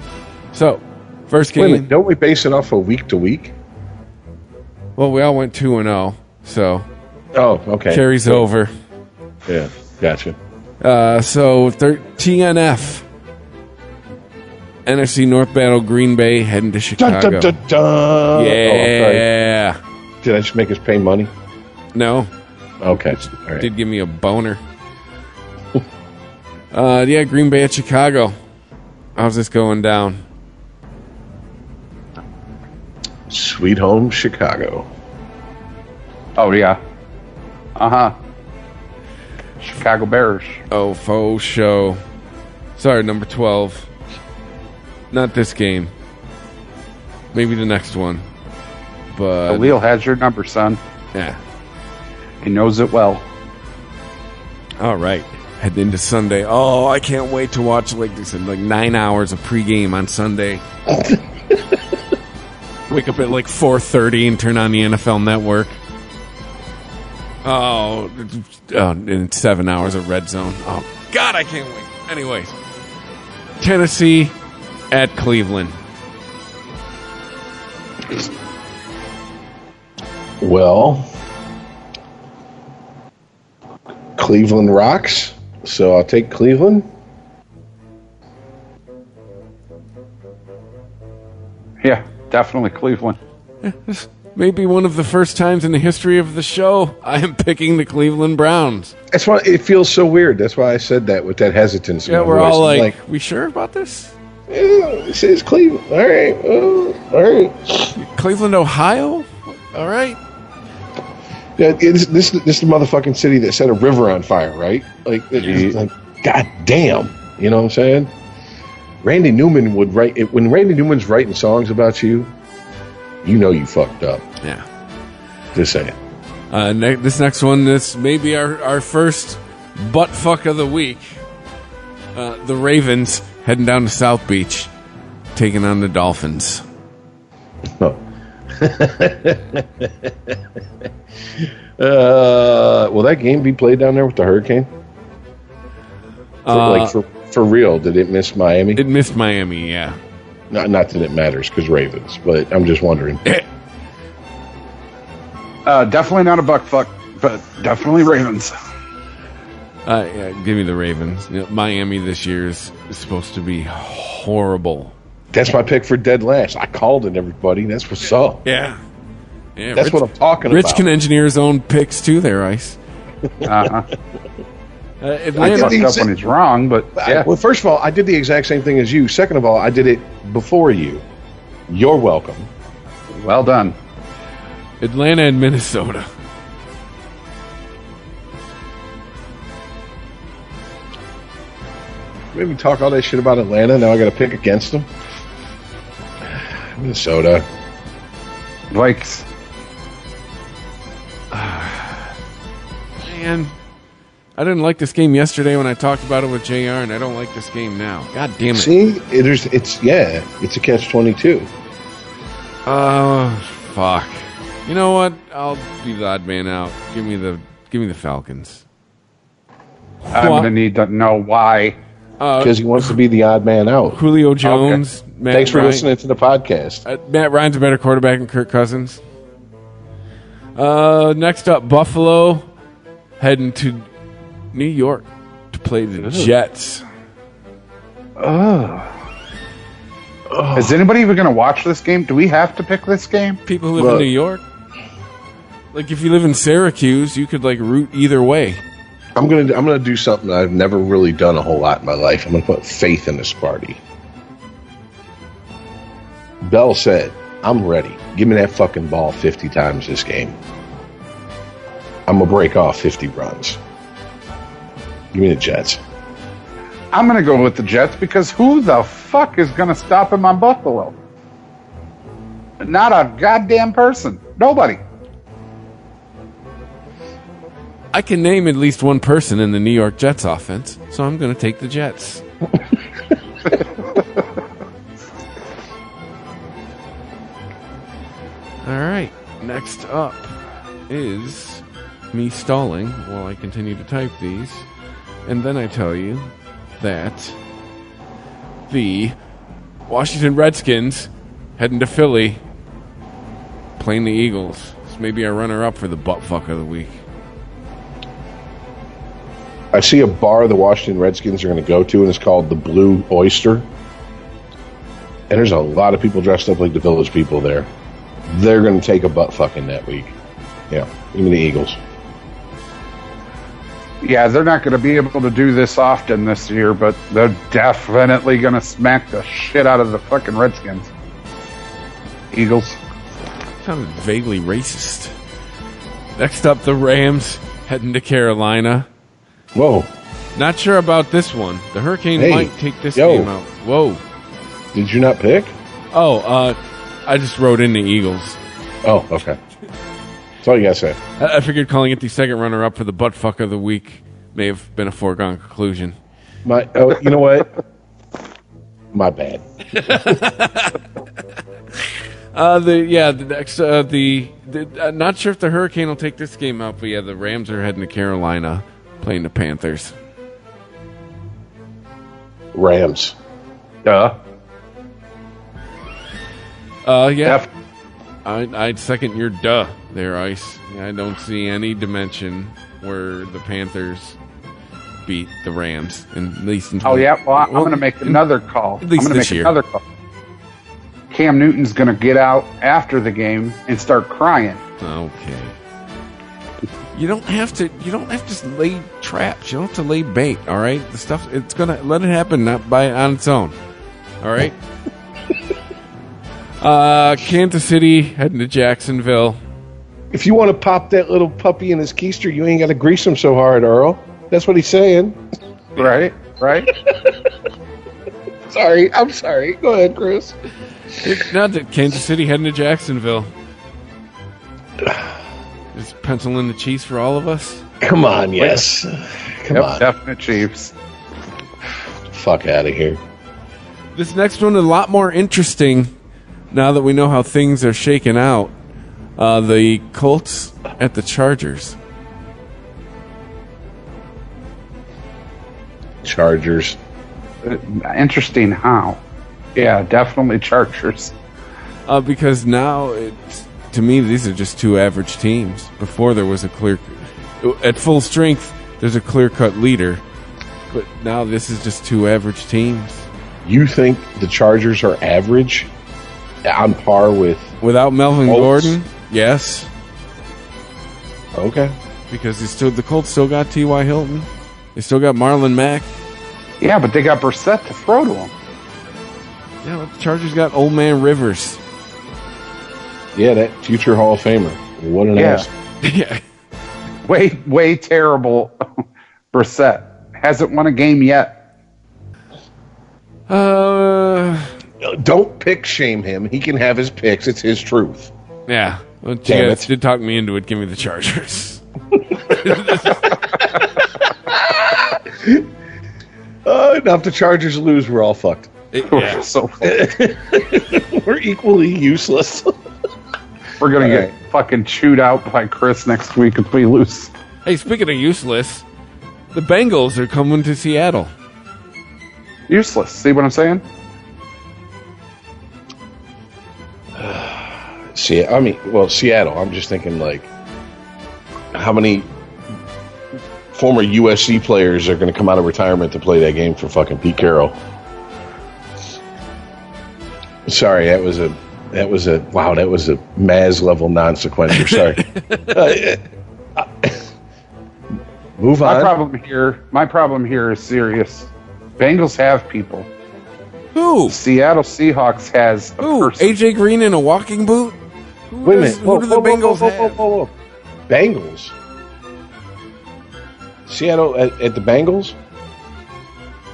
So, first game. Wait a minute, don't we base it off of week to week? Well, we all went 2-0, so. Oh, okay. Carries over. Yeah, gotcha. So, TNF. NFC North Battle, Green Bay, heading to Chicago. Dun, dun, dun, dun. Yeah. Oh, did I just make us pay money? No. Okay. All right. Did give me a boner. Green Bay at Chicago. How's this going down? Sweet home Chicago. Oh, yeah. Chicago Bears. Oh, faux show. Sorry, number 12. Not this game. Maybe the next one. But Khalil has your number, son. yeah. He knows it well. All right. Heading into Sunday. Oh, I can't wait to watch, like they said, 9 hours of pregame on Sunday. Wake up at 4:30 and turn on the NFL Network. Oh, and 7 hours of Red Zone. Oh, God, I can't wait. Anyways, Tennessee at Cleveland. Well, Cleveland rocks, so I'll take Cleveland. Yeah, definitely Cleveland. This may be one of the first times in the history of the show I am picking the Cleveland Browns. That's why it feels so weird. That's why I said that with that hesitancy. Yeah, in my we're voice. all I'm like, we sure about this? Yeah, it says Cleveland. All right. All right. Cleveland, Ohio? All right. Yeah, this is the motherfucking city that set a river on fire, right? Like, it's like, god damn, you know what I'm saying? Randy Newman would write it when Randy Newman's writing songs about you. You know you fucked up. Yeah. Just saying. This next one, this may be our first butt fuck of the week. The Ravens heading down to South Beach, taking on the Dolphins. Oh. Will that game be played down there with the hurricane? For real, did it miss Miami? It missed Miami, yeah. Not that it matters, because Ravens, but I'm just wondering. Definitely not a buck fuck, but definitely Ravens. Yeah, give me the Ravens. You know, Miami this year is supposed to be horrible. That's my pick for dead last. I called it, everybody. That's what's up. Yeah. That's what I'm talking Rich about. can engineer his own picks too there, Ice. I Atlanta, fucked up when he's wrong, but yeah. Well, first of all, I did the exact same thing as you. Second of all, I did it before you. You're welcome. Well done. Atlanta and Minnesota. Maybe talk all that shit about Atlanta. Now I got to pick against them. Minnesota. Vikes. Man, I didn't like this game yesterday when I talked about it with JR, and I don't like this game now. God damn it. See, it's a catch-22. Fuck. You know what? I'll be the odd man out. Give me the Falcons. I'm going to need to know why. Because he wants to be the odd man out. Julio Jones. Okay. Matt Thanks for Ryan. listening to the podcast. Matt Ryan's a better quarterback than Kirk Cousins. Next up, Buffalo heading to New York to play the Jets. Is anybody even going to watch this game? Do we have to pick this game? People who live in New York. Like if you live in Syracuse, you could like root either way. I'm gonna do something I've never really done a whole lot in my life. I'm gonna put faith in this party. Bell said, "I'm ready. Give me that fucking ball 50 times this game. I'm gonna break off 50 runs. Give me the Jets." I'm going to go with the Jets because who the fuck is going to stop him on Buffalo? Not a goddamn person. Nobody. I can name at least one person in the New York Jets offense, so I'm going to take the Jets. All right. Next up is me stalling while I continue to type these. And then I tell you that the Washington Redskins heading to Philly playing the Eagles. This may be our runner-up for the butt-fuck of the week. I see a bar the Washington Redskins are going to go to, and it's called the Blue Oyster. And there's a lot of people dressed up like the Village People there. They're going to take a butt fucking that week. Yeah, even the Eagles. Yeah, they're not going to be able to do this often this year, but they're definitely going to smack the shit out of the fucking Redskins. Eagles. Sounded vaguely racist. Next up, the Rams heading to Carolina. Whoa. Not sure about this one. The Hurricane might take this yo. game out. Whoa. Did you not pick? Oh, I just wrote in the Eagles. Oh, okay. That's all you got to say. I figured calling it the second runner-up for the butt-fuck of the week may have been a foregone conclusion. You know what? My bad. Not sure if the Hurricane will take this game out, but yeah, the Rams are heading to Carolina playing the Panthers. Rams. Duh. Yeah. I'd second your duh there, Ice. I don't see any dimension where the Panthers beat the Rams. At least in Oh, yeah. Well, I'm going to make another call. At least I'm going this to make year. another call. Cam Newton's going to get out after the game and start crying. Okay. You don't have to just lay traps. You don't have to lay bait, all right? The stuff, it's going to let it happen not on its own. All right? Kansas City heading to Jacksonville. If you want to pop that little puppy in his keister, you ain't got to grease him so hard, Earl. That's what he's saying. Right. I'm sorry. Go ahead, Chris. Now that Kansas City heading to Jacksonville. Is pencil in the Chiefs for all of us? Come on, yes. Come on. Definite Chiefs. Fuck out of here. This next one is a lot more interesting now that we know how things are shaking out. The Colts at the Chargers. Chargers. Interesting how. Yeah, definitely Chargers. Because now, to me, these are just two average teams. Before there was at full strength, there's a clear-cut leader. But now this is just two average teams. You think the Chargers are average? On par with... Without Melvin Colts? Gordon? Yes. Okay. Because the Colts still got T.Y. Hilton. They still got Marlon Mack. Yeah, but they got Brissett to throw to him. Yeah, but the Chargers got old man Rivers. Yeah, that future Hall of Famer. What an ass. Yeah. Way terrible Brissett. Hasn't won a game yet. Don't pick shame him. He can have his picks. It's his truth. Yeah. Well, Damn you it. guys did talk me into it. Give me the Chargers. Now if the Chargers lose, we're all fucked. Yeah. So We're equally useless. we're gonna All get fucking chewed out by Chris next week if we lose. Hey, speaking of useless, the Bengals are coming to Seattle. Useless. See what I'm saying? Seattle. I'm just thinking, like, how many former USC players are going to come out of retirement to play that game for fucking Pete Carroll? Sorry, that was a Maz level non-sequitur. Sorry. Move on. My problem here is serious. Bengals have people. Who? Seattle Seahawks has a Who? person. AJ Green in a walking boot? Wait a minute. Who do the Bengals have? Whoa. Bengals? Seattle at the Bengals?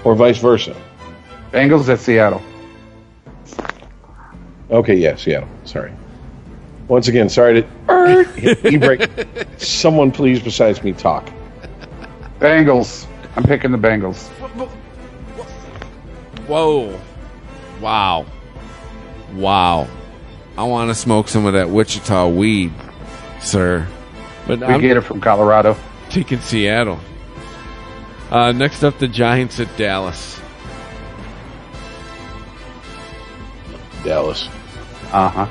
Or vice versa? Bengals at Seattle. Okay, yeah, Seattle. Sorry. Once again, sorry to hit e-brake. Someone please besides me talk. Bengals. I'm picking the Bengals. Whoa. Wow. I want to smoke some of that Wichita weed, sir. But We I'm get it from Colorado. taking Seattle. Next up, the Giants at Dallas. Dallas. Uh-huh.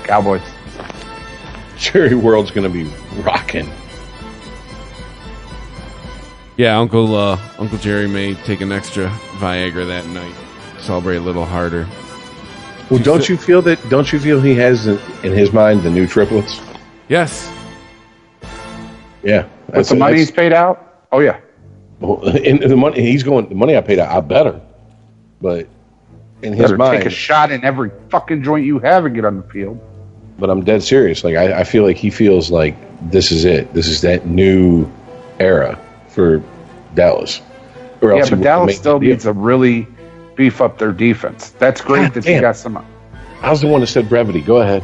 Cowboys. Jerry World's going to be rocking. Yeah, Uncle Jerry may take an extra Viagra that night. Celebrate a little harder. Well, don't you feel he has in his mind the new triplets? Yes. Yeah. With the money he's paid out? Oh, yeah. In the money the money I paid out, I better. But in his Better mind, take a shot in every fucking joint you have and get on the field. but I'm dead serious. Like I feel like he feels like this is it. This is that new era for Dallas. Or Yeah, else he but wouldn't Dallas make still the deal. needs to really beef up their defense. That's great God that damn. you got some. I was the one that said brevity. Go ahead.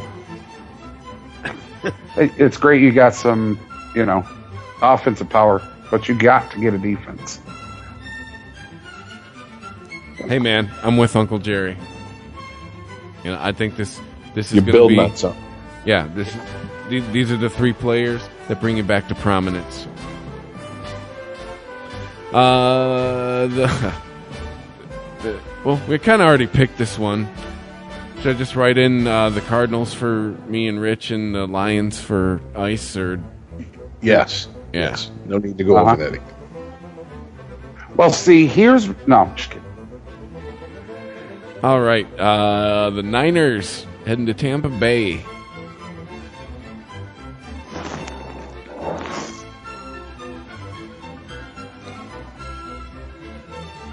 It's great you got some, offensive power, but you got to get a defense. Hey, man, I'm with Uncle Jerry. I think this is You're going to building be. on something. Yeah, these are the three players that bring you back to prominence. Well, we kind of already picked this one. Should I just write in the Cardinals for me and Rich and the Lions for Ice? Or Yes. Yeah. Yes. No need to go over that again. Well, see, I'm just kidding. all right, the Niners heading to Tampa Bay.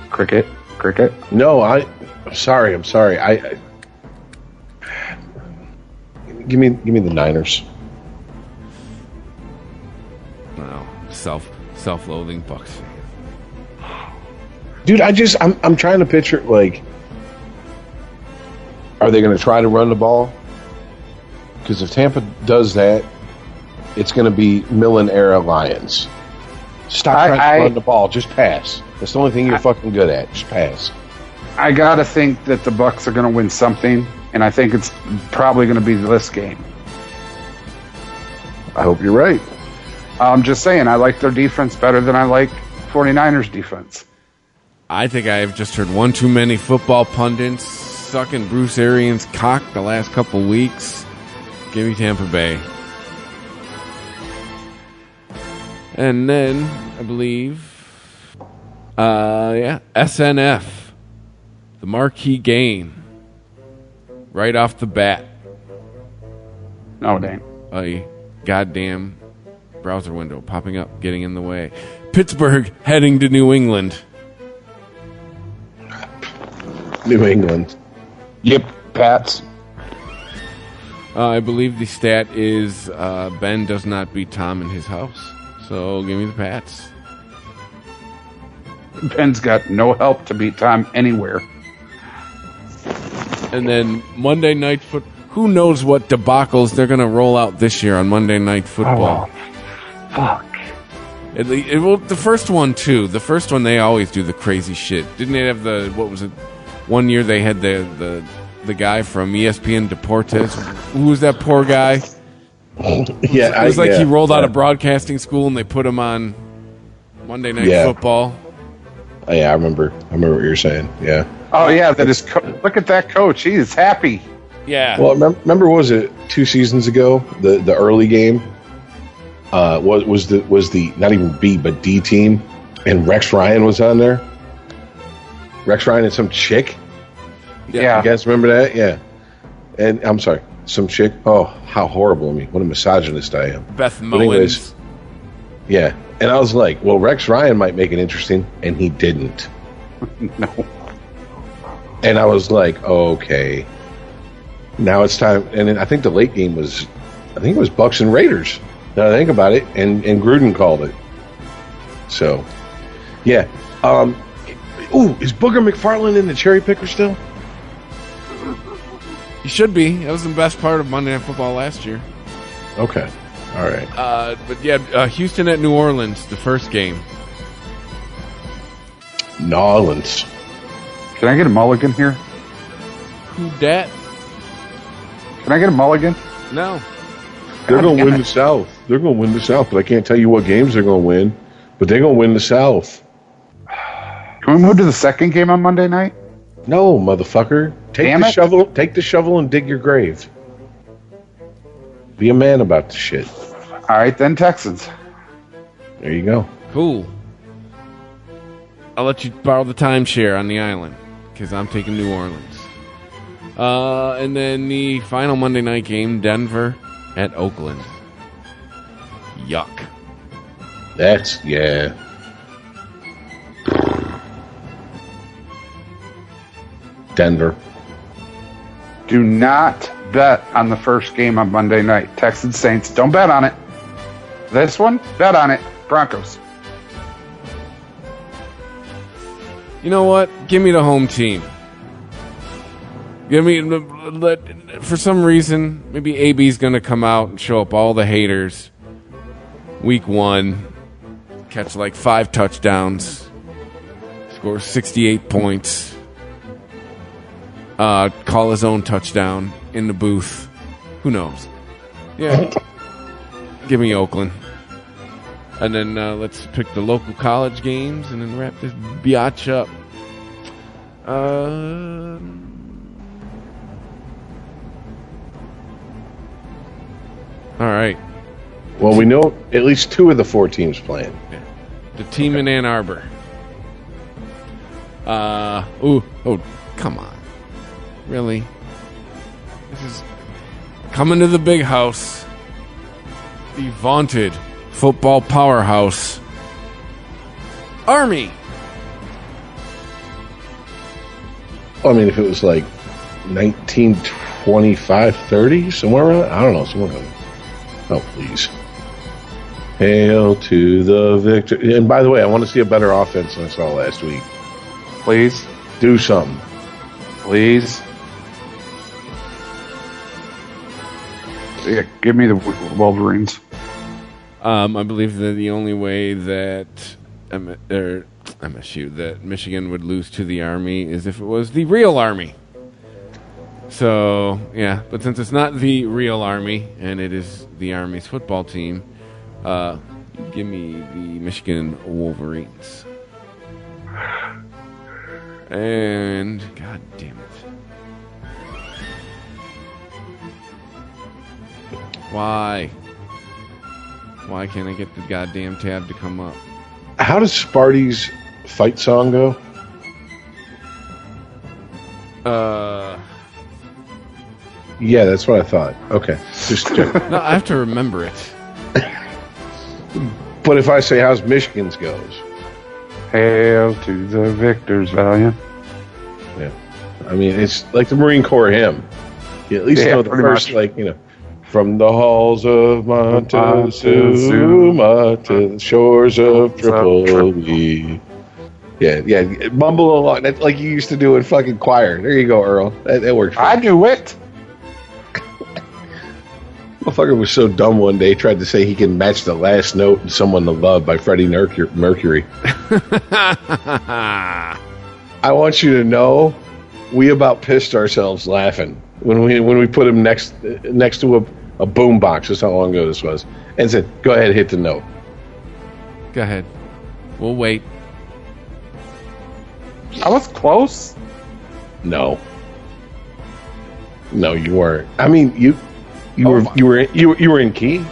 Cricket. No, I'm sorry. Give me the Niners. self-loathing Bucks fan. Dude, I'm trying to picture, like, are they going to try to run the ball? Because if Tampa does that, it's going to be Millen-era Lions. Stop trying to run the ball. Just pass. That's the only thing you're fucking good at. Just pass. I got to think that the Bucks are going to win something, and I think it's probably going to be this game. I hope you're right. I'm just saying, I like their defense better than I like 49ers defense. I think I have just heard one too many football pundits sucking Bruce Arians' cock the last couple weeks. Give me Tampa Bay. And then, I believe, SNF, the marquee game, right off the bat. No, dang. A goddamn browser window popping up, getting in the way. Pittsburgh heading to New England. New England. Yep, Pats. I believe the stat is Ben does not beat Tom in his house. So give me the Pats. Ben's got no help to beat Tom anywhere. And then Monday Night Football. Who knows what debacles they're going to roll out this year on Monday Night Football. Oh, fuck. Well, the first one, too. The first one, they always do the crazy shit. Didn't they have what was it? One year they had the guy from ESPN Deportes. Who was that poor guy? Yeah, it was he rolled out of broadcasting school and they put him on Monday Night Football. Oh, yeah, I remember what you're saying. Yeah. Oh, yeah, that is. Look at that coach. He is happy. Yeah. Well, remember, was it 2 seasons ago? The early game was the not even B but D team, and Rex Ryan was on there. Rex Ryan and some chick. Yeah. You guys remember that? Yeah. And I'm sorry, some chick. Oh, how horrible of me! What a misogynist I am. Beth Mowins. Yeah. And I was like, well, Rex Ryan might make it interesting, and he didn't. No. And I was like, okay. Now it's time, and then I think the late game was, I think it was Bucks and Raiders. Now I think about it, and Gruden called it. So, yeah. Is Booger McFarland in the cherry picker still? He should be. That was the best part of Monday Night Football last year. Okay, all right. But yeah, Houston at New Orleans, the first game. New Orleans. Can I get a mulligan here? Who dat? Can I get a mulligan? No. They're going to win the South. They're going to win the South, but I can't tell you what games they're going to win. But they're going to win the South. Can we move to the second game on Monday night? No, motherfucker. Take the shovel and dig your grave. Be a man about the shit. All right, then Texans. There you go. Cool. I'll let you borrow the timeshare on the island because I'm taking New Orleans. And then the final Monday night game, Denver at Oakland. Yuck. Yeah. Denver. Do not bet on the first game on Monday night. Texans Saints. Don't bet on it. This one, bet on it. Broncos. You know what? Give me the home team. Give me, for some reason, maybe AB's going to come out and show up all the haters. Week 1, catch like 5 touchdowns, score 68 points, call his own touchdown in the booth. Who knows? Yeah. Give me Oakland. And then let's pick the local college games and then wrap this biatch up. All right. Well, we know at least 2 of the 4 teams playing. Yeah. The team in Ann Arbor. Oh, come on. Really? This is coming to the big house. The vaunted football powerhouse. Army. I mean, if it was like 1925, 30, somewhere around, I don't know, somewhere around. Oh, please. Hail to the victor. And by the way, I want to see a better offense than I saw last week. Please. Do something. Please. Yeah, give me the Wolverines. I believe that the only way that MSU, that Michigan would lose to the Army is if it was the real Army. So, yeah, but since it's not the real Army and it is the Army's football team, give me the Michigan Wolverines. And, god damn it. Why? Why can't I get the goddamn tab to come up? How does Sparty's fight song go? Yeah, that's what I thought. Okay, just check. No, I have to remember it. But if I say how's Michigan's goes, Hail to the victors, valiant. yeah, I mean it's like the Marine Corps hymn. You at least know the first, much. like from the halls of Montezuma to the shores of Tripoli. Yeah, mumble along. That's like you used to do in fucking choir. There you go, Earl. That worked. I do it. Motherfucker was so dumb one day, tried to say he can match the last note in Someone to Love by Freddie Mercury. I want you to know, we about pissed ourselves laughing when we put him next to a boombox. That's how long ago this was. And said, go ahead, hit the note. Go ahead. We'll wait. I was close. No, you weren't. I mean, you were in key.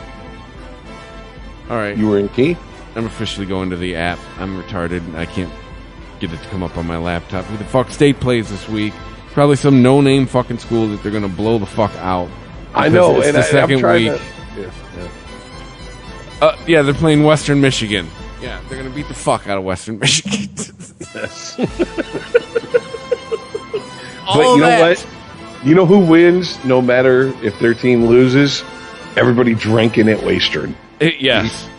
All right. You were in key. I'm officially going to the app. I'm retarded. I can't get it to come up on my laptop. Who the fuck State plays this week? Probably some no-name fucking school that they're going to blow the fuck out. I know. It's and the second I'm trying week. To, Yeah, they're playing Western Michigan. Yeah, they're going to beat the fuck out of Western Michigan. But you know what? You know who wins no matter if their team loses? Everybody drinking at Western. Yes.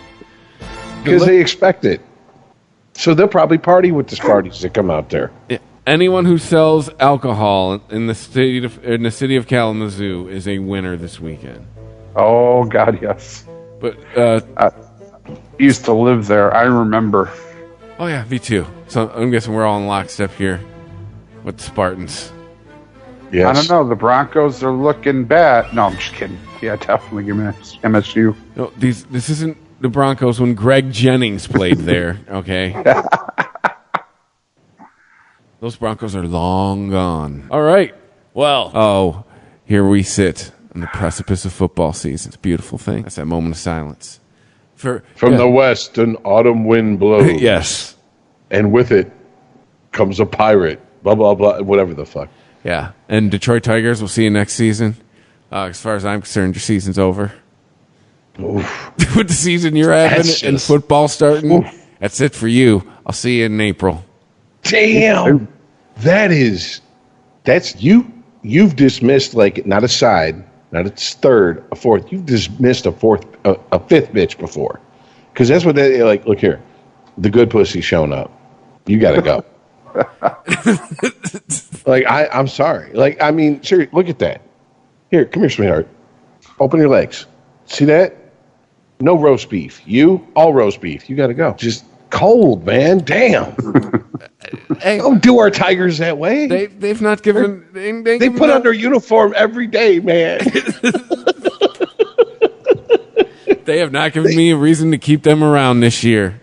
Because they expect it. So they'll probably party with the Sparties that come out there. Yeah. Anyone who sells alcohol in the city of Kalamazoo is a winner this weekend. Oh God, yes. But I used to live there. I remember. oh yeah, me too. So I'm guessing we're all in lockstep here with the Spartans. Yes. I don't know. The Broncos are looking bad. No, I'm just kidding. Yeah, definitely give me MSU. No, this isn't the Broncos when Greg Jennings played there. Okay. Those Broncos are long gone. All right. Well, here we sit on the precipice of football season. It's a beautiful thing. That's that moment of silence. From the west, an autumn wind blows. Yes. And with it comes a pirate. Blah, blah, blah. Whatever the fuck. Yeah. And Detroit Tigers, we'll see you next season. As far as I'm concerned, your season's over. Oof. With the season you're having That's and just- football starting, Oof. that's it for you. I'll see you in April. Damn. That's you. You've dismissed, like, not a side, not a third, a fourth. You've dismissed a fifth bitch before. Because that's what they like. Look here. The good pussy's showing up. You got to go. Like, I'm sorry. Like, I mean, seriously, look at that. Here, come here, sweetheart. Open your legs. See that? No roast beef. You, all roast beef. You got to go. Just cold, man. Damn. Hey, Don't do our Tigers that way. they've not given. They put on their uniform every day, man. They have not given me a reason to keep them around this year.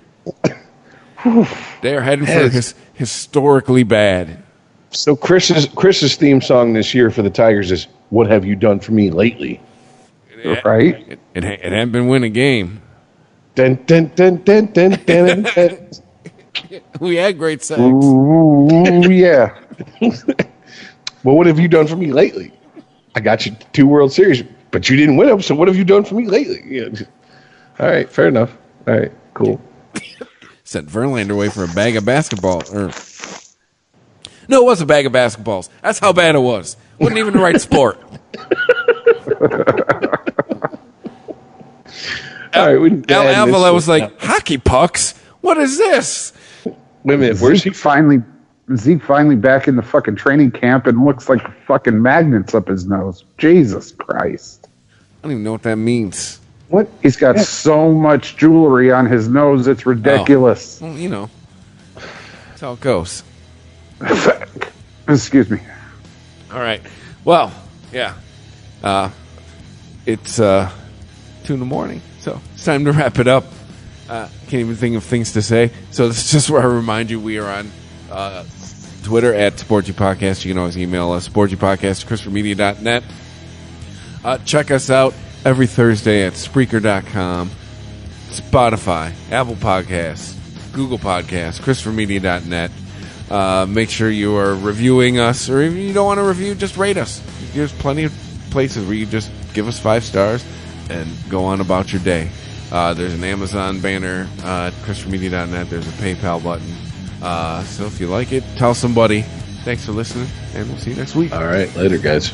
They are heading for historically bad. So Chris's theme song this year for the Tigers is "What Have You Done for Me Lately?" Right? It hadn't been win a game. Dun, dun, dun, dun, dun, dun, dun. We had great sex. Ooh, yeah. Well, what have you done for me lately? I got you 2 World Series, but you didn't win them. So what have you done for me lately? Yeah. All right, fair enough. All right, cool. Sent Verlander away for a bag of basketball. No, it was a bag of basketballs. That's how bad it was. Wasn't even the right sport. All right, Al Avila was like, hockey pucks? What is this? Wait a minute, where's he? Zeke finally back in the fucking training camp and looks like fucking magnets up his nose. Jesus Christ. I don't even know what that means. What? He's got so much jewelry on his nose, it's ridiculous. Well, you know, that's how it goes. Excuse me. All right. Well, yeah. It's 2 in the morning, so it's time to wrap it up. Can't even think of things to say. So this is just where I remind you we are on Twitter at SportyPodcast. You can always email us, SportyPodcast@ChristopherMedia.net. Check us out every Thursday at Spreaker.com, Spotify, Apple Podcasts, Google Podcasts, ChristopherMedia.net. Make sure you are reviewing us, or if you don't want to review, just rate us. There's plenty of places where you just give us 5 stars and go on about your day. There's an Amazon banner at ChristopherMedia.net. There's a PayPal button. So if you like it, tell somebody. Thanks for listening, and we'll see you next week. All right, later, guys.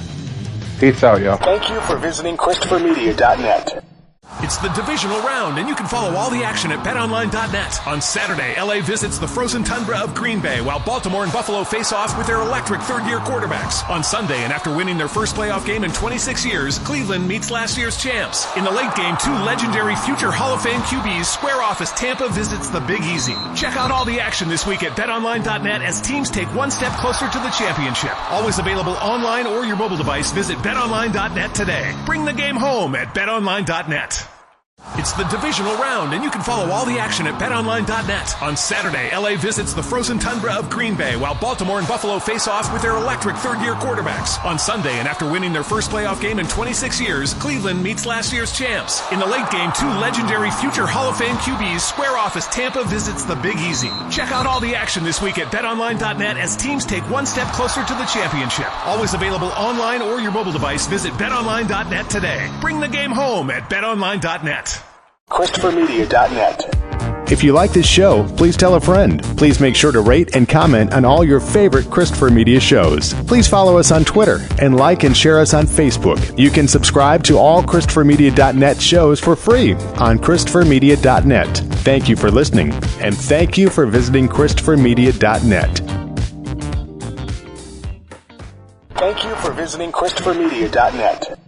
Peace out, y'all. Thank you for visiting ChristopherMedia.net. It's the divisional round, and you can follow all the action at BetOnline.net. On Saturday, LA visits the frozen tundra of Green Bay, while Baltimore and Buffalo face off with their electric third-year quarterbacks. On Sunday, and after winning their first playoff game in 26 years, Cleveland meets last year's champs. In the late game, 2 legendary future Hall of Fame QBs square off as Tampa visits the Big Easy. Check out all the action this week at BetOnline.net as teams take one step closer to the championship. Always available online or your mobile device. Visit BetOnline.net today. Bring the game home at BetOnline.net. It's the divisional round, and you can follow all the action at BetOnline.net. On Saturday, LA visits the frozen tundra of Green Bay, while Baltimore and Buffalo face off with their electric third-year quarterbacks. On Sunday, and after winning their first playoff game in 26 years, Cleveland meets last year's champs. In the late game, 2 legendary future Hall of Fame QBs square off as Tampa visits the Big Easy. Check out all the action this week at BetOnline.net as teams take one step closer to the championship. Always available online or your mobile device. Visit BetOnline.net today. Bring the game home at BetOnline.net. ChristopherMedia.net. If you like this show, please tell a friend. Please make sure to rate and comment on all your favorite Christopher Media shows. Please follow us on Twitter and like and share us on Facebook. You can subscribe to all ChristopherMedia.net shows for free on ChristopherMedia.net. Thank you for listening, and thank you for visiting ChristopherMedia.net. Thank you for visiting ChristopherMedia.net.